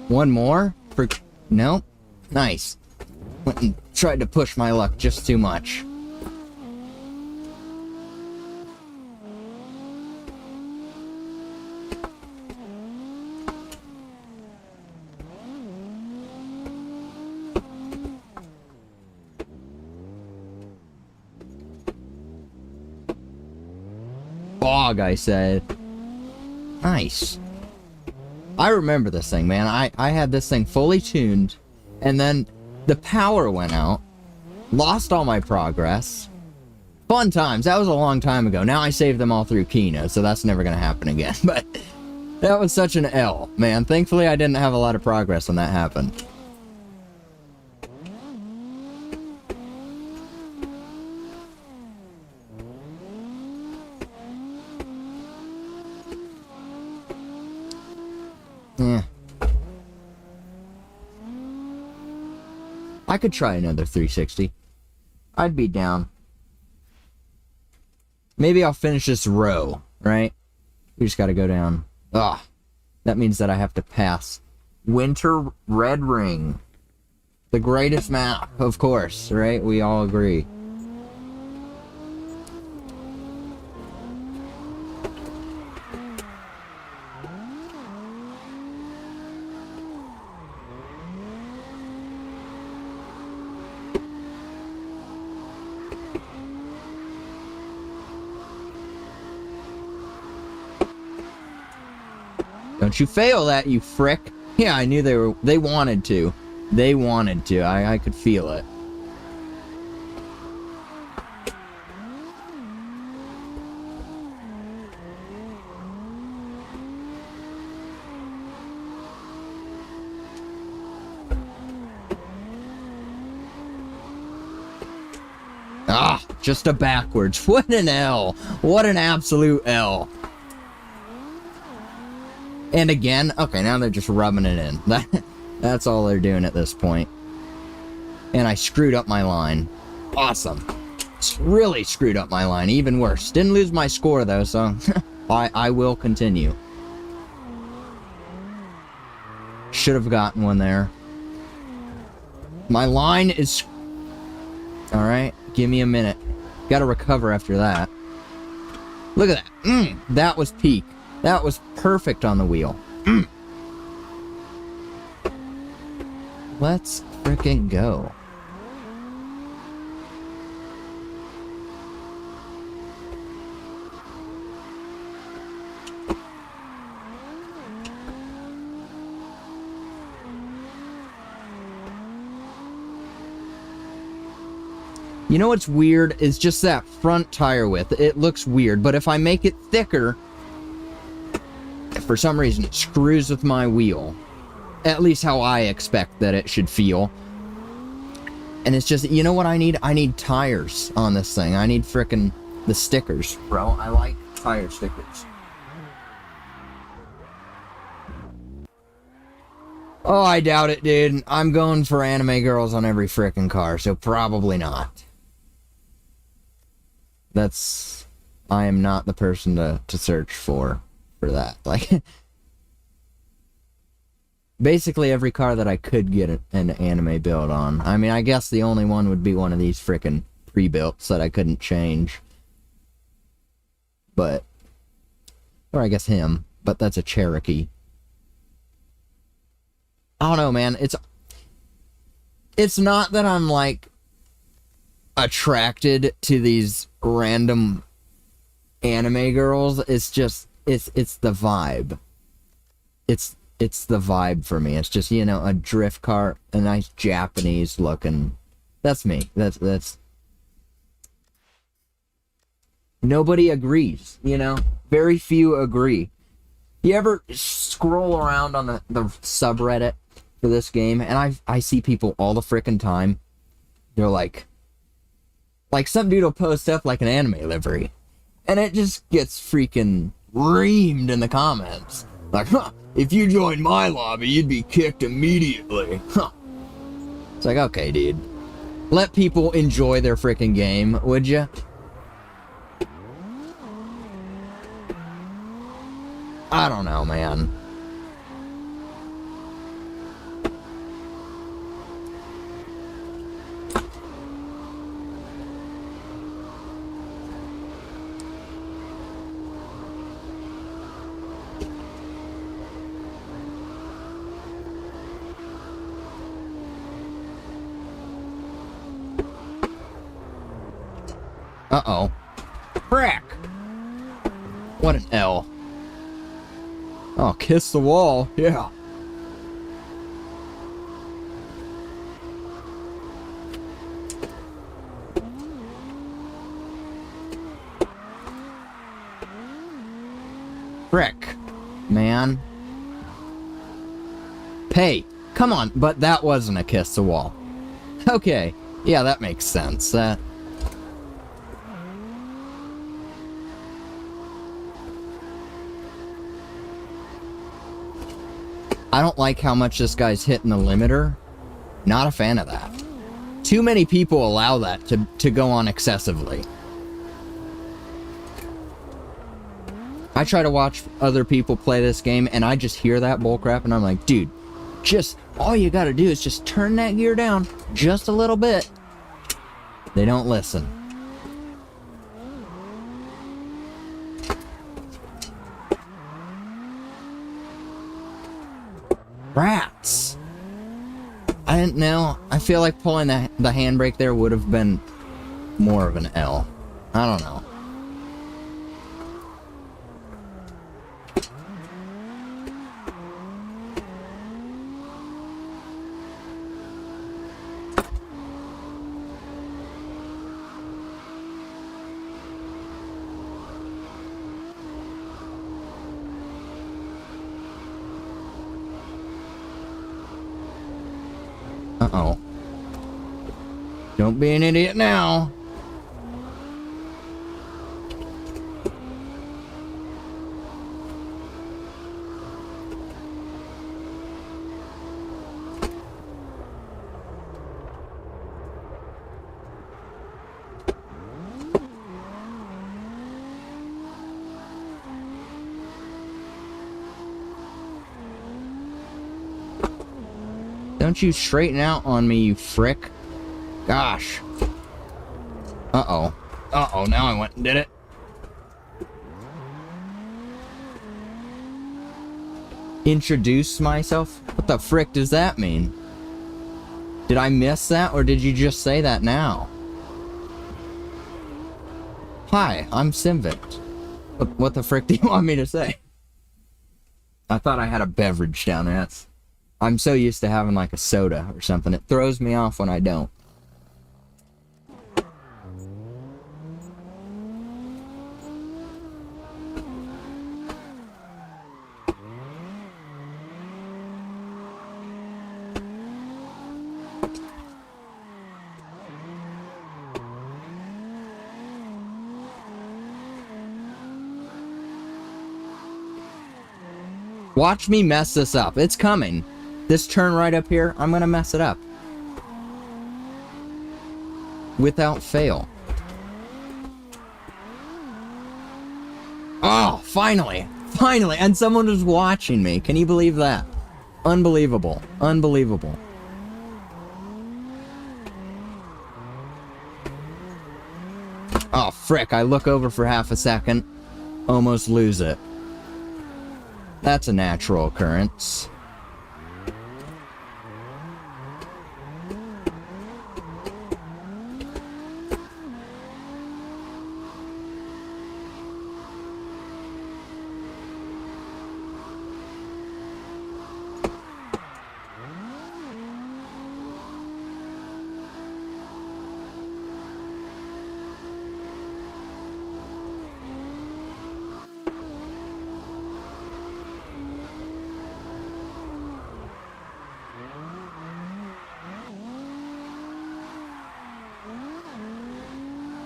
One more? Nope. Nice. Went and tried to push my luck just too much. Bog, I said. Nice. I remember this thing, man. I had this thing fully tuned, and then the power went out. Lost all my progress. Fun times. That was a long time ago. Now I saved them all through Kino, so that's never going to happen again. But that was such an L, man. Thankfully, I didn't have a lot of progress when that happened. Yeah. I could try another 360. I'd be down. Maybe I'll finish this row, right? We just gotta go down. Ah, that means that I have to pass Winter Red Ring. The greatest map, of course, right? We all agree. Don't you fail that, you frick. Yeah, I knew they wanted to. They wanted to. I could feel it. Ah, just a backwards. What an L. What an absolute L. And again, okay, now they're just rubbing it in. That's all they're doing at this point. And I screwed up my line. Awesome. Really screwed up my line, even worse. Didn't lose my score though, so I will continue. Should have gotten one there. My line is... Alright, give me a minute. Gotta recover after that. Look at that. That was peak. That was perfect on the wheel. Let's frickin' go. You know what's weird is just that front tire width. It looks weird, but if I make it thicker, for some reason it screws with my wheel. At least how I expect that it should feel. And it's just, you know what I need? I need tires on this thing. I need frickin' the stickers, bro. I like tire stickers. Oh, I doubt it, dude. I'm going for anime girls on every frickin' car, so probably not. I am not the person to search for that. Like, basically every car that I could get an anime build on. I mean, I guess the only one would be one of these frickin' pre-builts that I couldn't change. But, or I guess him, but that's a Cherokee. I don't know, man. It's not that I'm, like, attracted to these random anime girls. It's just, it's the vibe. It's the vibe for me. It's just, you know, a drift car, a nice Japanese looking. That's me. That's. Nobody agrees, you know? Very few agree. You ever scroll around on the subreddit for this game, and I see people all the frickin' time. They're like some dude will post up like an anime livery, and it just gets freaking reamed in the comments. Like, huh, if you joined my lobby, you'd be kicked immediately. Huh. It's like, okay, dude. Let people enjoy their frickin' game, would ya? I don't know, man. Uh-oh. Frick! What an L. Oh, kiss the wall. Yeah. Frick, man. Hey, come on, but that wasn't a kiss the wall. Okay, yeah, that makes sense. I don't like how much this guy's hitting the limiter. Not a fan of that. Too many people allow that to go on excessively. I try to watch other people play this game, and I just hear that bullcrap, and I'm like, dude, just, all you gotta do is just turn that gear down just a little bit. They don't listen. Rats! I didn't know. I feel like pulling the handbrake there would have been more of an L. I don't know. Uh-oh. Don't be an idiot now. Don't you straighten out on me, you frick. Gosh. Uh-oh. Uh-oh, now I went and did it. Introduce myself? What the frick does that mean? Did I miss that, or did you just say that now? Hi, I'm Simvit. What the frick do you want me to say? I thought I had a beverage down there. I'm so used to having like a soda or something. It throws me off when I don't. Watch me mess this up. It's coming. This turn right up here, I'm gonna mess it up. Without fail. Oh, finally! Finally! And someone was watching me. Can you believe that? Unbelievable. Unbelievable. Oh, frick. I look over for half a second. Almost lose it. That's a natural occurrence.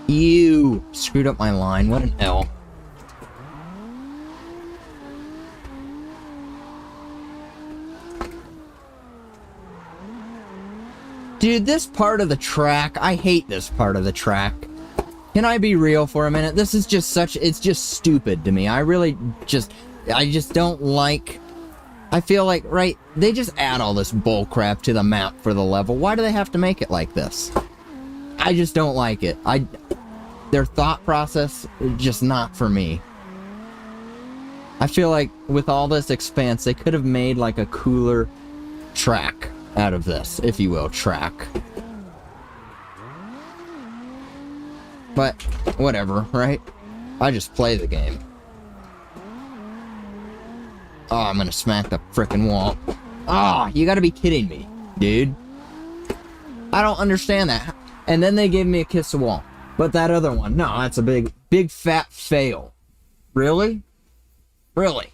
You screwed up my line. What an L. Dude, this part of the track, I hate this part of the track. Can I be real for a minute? This is just such, it's just stupid to me. I just don't like, I feel like, right, they just add all this bullcrap to the map for the level. Why do they have to make it like this? I just don't like it. Their thought process is just not for me. I feel like with all this expanse, they could have made like a cooler track out of this, if you will, track. But, whatever, right? I just play the game. Oh, I'm gonna smack the frickin' wall. Oh, you gotta be kidding me, dude. I don't understand that. And then they gave me a kiss of wall. But that other one, no, that's a big fat fail. Really? Really?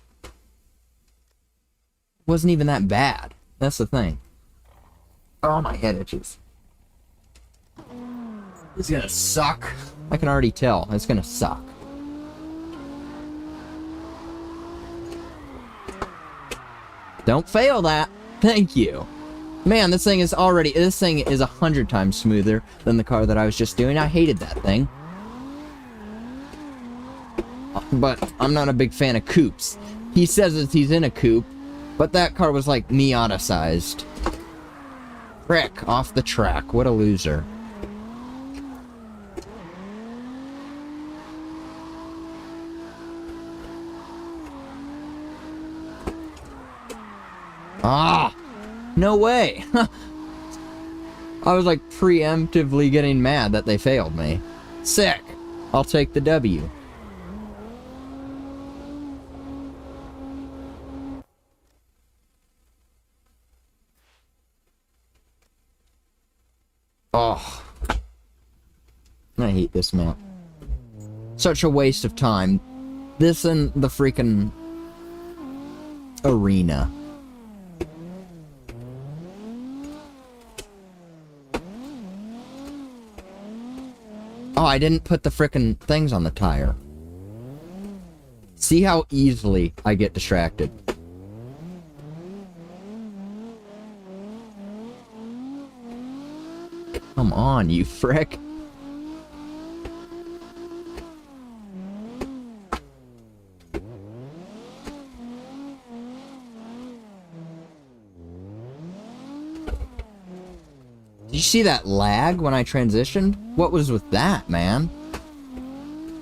Wasn't even that bad. That's the thing. Oh, my head itches. It's gonna suck. I can already tell. It's gonna suck. Don't fail that. Thank you. Man, this thing is 100 times smoother than the car that I was just doing. I hated that thing. But I'm not a big fan of coupes. He says that he's in a coupe, but that car was like Miata-sized. Frick, off the track. What a loser. Ah! No way! I was like preemptively getting mad that they failed me. Sick! I'll take the W. Oh. I hate this map. Such a waste of time. This and the freaking arena. Oh, I didn't put the frickin' things on the tire. See how easily I get distracted. Come on, you frick. Did you see that lag when I transitioned? What was with that, man?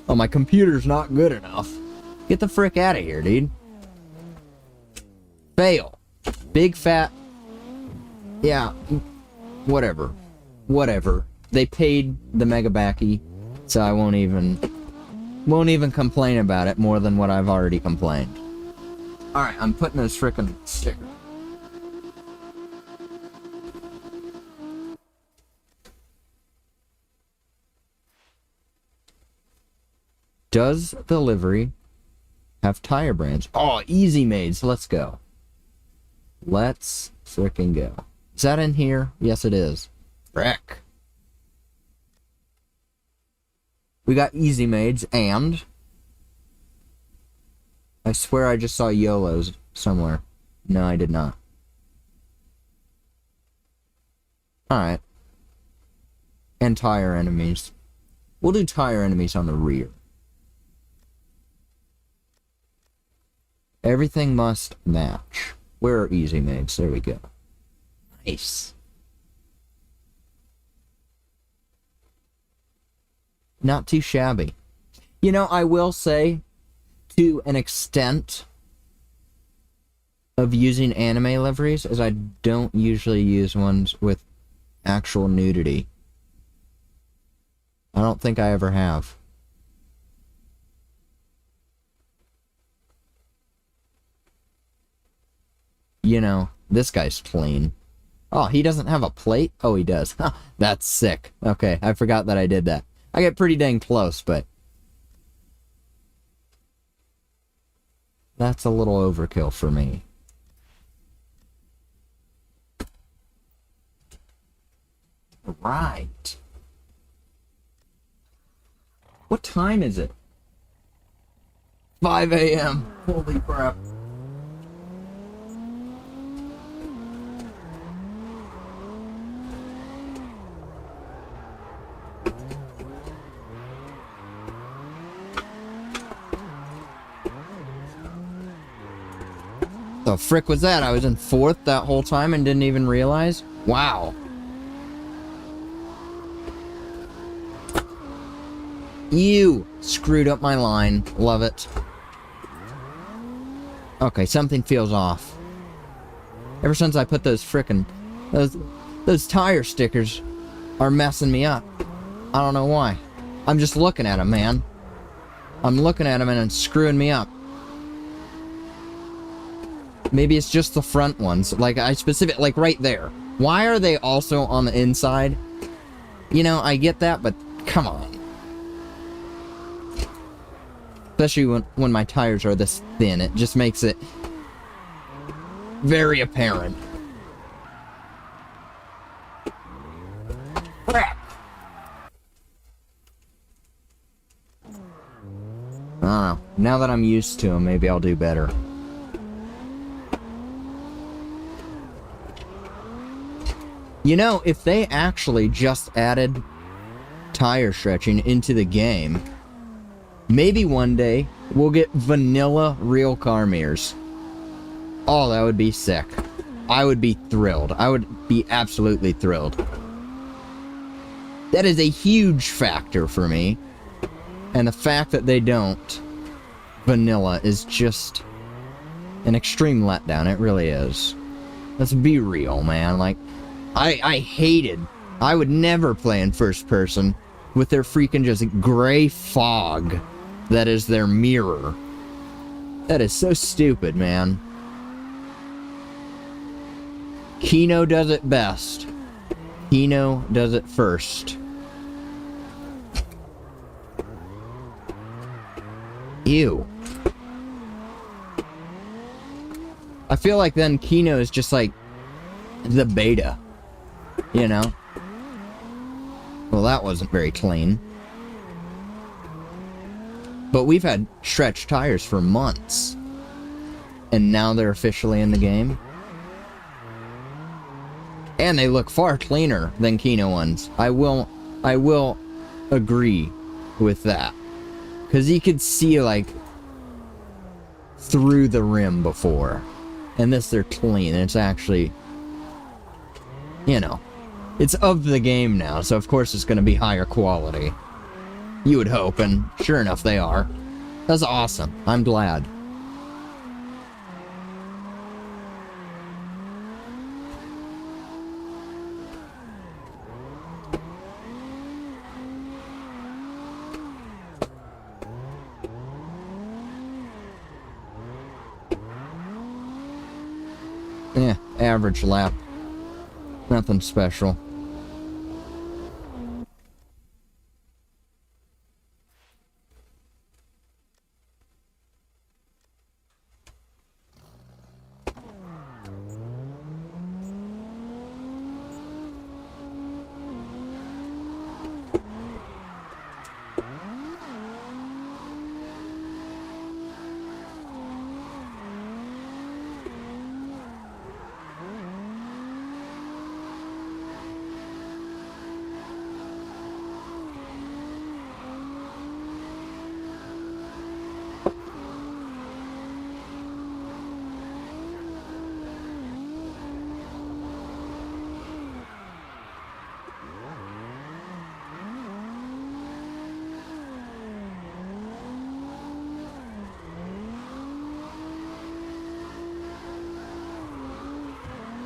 Oh, my computer's not good enough. Get the frick out of here, dude. Fail. Big fat... Yeah. Whatever. Whatever. They paid the mega backy, so I won't even complain about it more than what I've already complained. Alright, I'm putting this frickin' sticker. Does the livery have tire brands? Oh, easy made, so let's go. Let's frickin' go. Is that in here? Yes, it is. Frick. We got easy mades, and I swear I just saw YOLO's somewhere. No, I did not. Alright. And tire enemies. We'll do tire enemies on the rear. Everything must match. Where are easy mags? There we go. Nice. Not too shabby. You know, I will say, to an extent of using anime liveries, as I don't usually use ones with actual nudity. I don't think I ever have. You know, this guy's clean. Oh, he doesn't have a plate? Oh, he does. Huh, that's sick. Okay, I forgot that I did that. I get pretty dang close, but that's a little overkill for me. Right. What time is it? 5 a.m. Holy crap. The frick was that? I was in 4th that whole time and didn't even realize? Wow. You screwed up my line. Love it. Okay, something feels off. Ever since I put those frickin' those tire stickers are messing me up. I don't know why. I'm just looking at them, man. I'm looking at them and it's screwing me up. Maybe it's just the front ones. Like, like right there. Why are they also on the inside? You know, I get that, but come on. Especially when my tires are this thin. It just makes it very apparent. Crap. I don't know. Now that I'm used to them, maybe I'll do better. You know, if they actually just added tire stretching into the game, maybe one day we'll get vanilla real car mirrors. Oh, that would be sick. I would be thrilled. I would be absolutely thrilled. That is a huge factor for me. And the fact that they don't vanilla is just an extreme letdown. It really is. Let's be real, man. Like, I hated. I would never play in first person with their freaking just gray fog that is their mirror. That is so stupid, man. Kino does it best. Kino does it first. Ew. I feel like then Kino is just like the beta. You know? Well, that wasn't very clean. But we've had stretched tires for months. And now they're officially in the game. And they look far cleaner than Kino ones. I will agree with that. Because you could see, like, through the rim before. And this, they're clean. And it's actually, you know, it's of the game now, so of course it's going to be higher quality. You would hope, and sure enough, they are. That's awesome. I'm glad. Yeah, average lap. Nothing special.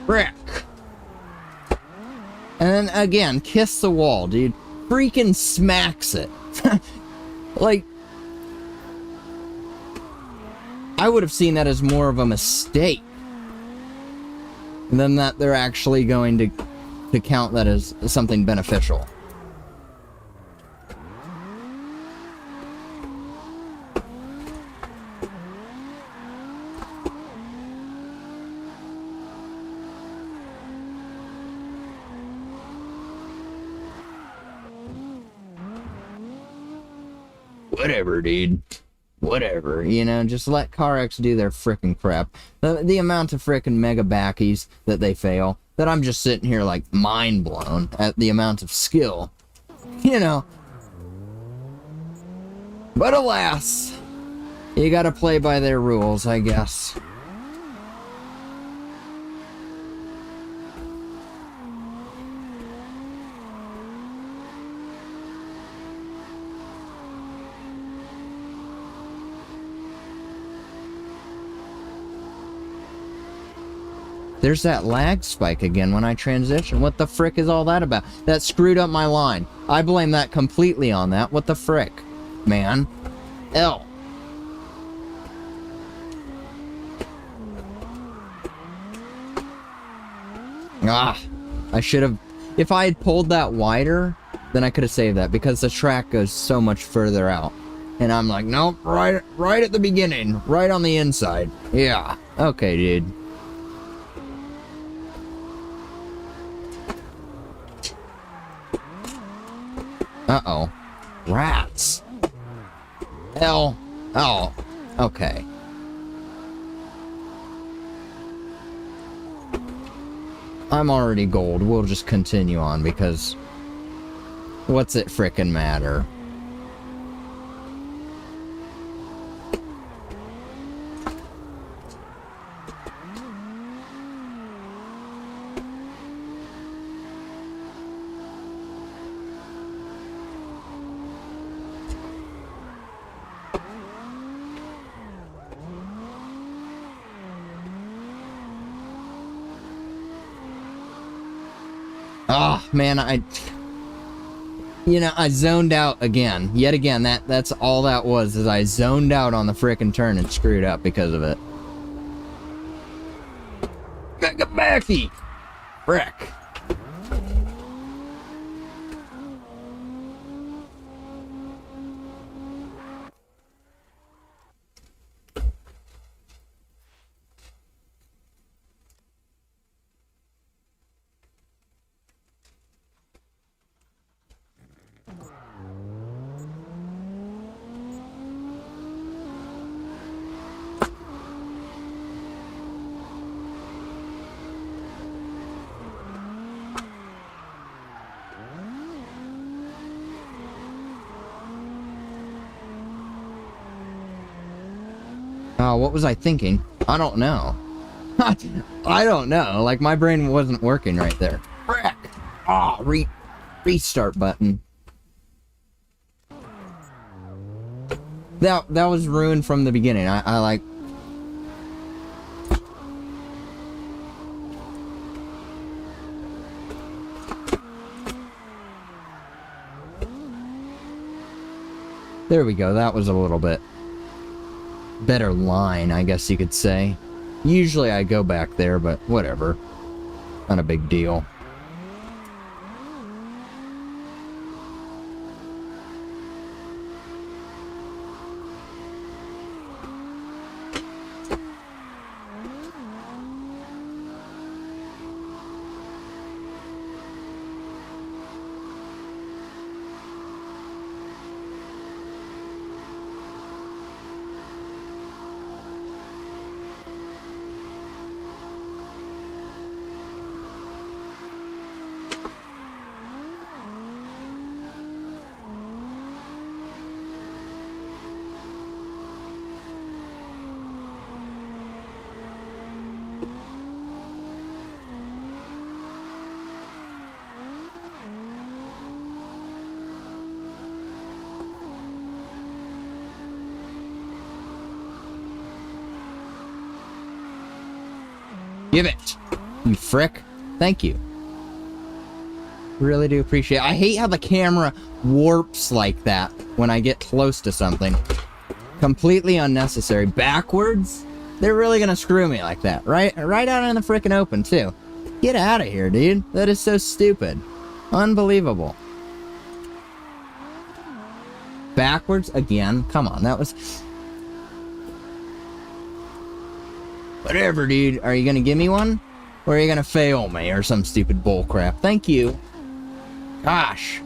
Frick. And then again, kiss the wall, dude. Freaking smacks it. Like, I would have seen that as more of a mistake than that they're actually going to count that as something beneficial. Whatever, dude. Whatever, you know, just let Carx do their frickin' crap. The amount of frickin' mega backies that they fail, that I'm just sitting here like mind blown at the amount of skill, you know. But alas, you gotta play by their rules, I guess. There's that lag spike again when I transition. What the frick is all that about? That screwed up my line. I blame that completely on that. What the frick, man? L. Ah, I should have... If I had pulled that wider, then I could have saved that, because the track goes so much further out. And I'm like, nope, right at the beginning. Right on the inside. Yeah. Okay, dude. Uh-oh. Rats. Hell. Oh. Okay. I'm already gold. We'll just continue on because... What's it frickin' matter? Oh, man, I zoned out again. Yet again, that's all that was, is I zoned out on the frickin' turn and screwed up because of it. Mega backy! Frick. Oh, what was I thinking? I don't know. I don't know. Like, my brain wasn't working right there. Frick! Oh, restart button. That was ruined from the beginning. I like... There we go. That was a little bit better line, I guess you could say. Usually I go back there, but whatever. Not a big deal. Give it. You frick. Thank you. Really do appreciate it. I hate how the camera warps like that when I get close to something. Completely unnecessary. Backwards? They're really gonna screw me like that. Right out in the frickin' open, too. Get out of here, dude. That is so stupid. Unbelievable. Backwards again? Come on, that was... Whatever, dude. Are you gonna give me one? Or are you gonna fail me or some stupid bullcrap? Thank you. Gosh.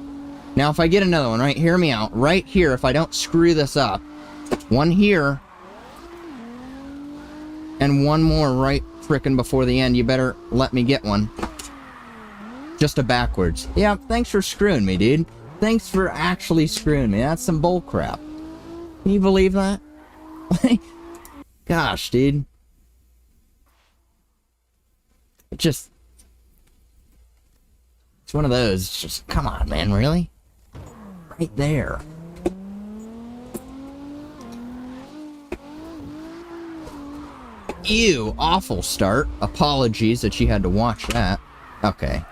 Now, if I get another one, right, hear me out. Right here, if I don't screw this up. One here. And one more right frickin' before the end. You better let me get one. Just a backwards. Yeah, thanks for screwing me, dude. Thanks for actually screwing me. That's some bullcrap. Can you believe that? Gosh, dude. It just... It's one of those. It's just, come on, man, really? Right there. Ew, awful start. Apologies that you had to watch that. Okay.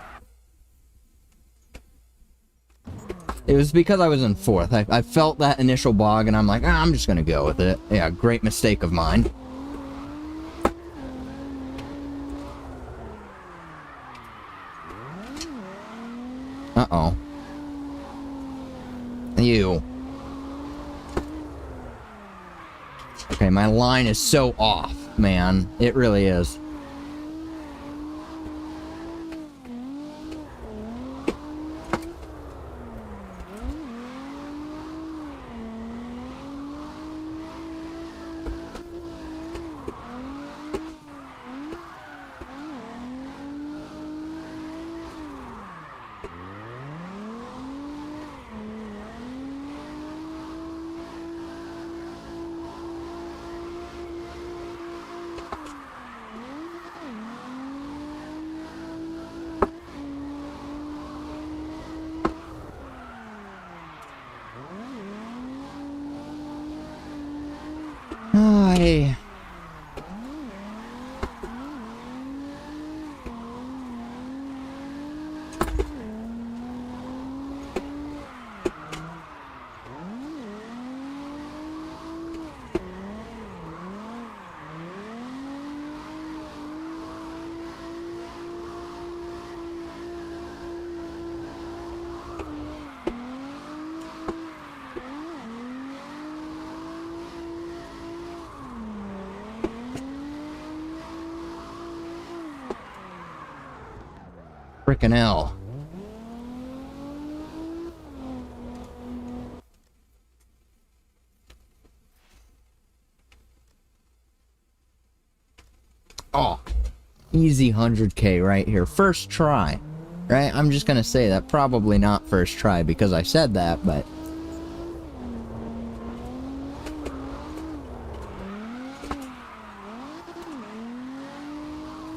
It was because I was in fourth. I felt that initial bog, and I'm like, I'm just gonna go with it. Yeah, great mistake of mine. Uh-oh. Ew. Okay, my line is so off, man. It really is. Ay. Frickin' hell. Oh, easy 100K right here. First try, right? I'm just gonna say that. Probably not first try because I said that, but...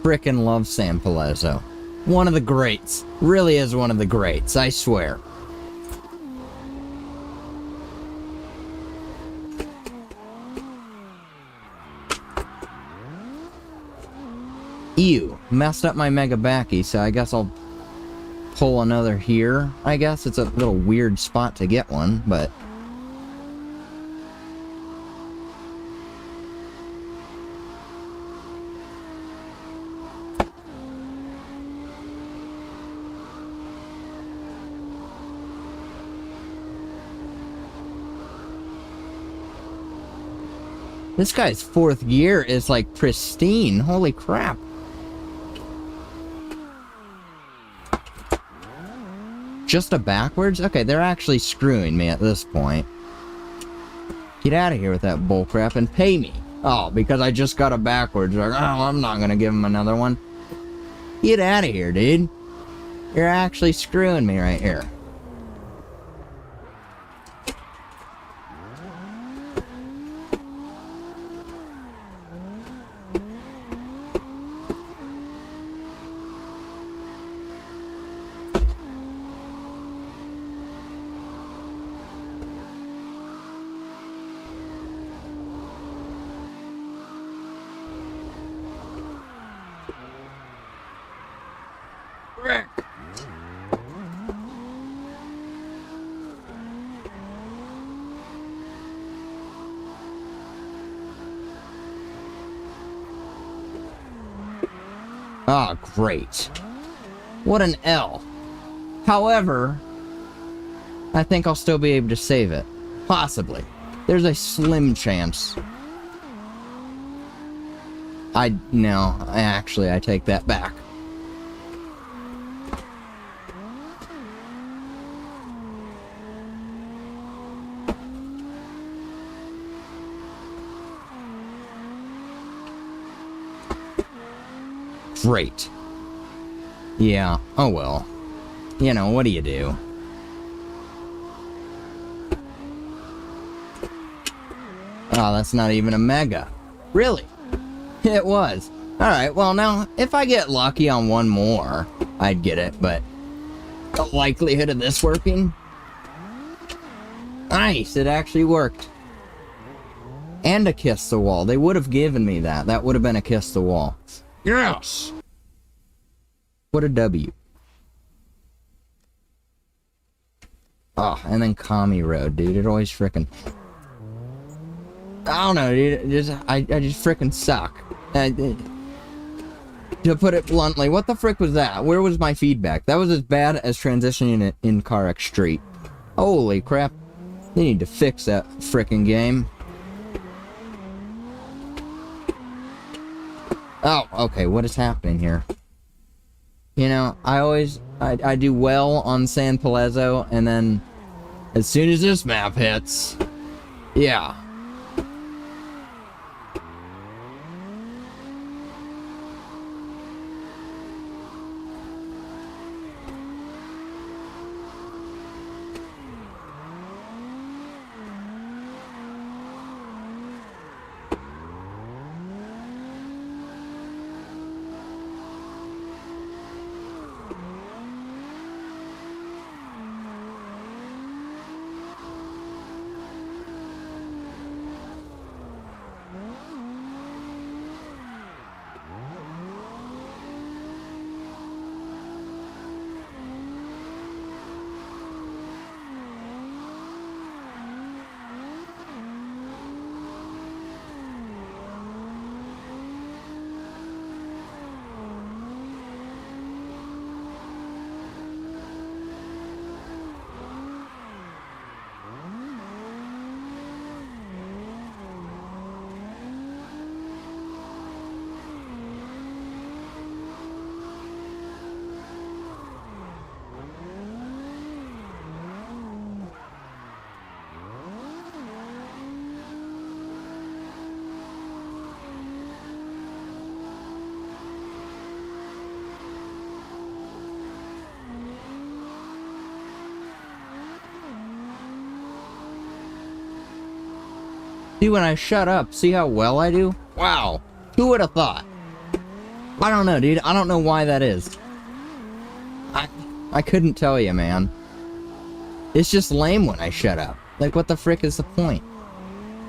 Frickin' love San Palazzo. One of the greats. Really is one of the greats, I swear. Ew. Messed up my mega backy, so I guess I'll pull another here. I guess it's a little weird spot to get one, but... This guy's fourth gear is like pristine. Holy crap. Just a backwards? Okay, they're actually screwing me at this point. Get out of here with that bullcrap and pay me. Oh, because I just got a backwards. Like, oh, I'm not gonna give him another one. Get out of here, dude. You're actually screwing me right here. Ah, great. What an L. However, I think I'll still be able to save it. Possibly. There's a slim chance. No, actually, I take that back. Great. Yeah, oh well. You know, what do you do? Oh, that's not even a mega. Really? It was. Alright, well now, if I get lucky on one more, I'd get it, but the likelihood of this working? Nice, it actually worked. And a kiss the wall. They would have given me that. That would have been a kiss the wall. Yes! What a W. Oh, and then Kami Road, dude. It always frickin'... I don't know, dude. I just frickin' suck. To put it bluntly, what the frick was that? Where was my feedback? That was as bad as transitioning in Carx Street. Holy crap. They need to fix that frickin' game. Oh, okay, what is happening here? You know, I do well on San Palazzo, and then as soon as this map hits, yeah. See, when I shut up, see how well I do? Wow. Who would have thought? I don't know, dude. I don't know why that is. I couldn't tell you, man. It's just lame when I shut up. Like, what the frick is the point?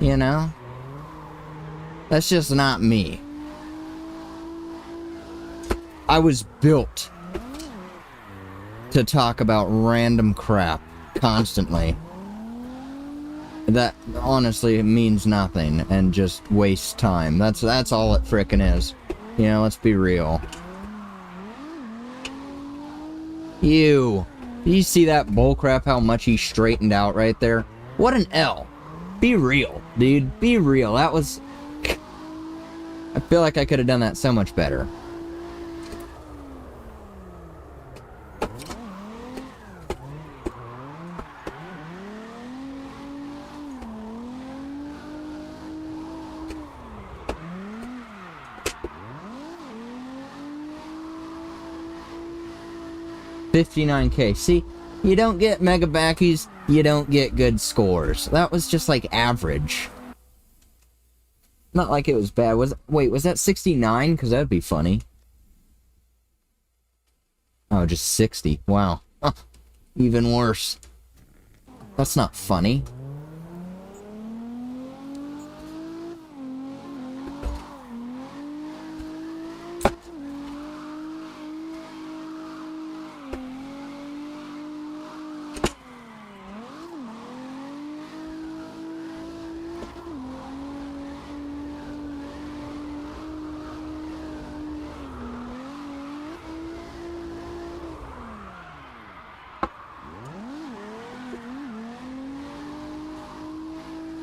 You know? That's just not me. I was built to talk about random crap constantly. That honestly means nothing and just wastes time. That's all it frickin' is. You know, let's be real. Ew. Do you see that bullcrap, how much he straightened out right there? What an L. Be real, dude. Be real. That was... I feel like I could have done that so much better. $59K. See, you don't get mega backies, you don't get good scores. That was just like average. Not like it was bad. Wait, was that 69? Because that'd be funny. Oh, just 60. Wow. Huh. Even worse. That's not funny.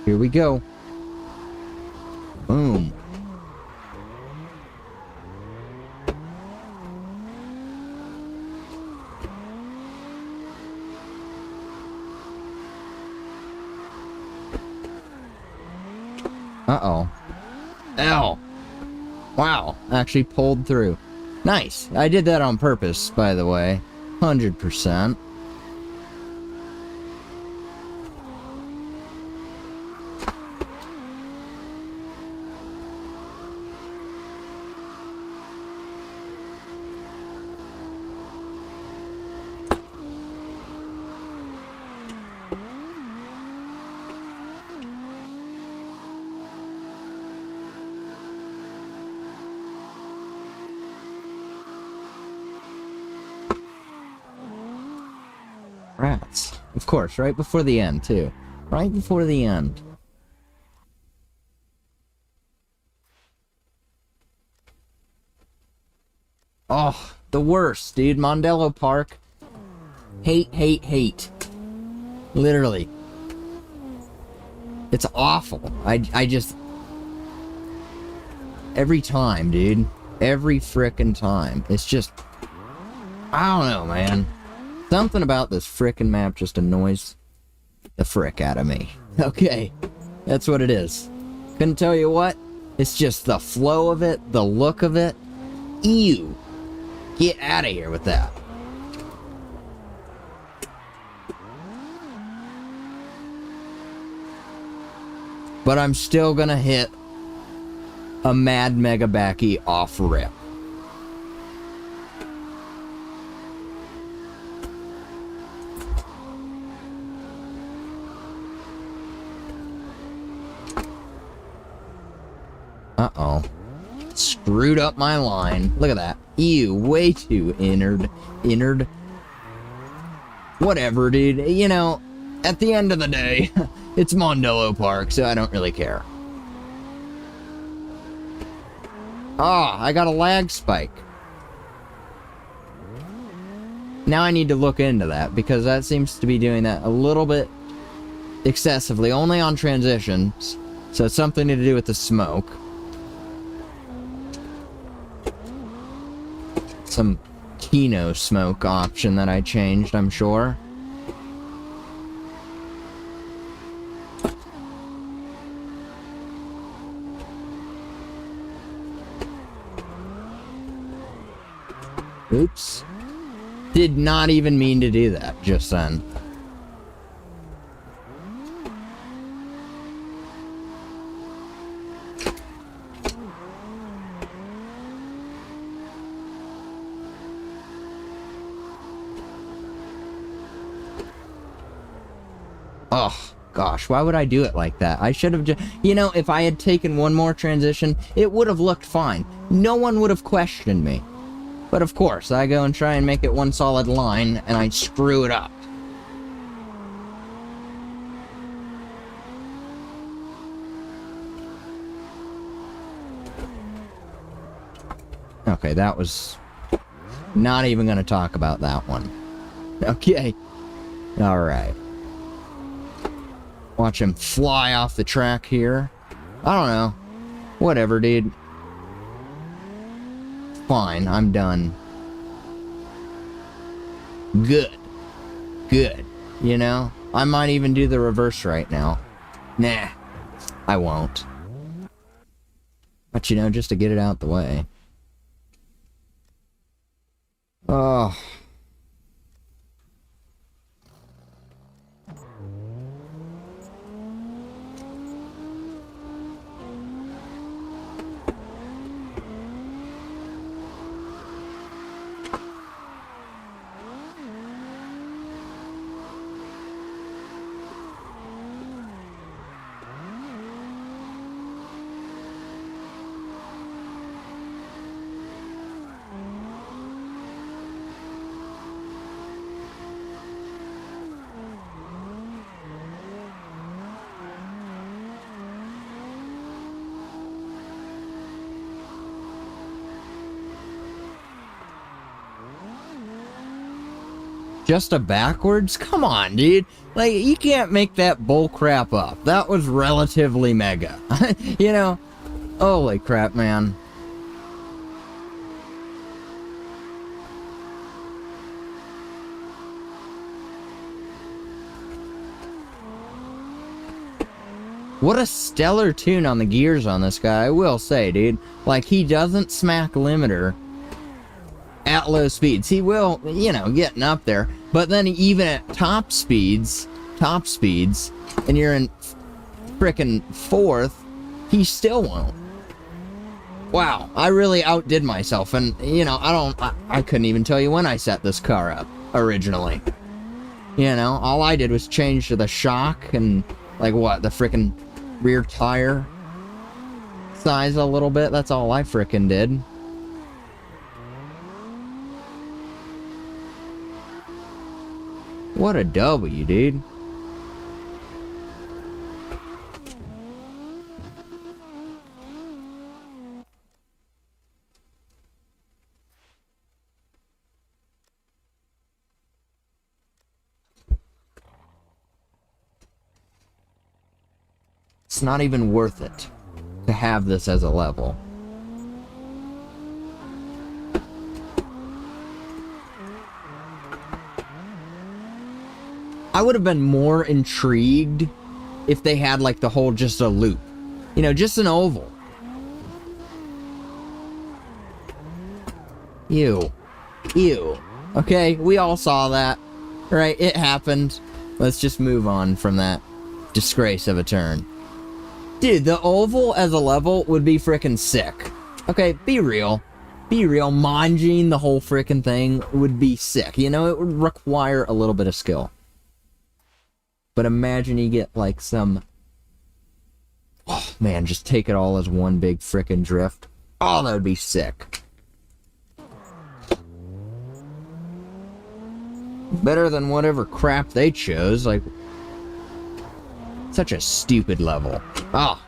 Here we go. Boom. Uh-oh. Ow. Wow. Actually pulled through. Nice. I did that on purpose, by the way. 100%. Rats. Of course, right before the end, too. Right before the end. Oh, the worst, dude. Mondello Park. Hate, hate, hate. Literally. It's awful. I just... Every time, dude. Every frickin' time. It's just... I don't know, man. Something about this frickin' map just annoys the frick out of me. Okay. That's what it is. Couldn't tell you what. It's just the flow of it, the look of it. Ew. Get out of here with that. But I'm still gonna hit a Mad Mega Backy off rip. Uh-oh. Screwed up my line. Look at that. Ew, way too innard. Whatever, dude. You know, at the end of the day, it's Mondello Park, so I don't really care. Ah, I got a lag spike. Now I need to look into that, because that seems to be doing that a little bit excessively, only on transitions. So it's something to do with the smoke. Some Kino smoke option that I changed, I'm sure. Oops. Did not even mean to do that just then. Oh, gosh, why would I do it like that? I should have just... You know, if I had taken one more transition, it would have looked fine. No one would have questioned me. But of course, I go and try and make it one solid line, and I screw it up. Okay, that was... Not even gonna talk about that one. Okay. Alright. Watch him fly off the track here. I don't know. Whatever, dude. Fine, I'm done. Good. Good. You know? I might even do the reverse right now. Nah. I won't. But you know, just to get it out the way. Oh. Just a backwards? Come on, dude. Like, you can't make that bull crap up. That was relatively mega. You know? Holy crap, man. What a stellar tune on the gears on this guy, I will say, dude. Like, he doesn't smack limiter at low speeds. He will, you know, getting up there. But then even at top speeds, and you're in frickin' fourth, he still won't. Wow, I really outdid myself. And, you know, I couldn't even tell you when I set this car up, originally. You know, all I did was change to the shock and, like, what, the frickin' rear tire size a little bit. That's all I frickin' did. What a W, dude. It's not even worth it to have this as a level. I would have been more intrigued if they had like the whole just a loop. You know, just an oval. Ew. Ew. Okay, we all saw that. Right, it happened. Let's just move on from that disgrace of a turn. Dude, the oval as a level would be frickin' sick. Okay, be real. Be real. Manjing the whole frickin' thing would be sick. You know, it would require a little bit of skill. But imagine you get like some... Oh, man, just take it all as one big frickin' drift. Oh, that would be sick. Better than whatever crap they chose. Like, such a stupid level. Oh.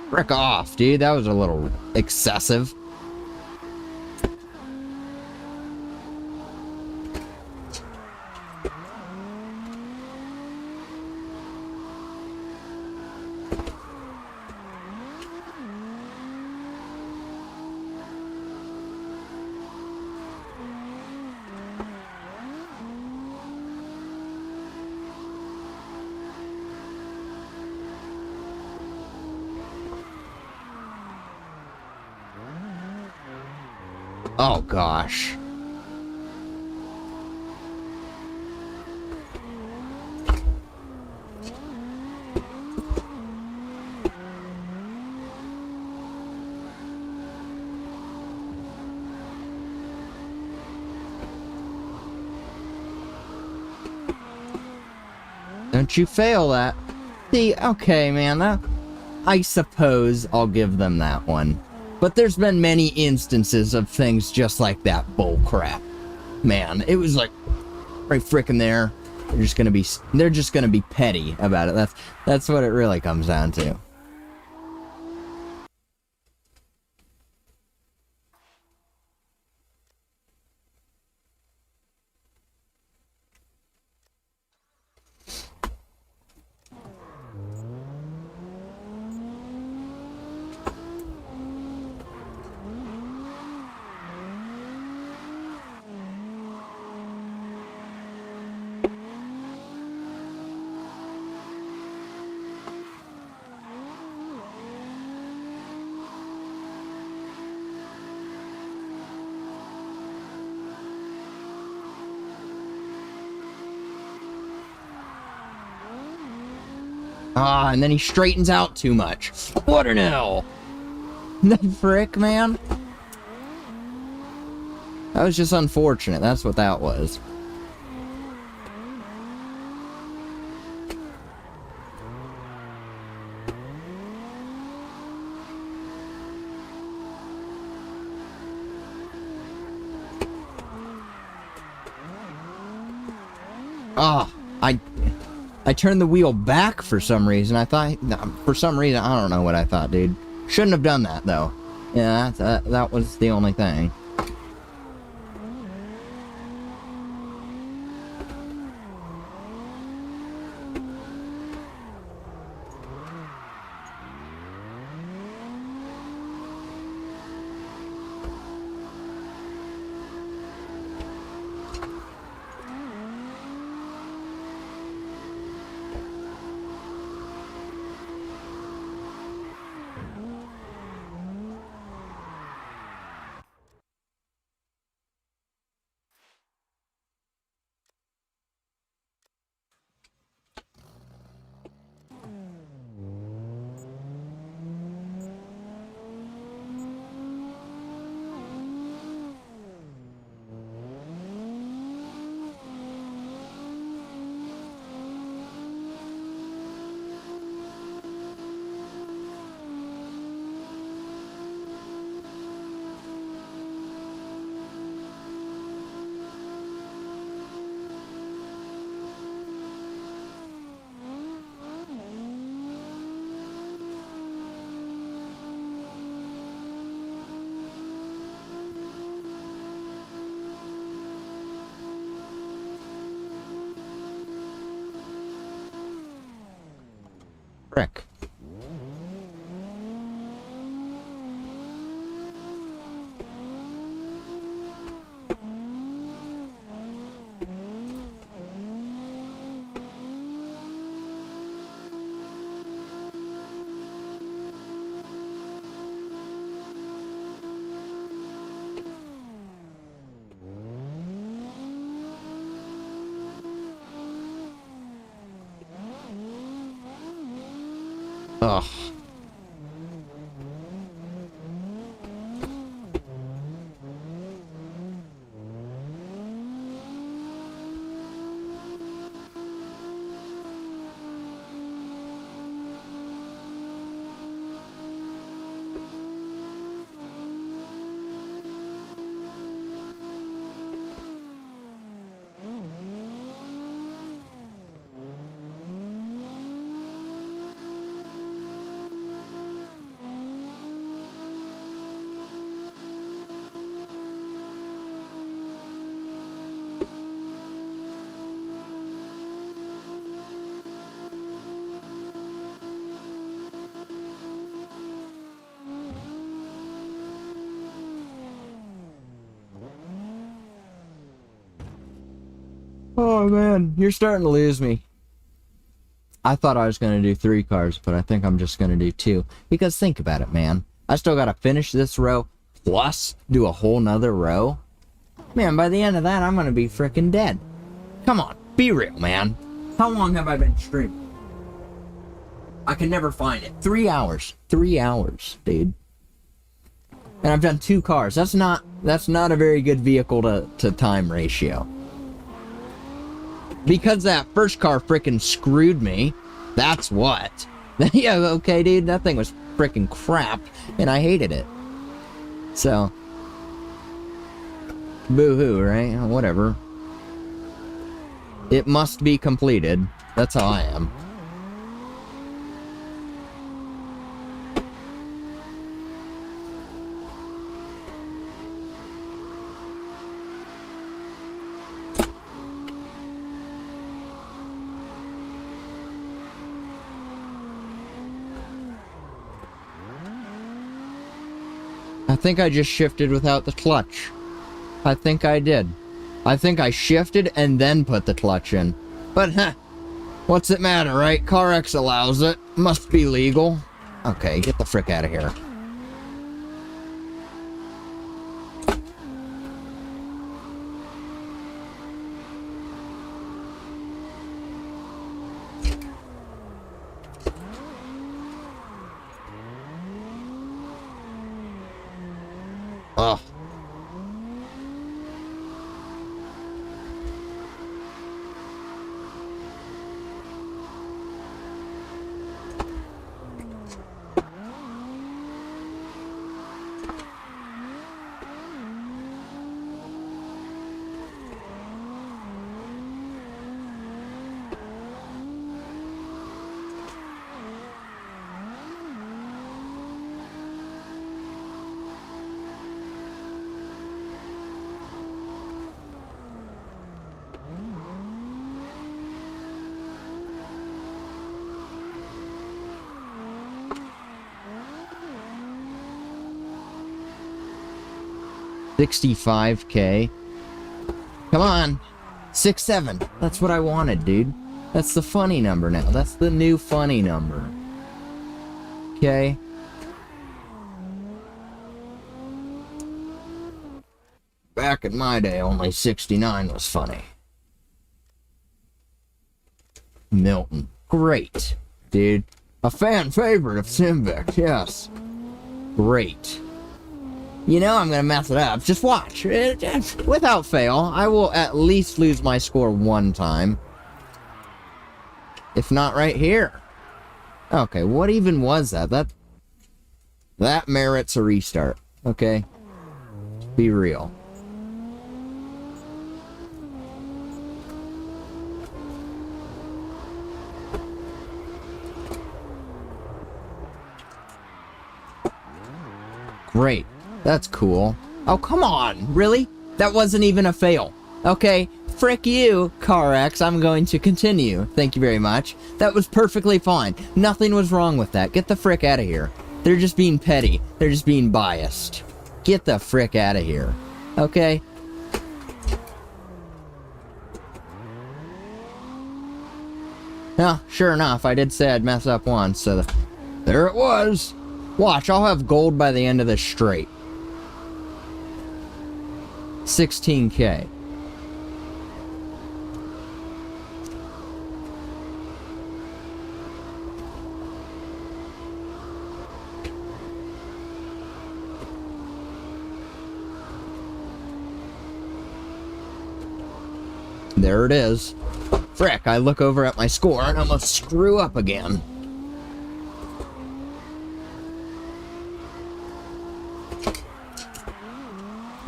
Frick off, dude. That was a little excessive. Oh, gosh. Don't you fail that. See, okay, man, I suppose I'll give them that one. But there's been many instances of things just like that bull crap. Man, it was like right frickin' there. They're just gonna be petty about it. That's what it really comes down to. Ah, and then he straightens out too much. What an L! The frick, man? That was just unfortunate. That's what that was. Oh, I turned the wheel back for some reason. I thought, for some reason, I don't know what I thought, dude. Shouldn't have done that, though. Yeah, that was the only thing. Frick. Ugh. Oh man, you're starting to lose me. I thought I was going to do 3 cars, but I think I'm just going to do 2. Because think about it, man. I still got to finish this row, plus do a whole nother row. Man, by the end of that, I'm going to be freaking dead. Come on, be real, man. How long have I been streaming? I can never find it. 3 hours. 3 hours, dude. And I've done 2 cars. That's not a very good vehicle to time ratio. Because that first car frickin' screwed me. That's what. Yeah, okay, dude. That thing was frickin' crap. And I hated it. So. Boo-hoo, right? Whatever. It must be completed. That's how I am. I think I just shifted without the clutch. I think I did. I think I shifted and then put the clutch in. But, what's it matter, right? Carx allows it. Must be legal. Okay, get the frick out of here. Ugh. 65K. Come on. 67. That's what I wanted, dude. That's the funny number now. That's the new funny number. Okay. Back in my day, only 69 was funny. Milton. Great, dude. A fan favorite of Simvic, yes. Great. You know I'm gonna mess it up. Just watch. Without fail, I will at least lose my score one time. If not right here. Okay, what even was that? That merits a restart. Okay? Be real. Great. That's cool. Oh, come on. Really? That wasn't even a fail. Okay. Frick you, Carx. I'm going to continue. Thank you very much. That was perfectly fine. Nothing was wrong with that. Get the frick out of here. They're just being petty. They're just being biased. Get the frick out of here. Okay? Yeah, sure enough, I did say I'd mess up once, so there it was. Watch, I'll have gold by the end of this straight. 16K. There it is. Frick, I look over at my score and almost screw up again.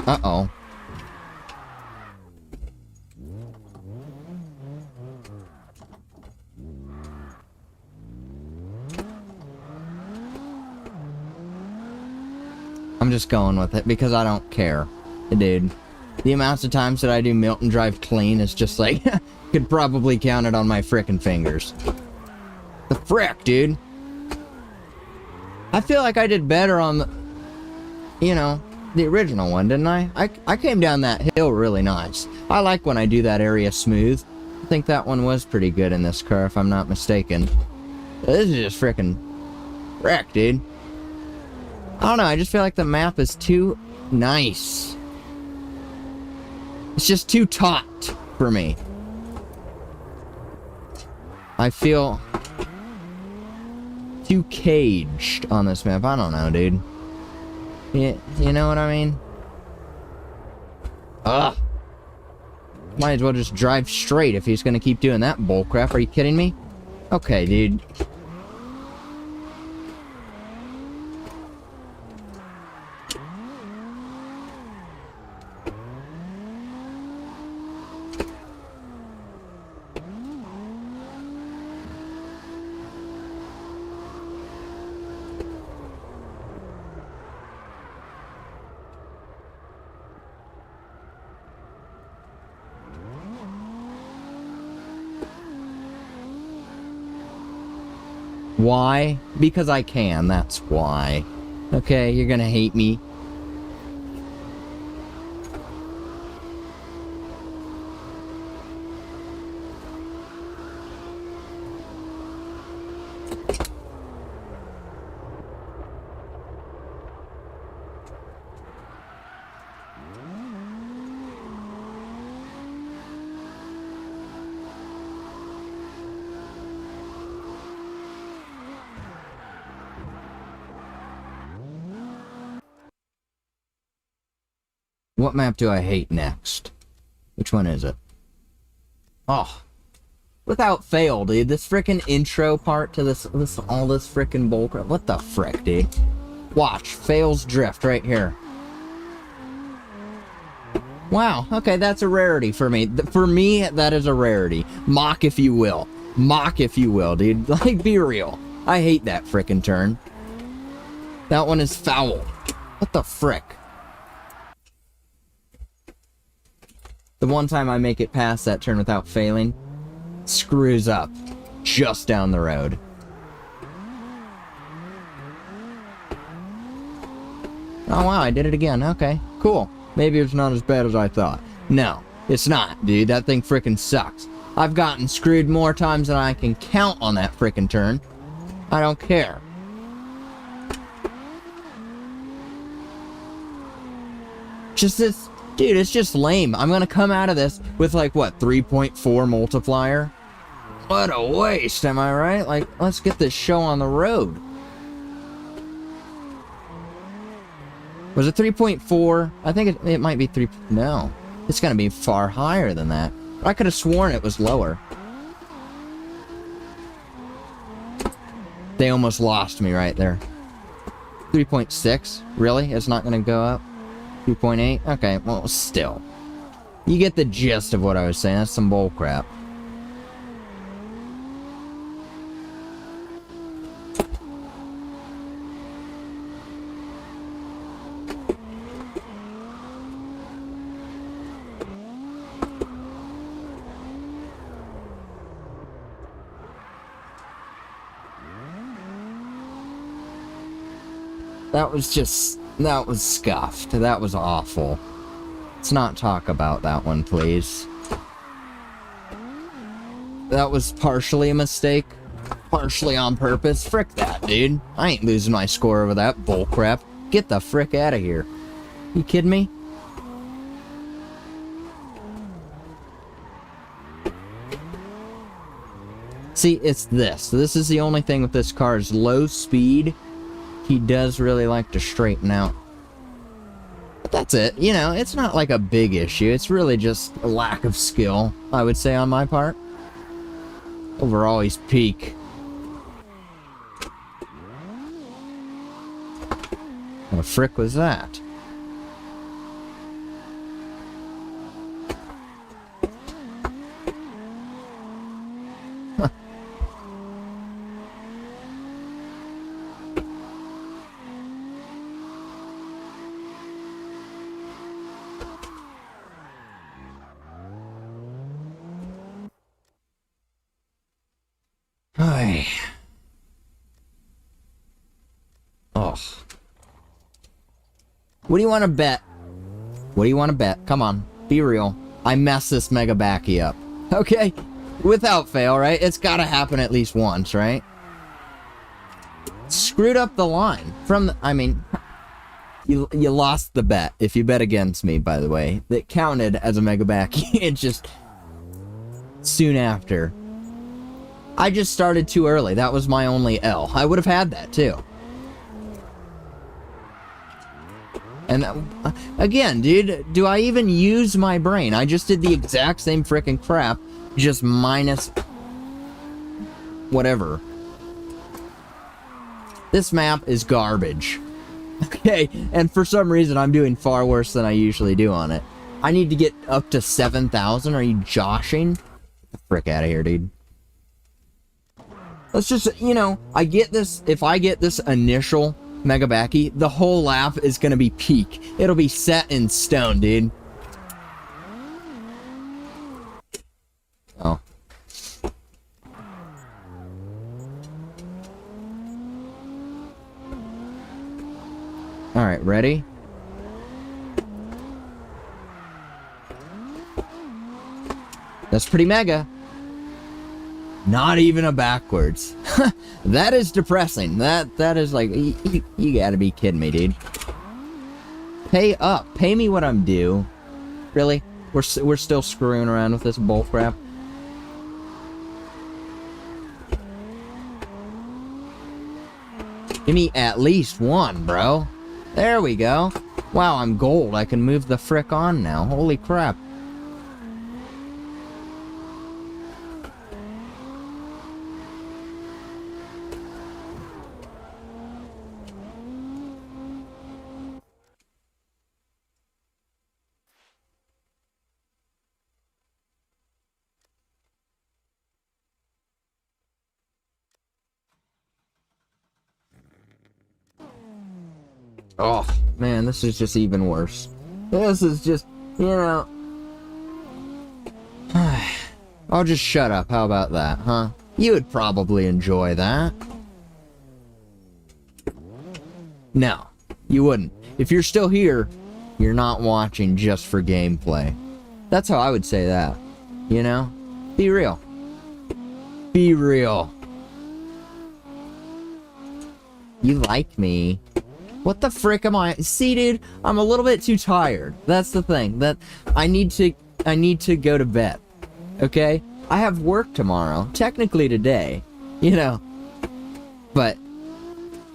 Uh-oh. I'm just going with it because I don't care. Dude. The amounts of times that I do Milton Drive clean is just like, could probably count it on my frickin' fingers. The frick, dude. I feel like I did better on the, you know, the original one, didn't I? I came down that hill really nice. I like when I do that area smooth. I think that one was pretty good in this car, if I'm not mistaken. This is just frickin' wreck, dude. I don't know, I just feel like the map is too nice. It's just too taut for me. I feel too caged on this map. I don't know, dude. You know what I mean? Ugh. Might as well just drive straight if he's gonna keep doing that bullcrap. Are you kidding me? Okay, dude. Why? Because I can, that's why. Okay, you're gonna hate me. What map do I hate next? Which one is it? Oh. Without fail, dude. This frickin' intro part to all this frickin' bullcrap. What the frick, dude? Watch. Fails drift right here. Wow. Okay, that's a rarity for me. For me, that is a rarity. Mock if you will. Mock if you will, dude. Like, be real. I hate that frickin' turn. That one is foul. What the frick? The one time I make it past that turn without failing, screws up just down the road. Oh wow, I did it again. Okay, cool. Maybe it's not as bad as I thought. No, it's not, dude. That thing frickin' sucks. I've gotten screwed more times than I can count on that frickin' turn. I don't care. Just this, dude, it's just lame. I'm gonna come out of this with like, what, 3.4 multiplier? What a waste, am I right? Like, let's get this show on the road. Was it 3.4? I think it might be 3. No, it's gonna be far higher than that. I could have sworn it was lower. They almost lost me right there. 3.6? Really? It's not gonna go up? 2.8? Okay, well, still. You get the gist of what I was saying. That's some bull crap. That was scuffed. That was awful. Let's not talk about that one, please. That was partially a mistake. Partially on purpose. Frick that, dude. I ain't losing my score over that bullcrap. Get the frick out of here. You kidding me? See, it's this. This is the only thing with this car is low speed. He does really like to straighten out. But that's it. You know, it's not like a big issue. It's really just a lack of skill, I would say, on my part. Overall, he's peak. What the frick was that? Hi. Oh. What do you want to bet? What do you want to bet? Come on, be real. I mess this mega backy up. Okay? Without fail, right? It's gotta happen at least once, right? Screwed up the line. From the, I mean, you lost the bet. If you bet against me, by the way. That counted as a mega backy. It just... soon after. I just started too early. That was my only L. I would have had that, too. And again, dude, do I even use my brain? I just did the exact same frickin' crap, just minus whatever. This map is garbage. Okay, and for some reason I'm doing far worse than I usually do on it. I need to get up to 7,000. Are you joshing? Get the frick out of here, dude. Let's just, you know, I get this, if I get this initial mega backy, the whole lap is gonna be peak. It'll be set in stone, dude. Oh. Alright, ready? That's pretty mega. Not even a backwards. That is depressing. That is like, you gotta be kidding me, dude. Pay up. Pay me what I'm due. Really? We're still screwing around with this bull crap. Give me at least one, bro. There we go. Wow, I'm gold. I can move the frick on now. Holy crap. Oh, man, this is just even worse. This is just, you know... I'll just shut up. How about that, huh? You would probably enjoy that. No, you wouldn't. If you're still here, You're not watching just for gameplay. That's how I would say that. You know? Be real. Be real. You like me. What the frick am I? See, dude, I'm a little bit too tired. That's the thing. That I need to go to bed. Okay? I have work tomorrow. Technically today. You know. But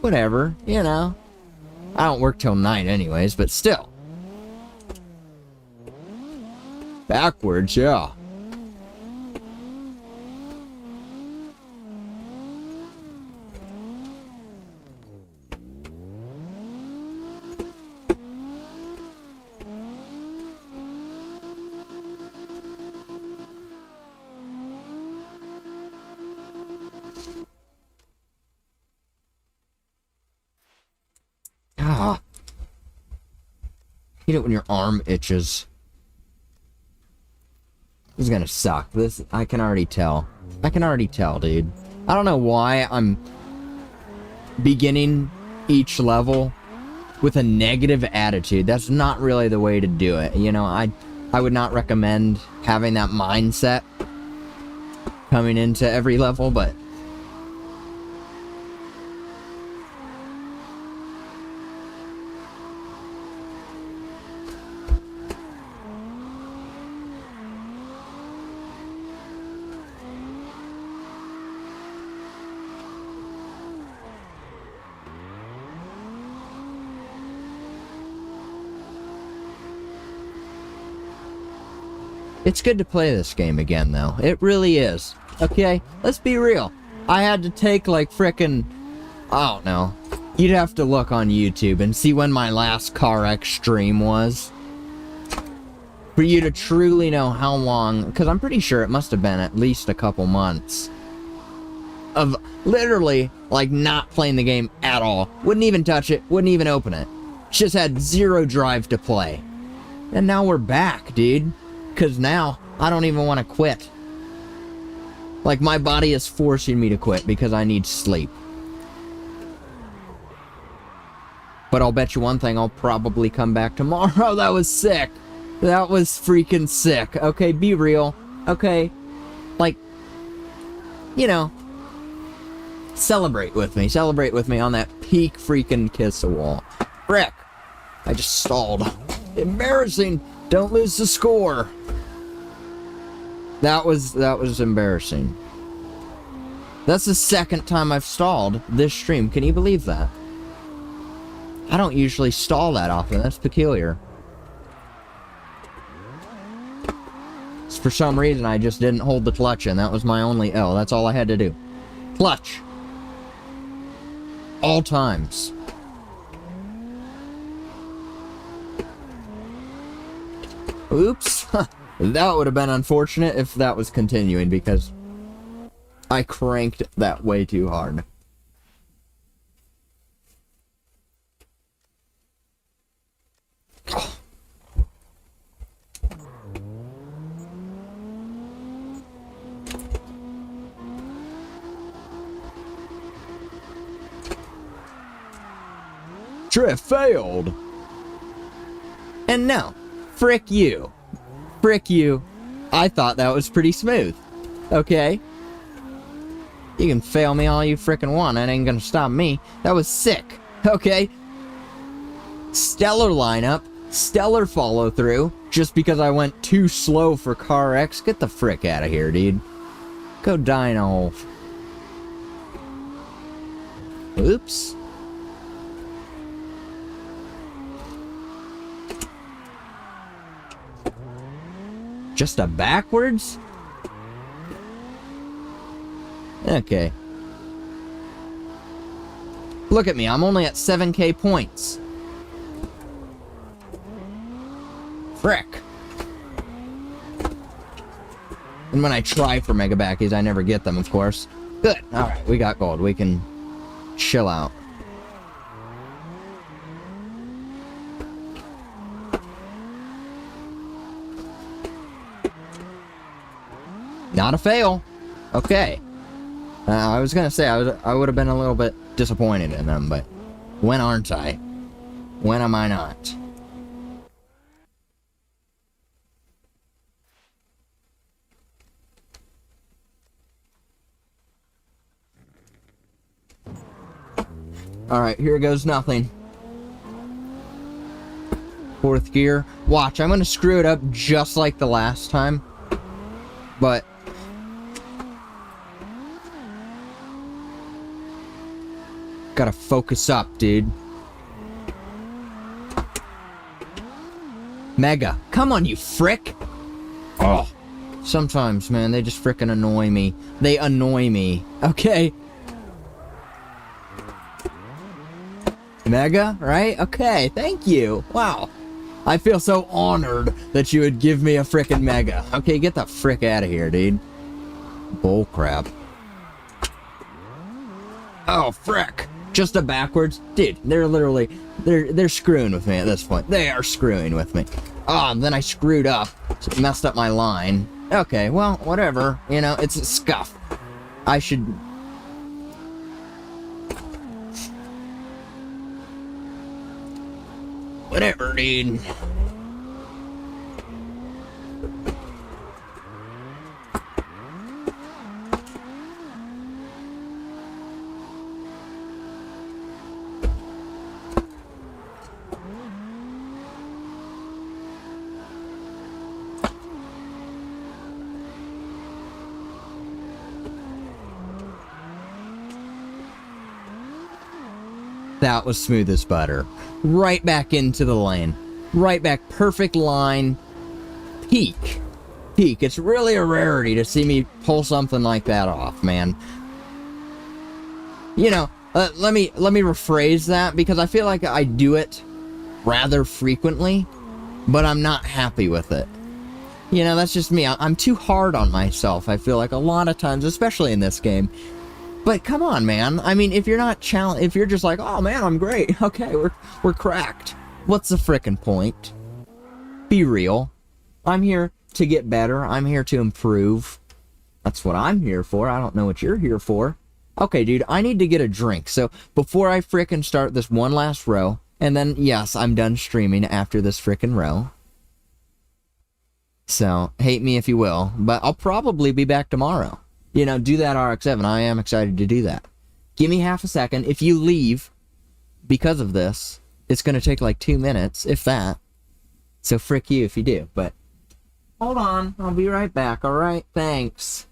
whatever, you know. I don't work till 9 anyways, but still. Backwards, yeah. Ah. Hate it when your arm itches. This is gonna suck. This, I can already tell. I can already tell, dude. I don't know why I'm beginning each level with a negative attitude. That's not really the way to do it. You know, I would not recommend having that mindset coming into every level, but it's good to play this game again, though. It really is. Okay? Let's be real. I had to take, like, frickin'... I don't know. You'd have to look on YouTube and see when my last Carx stream was. For you to truly know how long... Because I'm pretty sure it must have been at least a couple months. Of literally, like, not playing the game at all. Wouldn't even touch it. Wouldn't even open it. Just had zero drive to play. And now we're back, dude. Because now, I don't even want to quit. Like, my body is forcing me to quit because I need sleep. But I'll bet you one thing, I'll probably come back tomorrow. That was sick. That was freaking sick. Okay, be real. Okay. Like, you know, celebrate with me. Celebrate with me on that peak freaking kiss a wall. Frick. I just stalled. Embarrassing. Don't lose the score. That was embarrassing. That's the second time I've stalled this stream. Can you believe that? I don't usually stall that often. That's peculiar. For some reason, I just didn't hold the clutch in. That was my only L. That's all I had to do. Clutch. All times. Oops. That would have been unfortunate if that was continuing, because I cranked that way too hard. Drift failed. And no, frick you. Frick you. I thought that was pretty smooth. Okay? You can fail me all you frickin' want. That ain't gonna stop me. That was sick. Okay? Stellar lineup. Stellar follow through. Just because I went too slow for Carx. Get the frick out of here, dude. Go die in a hole. Oops. Just a backwards? Okay. Look at me, I'm only at 7k points. Frick. And when I try for mega backies, I never get them, of course. Good. Alright, we got gold. We can chill out. Not a fail. Okay. I was gonna say, I would have been a little bit disappointed in them, but when aren't I? When am I not? Alright, here goes nothing. Fourth gear. Watch, I'm gonna screw it up just like the last time. But... gotta focus up, dude. Mega. Come on, you frick! Oh. Sometimes, man, they just frickin' annoy me. They annoy me. Okay. Mega, right? Okay, thank you. Wow. I feel so honored that you would give me a frickin' mega. Okay, get the frick out of here, dude. Bullcrap. Oh, frick. Just a backwards? Dude, they're literally... They're screwing with me at this point. They are screwing with me. Oh, and then I screwed up. So messed up my line. Okay, well, whatever. You know, it's a scuff. I should... Whatever, dude. That was smooth as butter. Right back into the lane. Right back, perfect line. Peak. Peak. It's really a rarity to see me pull something like that off, man. You know, let me rephrase that, because I feel like I do it rather frequently, but I'm not happy with it. You know, that's just me. I'm too hard on myself, I feel like, a lot of times, especially in this game. But come on, man. I mean, if you're not if you're just like, oh man, I'm great. Okay, we're cracked. What's the frickin' point? Be real. I'm here to get better. I'm here to improve. That's what I'm here for. I don't know what you're here for. Okay, dude, I need to get a drink. So before I frickin' start this one last row, and then, yes, I'm done streaming after this frickin' row. So, hate me if you will, but I'll probably be back tomorrow. You know, do that RX-7. I am excited to do that. Give me half a second. If you leave because of this, it's going to take like 2 minutes, if that. So frick you if you do. But hold on. I'll be right back, alright? Thanks.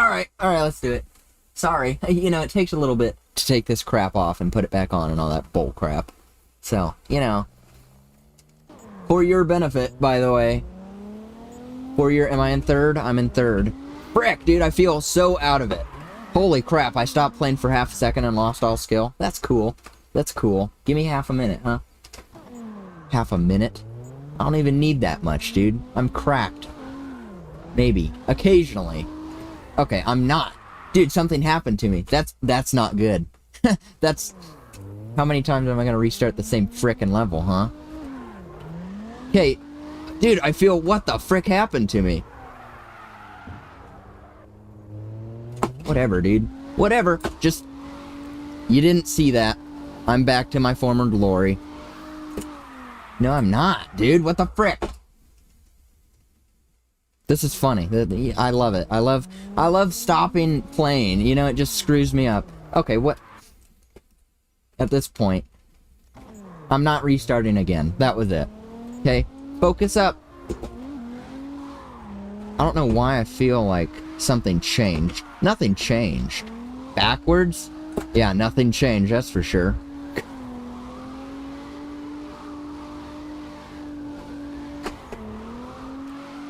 Alright, let's do it. Sorry. You know, it takes a little bit to take this crap off and put it back on and all that bull crap. So, you know. For your benefit, by the way. Am I in third? I'm in third. Frick, dude, I feel so out of it. Holy crap, I stopped playing for half a second and lost all skill. That's cool. That's cool. Give me half a minute, huh? Half a minute? I don't even need that much, dude. I'm cracked. Maybe. Occasionally. Okay, I'm not. Dude, something happened to me. That's not good. That's... How many times am I gonna restart the same frickin' level, huh? Okay. Dude, I feel... What the frick happened to me? Whatever, dude. Whatever. Just... You didn't see that. I'm back to my former glory. No, I'm not, dude. What the frick? This is funny. I love it. I love stopping playing. You know, it just screws me up. Okay, what? At this point, I'm not restarting again. That was it. Okay, focus up. I don't know why I feel like something changed. Nothing changed. Backwards? Yeah, nothing changed, that's for sure.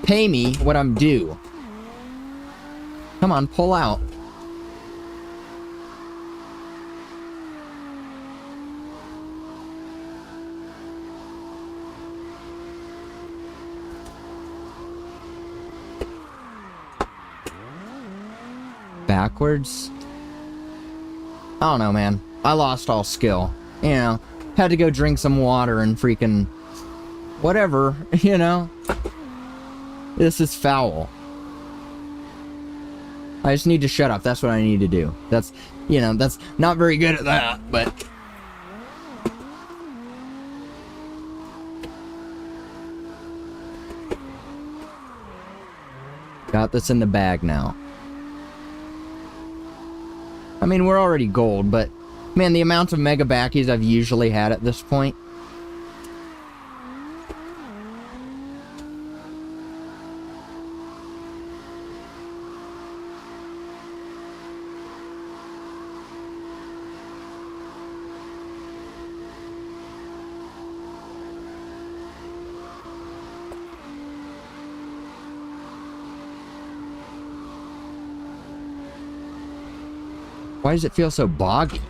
Pay me what I'm due. Come on, pull out. Backwards? I don't know, man. I lost all skill. You know, had to go drink some water and freaking... Whatever, you know? This is foul. I just need to shut up. That's what I need to do. That's, you know, that's not very good at that, but... Got this in the bag now. I mean, we're already gold, but... Man, the amount of mega backies I've usually had at this point... Why does it feel so boggy?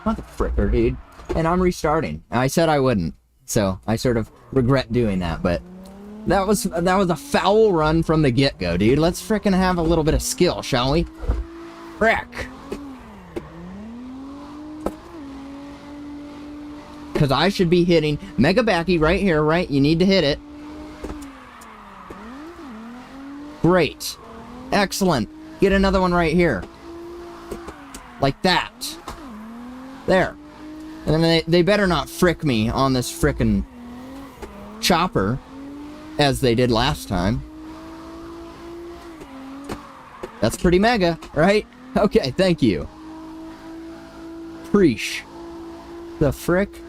What the fricker, dude? And I'm restarting. I said I wouldn't, so I sort of regret doing that, but that was a foul run from the get-go, dude. Let's frickin' have a little bit of skill, shall we? Frick. Because I should be hitting Mega Backy right here, right? You need to hit it. Great. Excellent. Get another one right here. Like that. There. And then they better not frick me on this frickin' chopper, as they did last time. That's pretty mega, right? Okay, thank you. Preesh. The frick?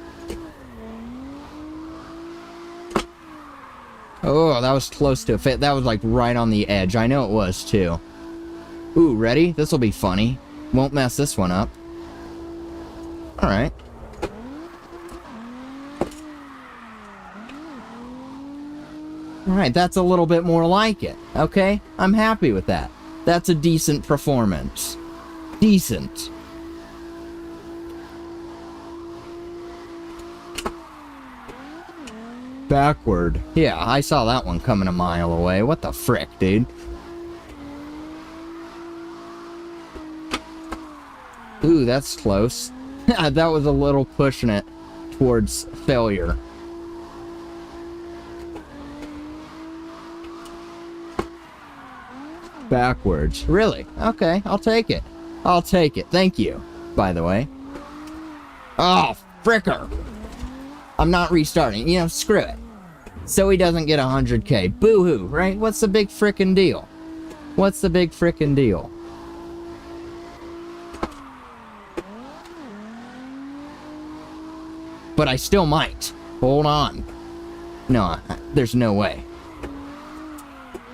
Oh, that was close to a fit. That was like right on the edge. I know it was too. Ooh, ready? This'll be funny. Won't mess this one up. Alright. Alright, that's a little bit more like it. Okay? I'm happy with that. That's a decent performance. Decent. Backward. Yeah, I saw that one coming a mile away. What the frick, dude? Ooh, that's close. That was a little pushing it towards failure. Backwards. Really? Okay, I'll take it. I'll take it. Thank you, by the way. Oh, fricker. I'm not restarting. You know, screw it. So he doesn't get 100k. Boo-hoo, right? What's the big frickin' deal? What's the big frickin' deal? But I still might. Hold on. No, there's no way.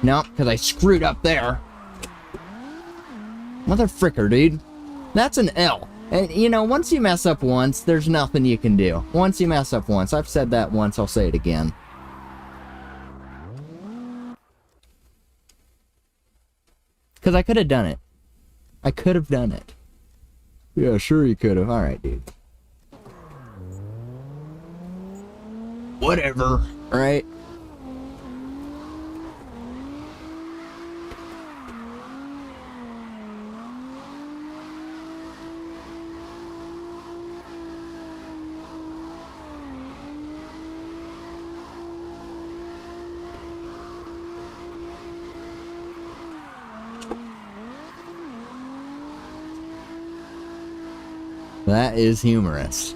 Nope, because I screwed up there. Mother fricker, dude. That's an L. And, you know, once you mess up once, there's nothing you can do. Once you mess up once. I've said that once, I'll say it again. Because I could have done it. I could have done it. Yeah, sure you could have. Alright, dude. Whatever. Right? That is humorous.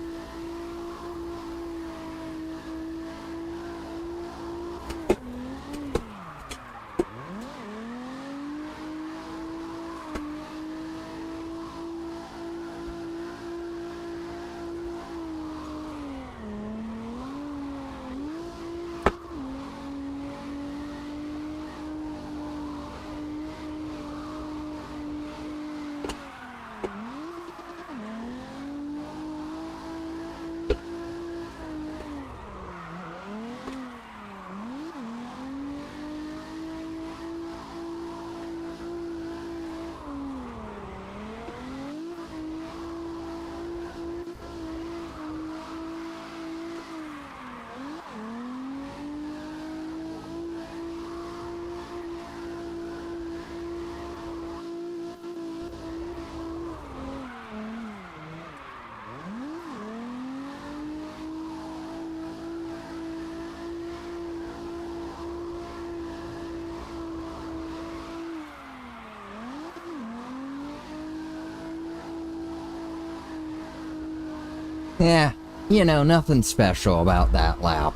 Yeah, you know, nothing special about that lap.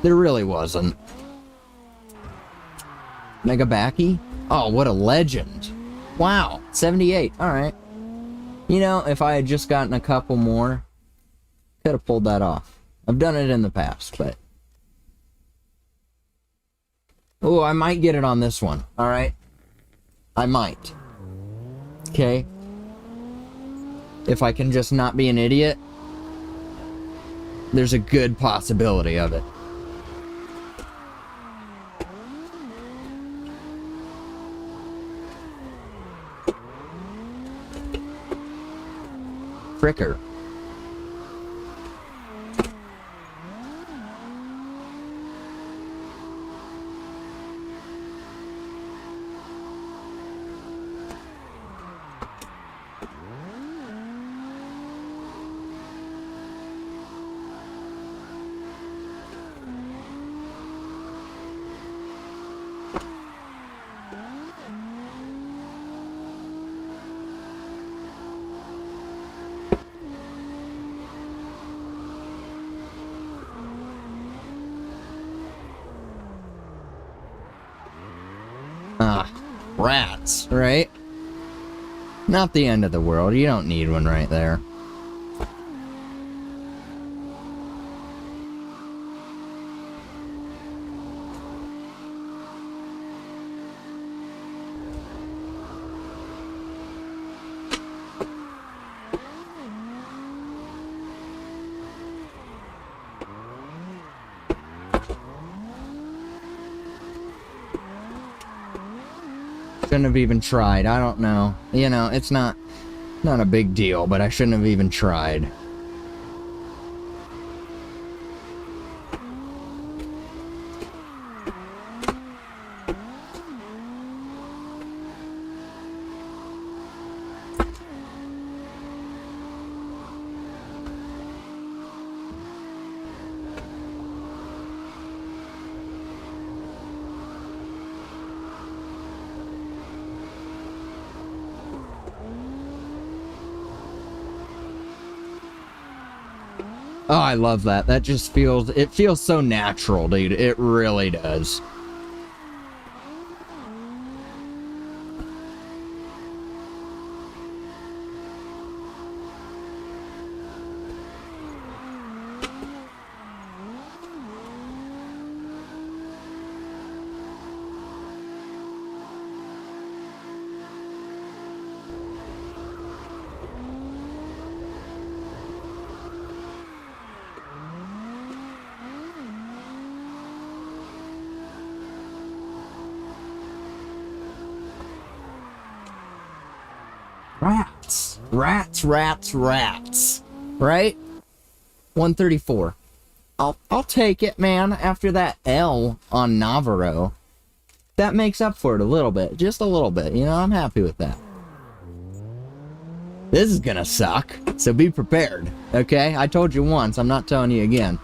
There really wasn't. Megabaki? Oh, what a legend. Wow, 78, alright. You know, if I had just gotten a couple more, could have pulled that off. I've done it in the past, but... Oh, I might get it on this one, alright? I might. Okay? If I can just not be an idiot, there's a good possibility of it. Fricker. Rats, right? Not the end of the world. You don't need one right there. Shouldn't have even tried. I don't know. You know, it's not a big deal, but I shouldn't have even tried. Oh, I love that. That just feels... It feels so natural, dude. It really does. Rats. Rats, rats, rats. Right? 134. I'll take it, man, after that L on Navarro. That makes up for it a little bit. Just a little bit. You know, I'm happy with that. This is gonna suck, so be prepared, okay? I told you once, I'm not telling you again.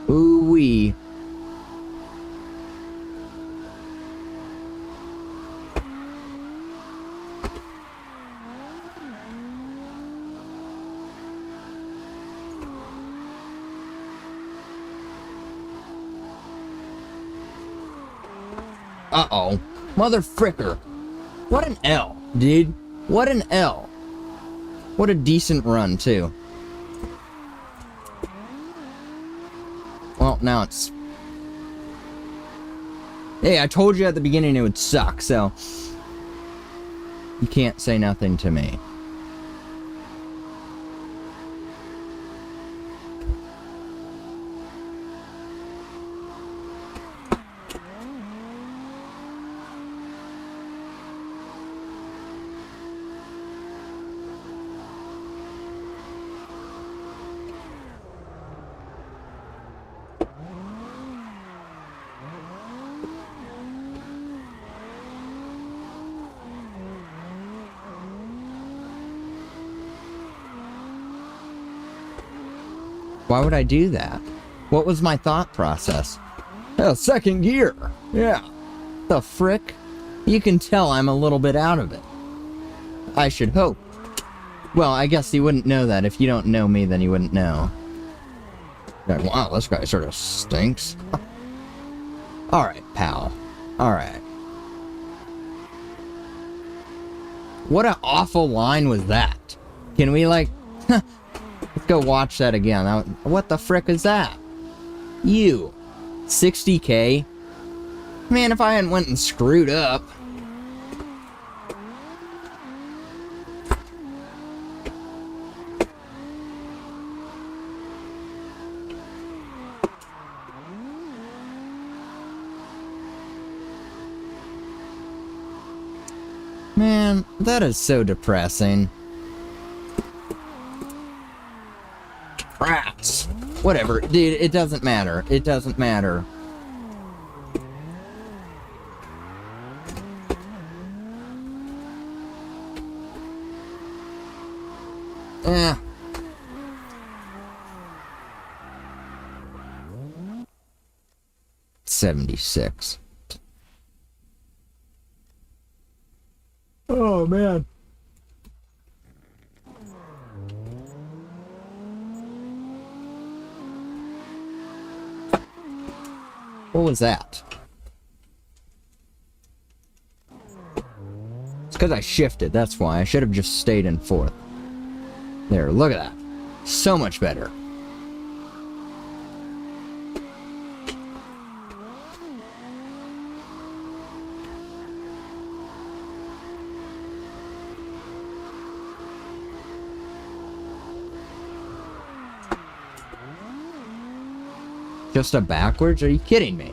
Ooh-wee. Uh-oh. Mother fricker. What an L, dude. What an L. What a decent run, too. Well, now it's... Hey, I told you at the beginning it would suck, so... You can't say nothing to me. Why would I do that? What was my thought process? Oh, second gear. Yeah. The frick? You can tell I'm a little bit out of it. I should hope. Well, I guess you wouldn't know that. If you don't know me, then you wouldn't know. Like, wow, this guy sort of stinks. Alright, pal. Alright. What an awful line was that? Can we, like... Let's go watch that again. What the frick is that? You. 60K? Man, if I hadn't went and screwed up. Man, that is so depressing. Rats. Whatever, dude, it doesn't matter. It doesn't matter. Eh. $76. Oh, man. What was that? It's because I shifted, that's why. I should have just stayed in fourth. There, look at that. So much better. Just a backwards? Are you kidding me?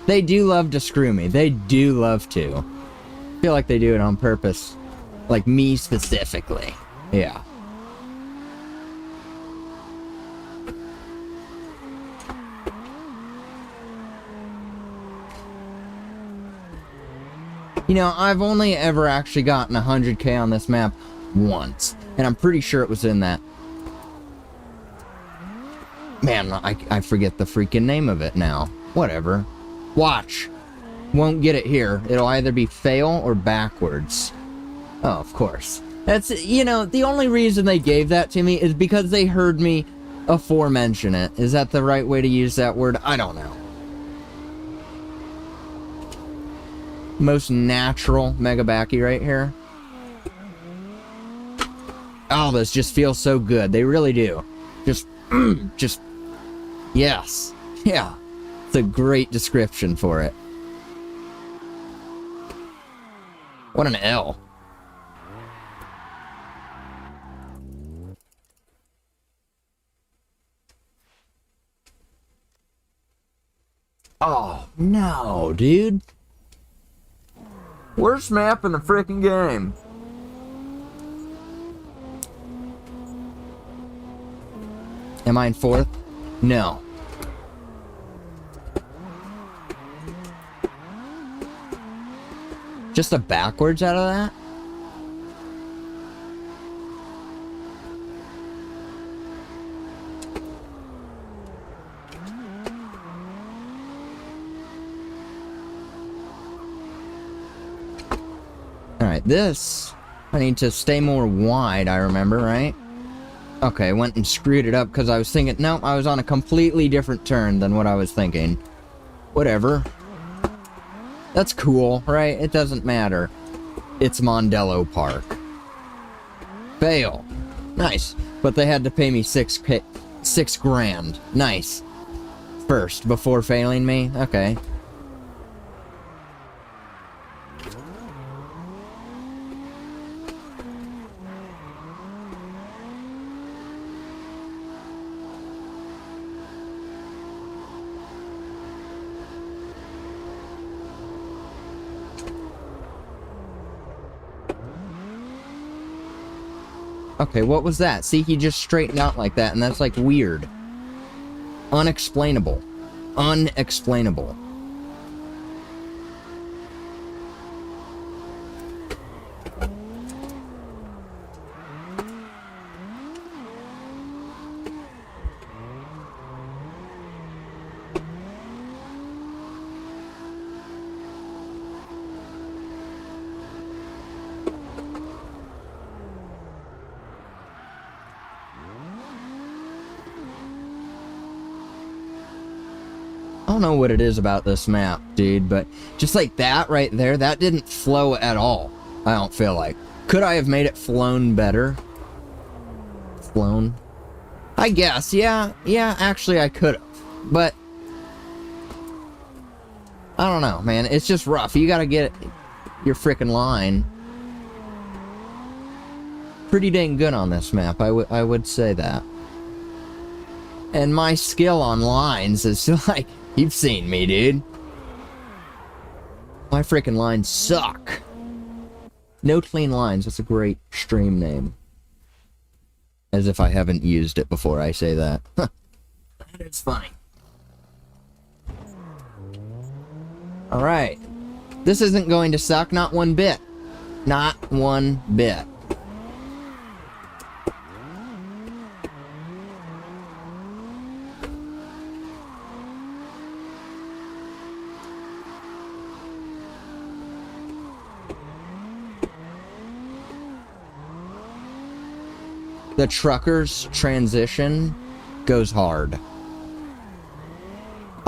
They do love to screw me. They do love to. I feel like they do it on purpose. Like me specifically. Yeah. You know, I've only ever actually gotten 100K on this map once. And I'm pretty sure it was in that. Man, I forget the freaking name of it now. Whatever. Watch. Won't get it here. It'll either be fail or backwards. Oh, of course. That's, you know, the only reason they gave that to me is because they heard me aforemention it. Is that the right way to use that word? I don't know. Most natural Megabacky right here. Oh, this just feels so good. They really do. Just, yes. Yeah. It's a great description for it. What an L. Oh, no, dude. Worst map in the freaking game. Am I in fourth? No. Just a backwards out of that? Alright, this... I need to stay more wide, I remember, right? Okay, I went and screwed it up because I was thinking... No, I was on a completely different turn than what I was thinking. Whatever. That's cool, right? It doesn't matter. It's Mondello Park. Fail. Nice. But they had to pay me $6 grand. Nice. First, before failing me? Okay. Okay, what was that? See, he just straightened out like that, and that's, like, weird. Unexplainable. Unexplainable. I don't know what it is about this map, dude, but just like that right there, that didn't flow at all. I don't feel like. Could I have made it flown better? Flown? I guess, yeah, actually I could have. But, I don't know, man, it's just rough. You gotta get your frickin' line pretty dang good on this map, I would say that. And my skill on lines is like... You've seen me, dude. My freaking lines suck. No Clean Lines. That's a great stream name. As if I haven't used it before I say that. Huh. That is funny. Alright. This isn't going to suck, not one bit. Not one bit. The trucker's transition goes hard. I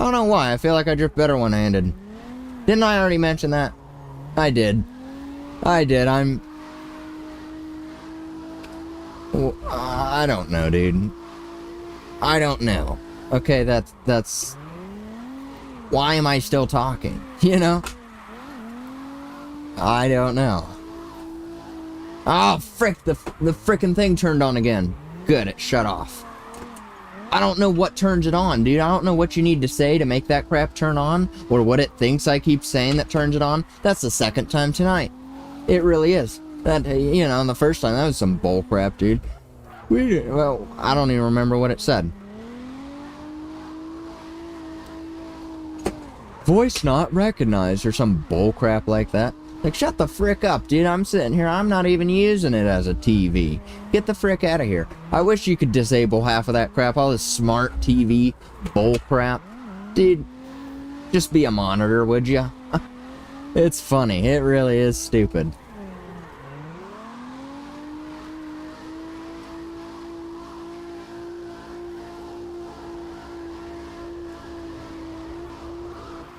don't know why. I feel like I drift better one-handed. Didn't I already mention that? I did. I don't know, dude. I don't know. Okay, that's... Why am I still talking? You know? I don't know. Oh, frick, the frickin' thing turned on again. Good, it shut off. I don't know what turns it on, dude. I don't know what you need to say to make that crap turn on, or what it thinks I keep saying that turns it on. That's the second time tonight. It really is. That, you know, the first time, that was some bull crap, dude. Well, I don't even remember what it said. Voice not recognized, or some bull crap like that. Like, shut the frick up, dude. I'm sitting here. I'm not even using it as a TV. Get the frick out of here. I wish you could disable half of that crap. All this smart TV bull crap. Dude, just be a monitor, would ya? It's funny. It really is stupid.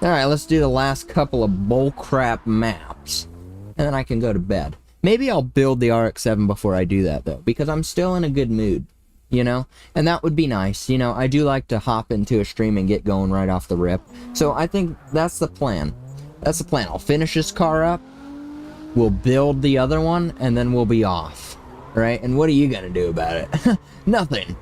Alright, let's do the last couple of bullcrap maps. And then I can go to bed. Maybe I'll build the RX-7 before I do that, though, because I'm still in a good mood, you know? And that would be nice, you know? I do like to hop into a stream and get going right off the rip. So I think that's the plan. That's the plan. I'll finish this car up, we'll build the other one, and then we'll be off, right? And what are you gonna do about it? Nothing.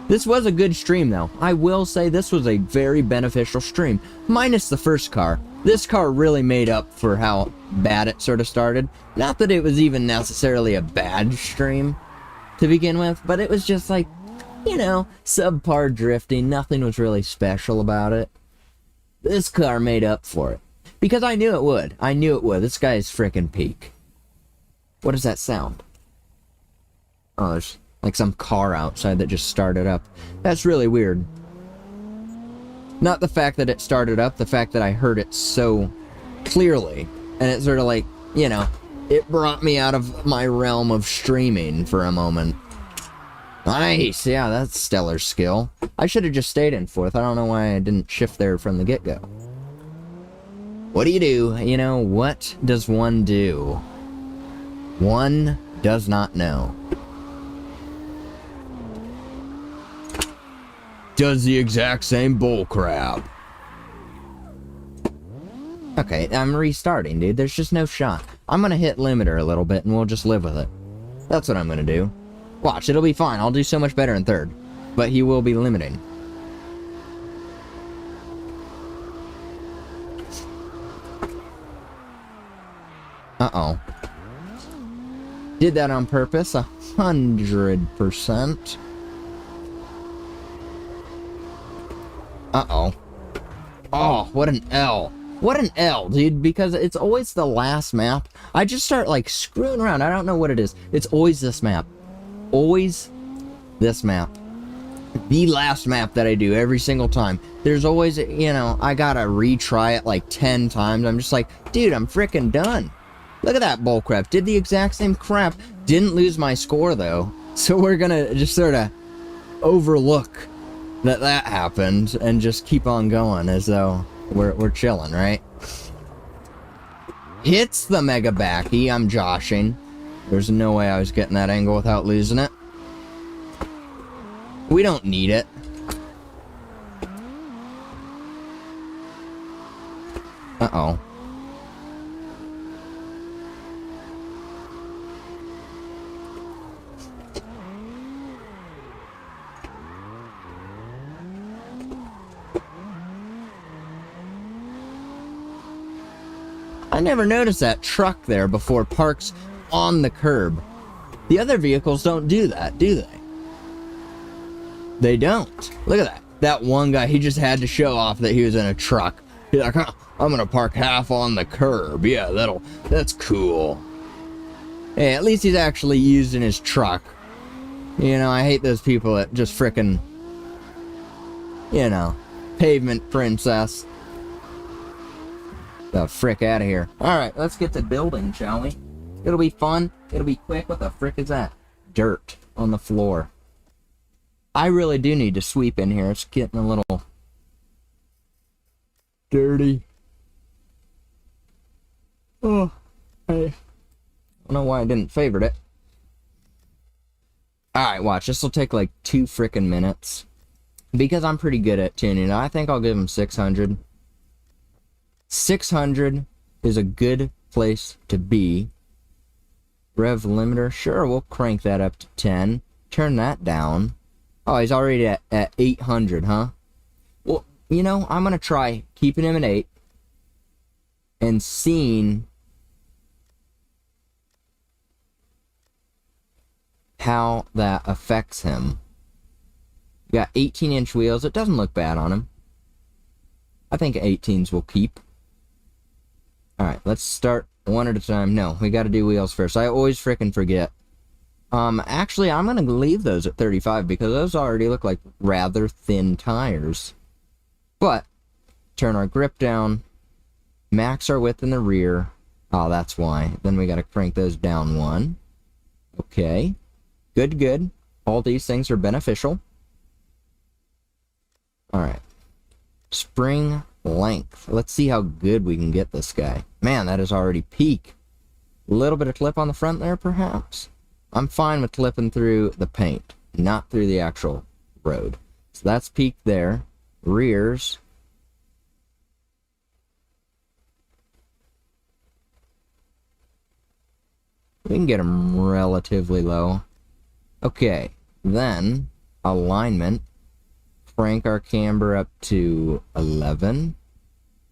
This was a good stream, though. I will say this was a very beneficial stream. Minus the first car. This car really made up for how bad it sort of started. Not that it was even necessarily a bad stream to begin with, but it was just like, you know, subpar drifting. Nothing was really special about it. This car made up for it. Because I knew it would. I knew it would. This guy is frickin' peak. What does that sound? Oh, there's like some car outside that just started up. That's really weird. Not the fact that it started up, the fact that I heard it so clearly. And it sort of like, you know, it brought me out of my realm of streaming for a moment. Nice, yeah, that's stellar skill. I should have just stayed in fourth. I don't know why I didn't shift there from the get-go. What do? You know, what does one do? One does not know. Does the exact same bullcrap. Okay, I'm restarting, dude. There's just no shot. I'm gonna hit limiter a little bit and we'll just live with it. That's what I'm gonna do. Watch, it'll be fine. I'll do so much better in third. But he will be limiting. Uh-oh. Did that on purpose, 100%. Uh-oh. Oh, what an L. What an L, dude, because it's always the last map. I just start, like, screwing around. I don't know what it is. It's always this map. Always this map. The last map that I do every single time. There's always, you know, I gotta retry it, like, 10 times. I'm just like, dude, I'm freaking done. Look at that bullcrap. Did the exact same crap. Didn't lose my score, though. So we're gonna just sort of overlook that happened and just keep on going as though we're chilling, right? Hits the mega backy. I'm joshing. There's no way I was getting that angle without losing it. We don't need it. Uh-oh. I never noticed that truck there before parks on the curb. The other vehicles don't do that, do they? They don't. Look at that. That one guy, he just had to show off that he was in a truck. He's like, huh, I'm gonna park half on the curb. Yeah, that's cool. Hey, at least he's actually using his truck. You know, I hate those people that just frickin', you know, pavement princess. The frick out of here. Alright, let's get to building, shall we? It'll be fun. It'll be quick. What the frick is that? Dirt on the floor. I really do need to sweep in here. It's getting a little dirty. Oh, I don't know why I didn't favorite it. Alright, watch. This will take like 2 frickin' minutes. Because I'm pretty good at tuning. I think I'll give him 600. 600 is a good place to be. Rev limiter, sure, we'll crank that up to 10. Turn that down. Oh, he's already at 800, huh? Well, you know, I'm going to try keeping him at 8 and seeing how that affects him. You got 18-inch wheels. It doesn't look bad on him. I think 18s will keep. Alright, let's start one at a time. No, we gotta do wheels first. I always frickin' forget. Actually, I'm gonna leave those at 35 because those already look like rather thin tires. But, turn our grip down, max our width in the rear. Oh, that's why. Then we gotta crank those down 1. Okay. Good, good. All these things are beneficial. Alright. Spring length. Let's see how good we can get this guy. Man, that is already peak. A little bit of clip on the front there, perhaps? I'm fine with clipping through the paint, not through the actual road. So that's peak there. Rears. We can get them relatively low. Okay, then alignment. Crank our camber up to 11.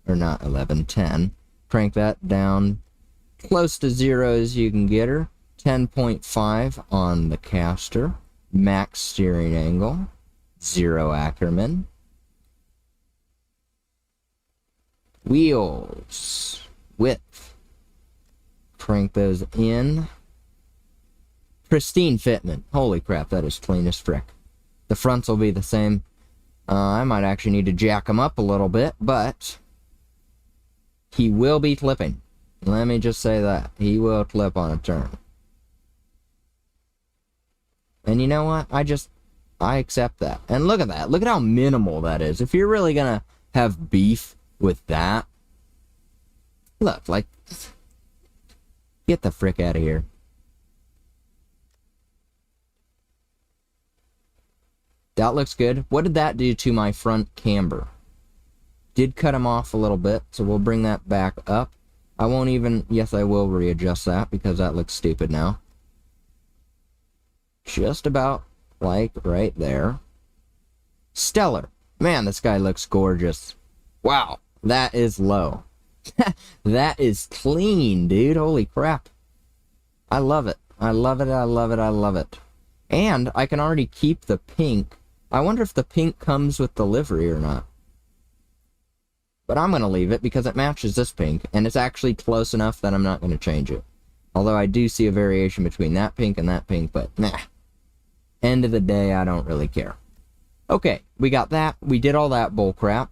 Or not 11, 10. Crank that down close to 0 as you can get her. 10.5 on the caster. Max steering angle. 0 Ackerman. Wheels. Width. Crank those in. Pristine fitment. Holy crap, that is clean as frick. The fronts will be the same. I might actually need to jack them up a little bit, but he will be clipping. Let me just say that. He will clip on a turn. And you know what? I accept that. And look at that. Look at how minimal that is. If you're really gonna have beef with that, look, like, get the frick out of here. That looks good. What did that do to my front camber? Did cut him off a little bit, so we'll bring that back up. I won't even... Yes, I will readjust that, because that looks stupid now. Just about, like, right there. Stellar. Man, this guy looks gorgeous. Wow, that is low. That is clean, dude. Holy crap. I love it. I love it, I love it, I love it. And I can already keep the pink. I wonder if the pink comes with the livery or not. But I'm going to leave it because it matches this pink, and it's actually close enough that I'm not going to change it. Although I do see a variation between that pink and that pink, but nah. End of the day, I don't really care. Okay, we got that. We did all that bullcrap.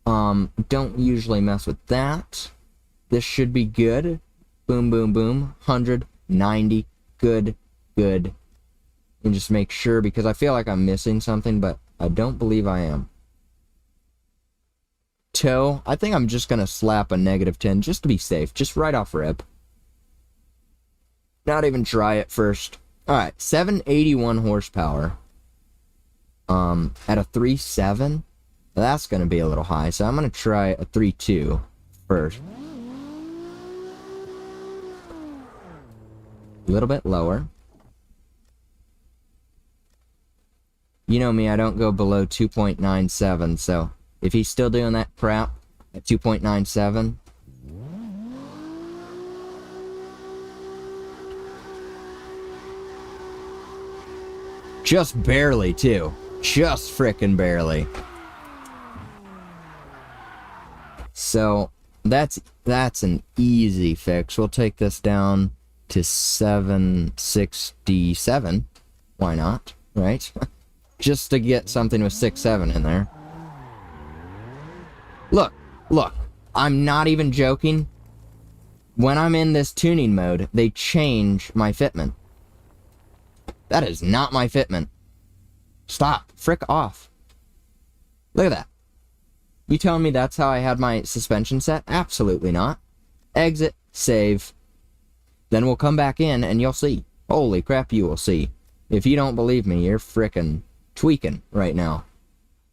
Don't usually mess with that. This should be good. Boom, boom, boom. 190. Good, good. And just make sure, because I feel like I'm missing something, but I don't believe I am. Toe, I think I'm just going to slap a -10 just to be safe. Just right off rip. Not even try it first. Alright, 781 horsepower. At a 3.7, that's going to be a little high, so I'm going to try a 3.2 first. A little bit lower. You know me, I don't go below 2.97, so if he's still doing that crap at 2.97... Just barely, too. Just frickin' barely. So, that's an easy fix. We'll take this down to 767. Why not, right? Just to get something with 6.7 in there. Look, look. I'm not even joking. When I'm in this tuning mode, they change my fitment. That is not my fitment. Stop. Frick off. Look at that. You telling me that's how I had my suspension set? Absolutely not. Exit. Save. Then we'll come back in and you'll see. Holy crap, you will see. If you don't believe me, you're frickin' tweaking right now.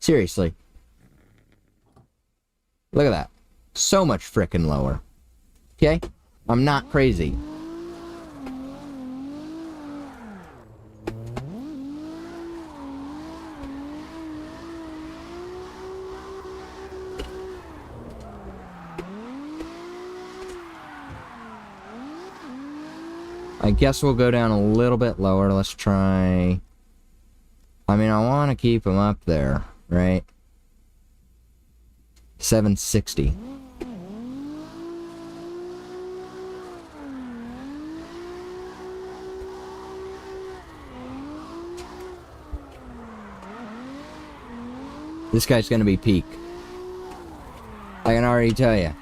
Seriously. Look at that. So much frickin' lower. Okay? I'm not crazy. I guess we'll go down a little bit lower. Let's try... I mean, I want to keep them up there, right? 760. This guy's gonna be peak. I can already tell you.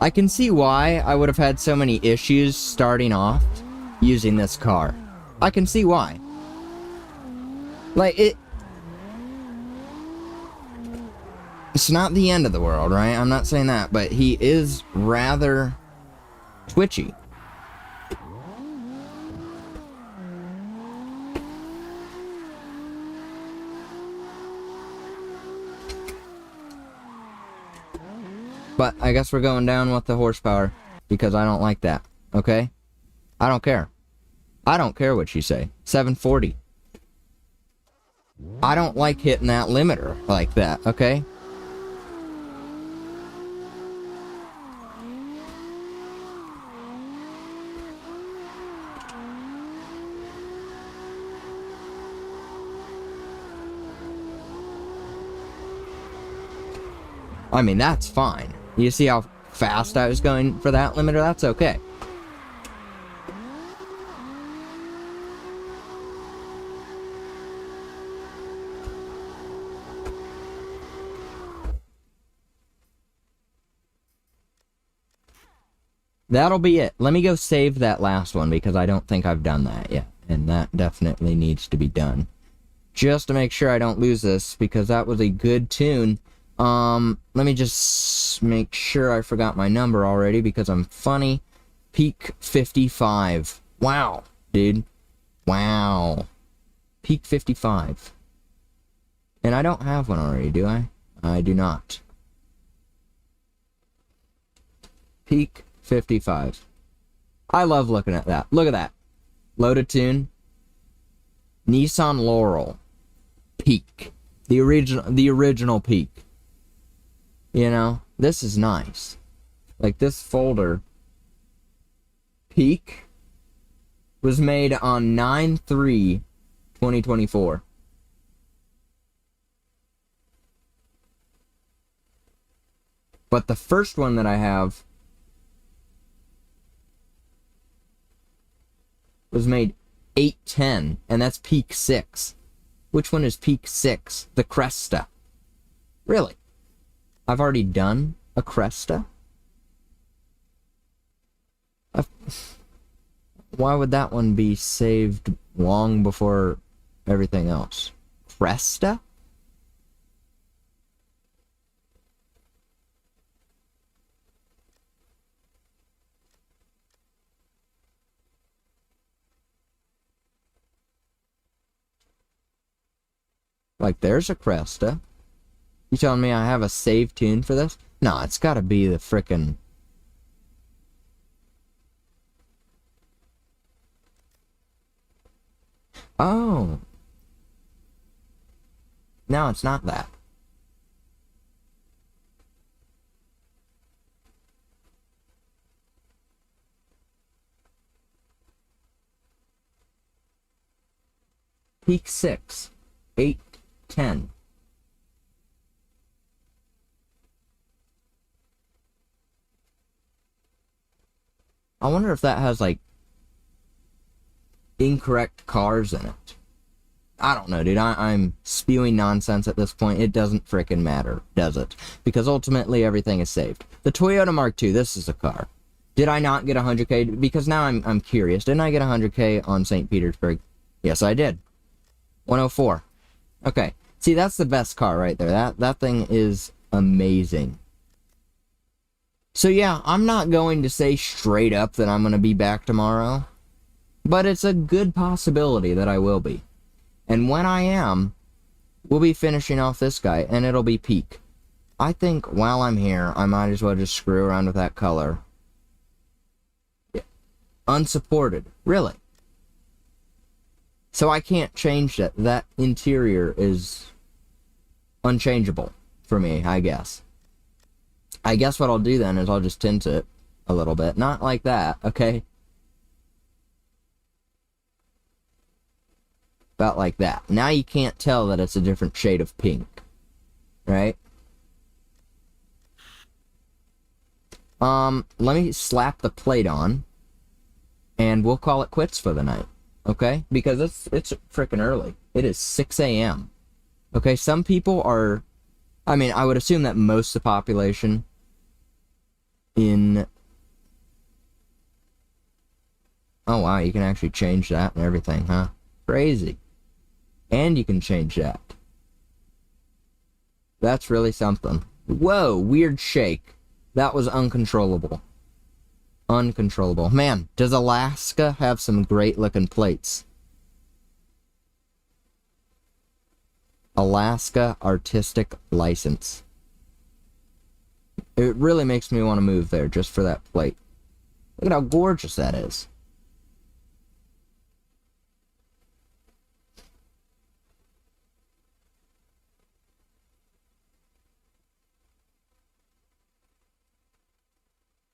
I can see why I would have had so many issues starting off using this car. I can see why. Like, it's not the end of the world, right? I'm not saying that, but he is rather twitchy. But I guess we're going down with the horsepower because I don't like that, okay? I don't care. I don't care what you say. 740. I don't like hitting that limiter like that, okay? I mean, that's fine. You see how fast I was going for that limiter? That's okay. That'll be it. Let me go save that last one because I don't think I've done that yet. And that definitely needs to be done. Just to make sure I don't lose this because that was a good tune. Let me just make sure I forgot my number already because I'm funny. Peak 55. Wow, dude. Wow. Peak 55. And I don't have one already, do I? I do not. Peak 55. I love looking at that. Look at that. Loaded tune. Nissan Laurel. Peak. The original Peak. You know, this is nice. Like this folder. Peak was made on 9/3/2024. But the first one that I have was made 8/10, and that's Peak 6. Which one is Peak 6? The Cresta. Really? I've already done a Cresta? Why would that one be saved long before everything else? Cresta? Like, there's a Cresta. You telling me I have a save tune for this? No, it's gotta be the frickin'... Oh. No, it's not that. Peak 6. 8/10. I wonder if that has, like, incorrect cars in it. I don't know, dude. I'm spewing nonsense at this point. It doesn't frickin' matter, does it? Because ultimately everything is saved. The Toyota Mark II, this is a car. Did I not get 100K? Because now I'm curious. Didn't I get 100K on St. Petersburg? Yes, I did. 104. Okay. See, that's the best car right there. That thing is amazing. So yeah, I'm not going to say straight up that I'm going to be back tomorrow, but it's a good possibility that I will be. And when I am, we'll be finishing off this guy, and it'll be Peak. I think while I'm here, I might as well just screw around with that color. Yeah. Unsupported. Really. So I can't change that. That interior is unchangeable for me, I guess. I guess what I'll do then is I'll just tint it a little bit. Not like that, okay? About like that. Now you can't tell that it's a different shade of pink. Right? Let me slap the plate on. And we'll call it quits for the night. Okay? Because it's freaking early. It is 6 a.m. Okay, some people are... I mean, I would assume that most of the population in... Oh wow, you can actually change that and everything, huh? Crazy. And you can change that. That's really something. Whoa, weird shake. That was uncontrollable. Uncontrollable. Man, does Alaska have some great looking plates? Alaska Artistic License. It really makes me want to move there just for that plate. Look at how gorgeous that is.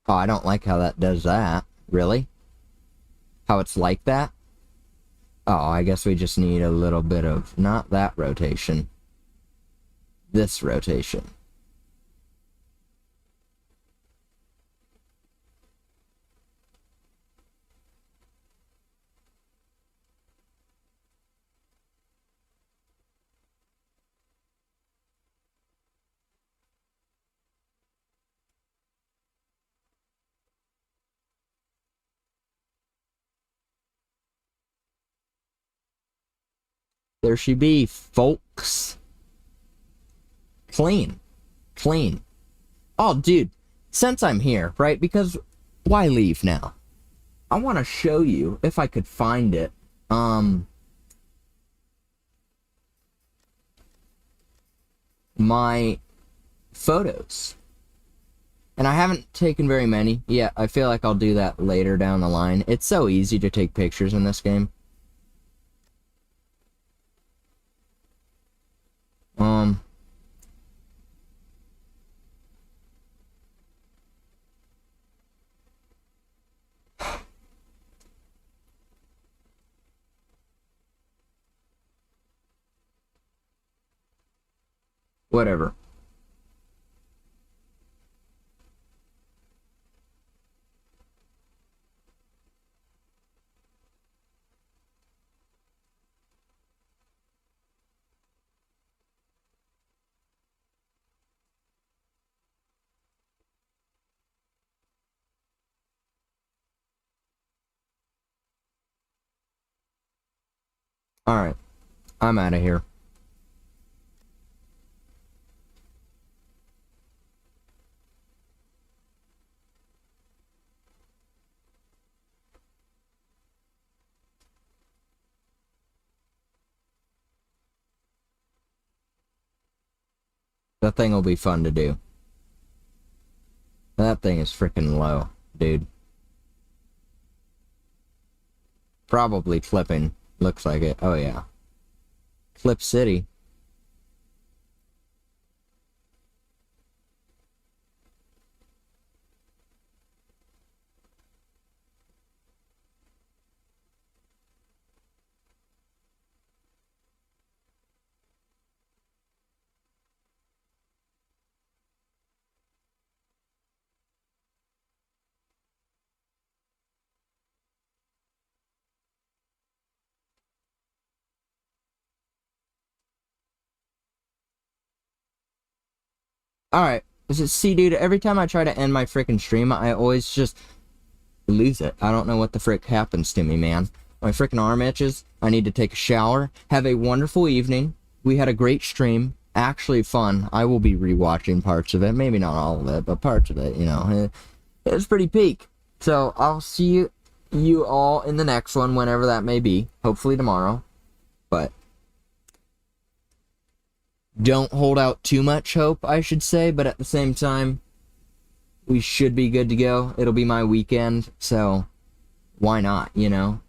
Oh, I don't like how that does that. Really? How it's like that? Oh, I guess we just need a little bit of, not that rotation. This rotation. There she be, folks. Clean. Clean. Oh, dude. Since I'm here, right? Because why leave now? I want to show you, if I could find it, my photos. And I haven't taken very many yet. I feel like I'll do that later down the line. It's so easy to take pictures in this game. Whatever. Alright. I'm out of here. That thing will be fun to do. That thing is freaking low, dude. Probably clipping. Looks like it. Oh, yeah. Clip City. Alright. See, dude, every time I try to end my freaking stream, I always just lose it. I don't know what the frick happens to me, man. My freaking arm itches. I need to take a shower. Have a wonderful evening. We had a great stream. Actually fun. I will be rewatching parts of it. Maybe not all of it, but parts of it, you know. It was pretty peak. So, I'll see you all in the next one, whenever that may be. Hopefully tomorrow. But don't hold out too much hope, I should say, but at the same time, we should be good to go. It'll be my weekend, so why not, you know?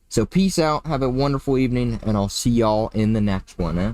So peace out, have a wonderful evening, and I'll see y'all in the next one, eh?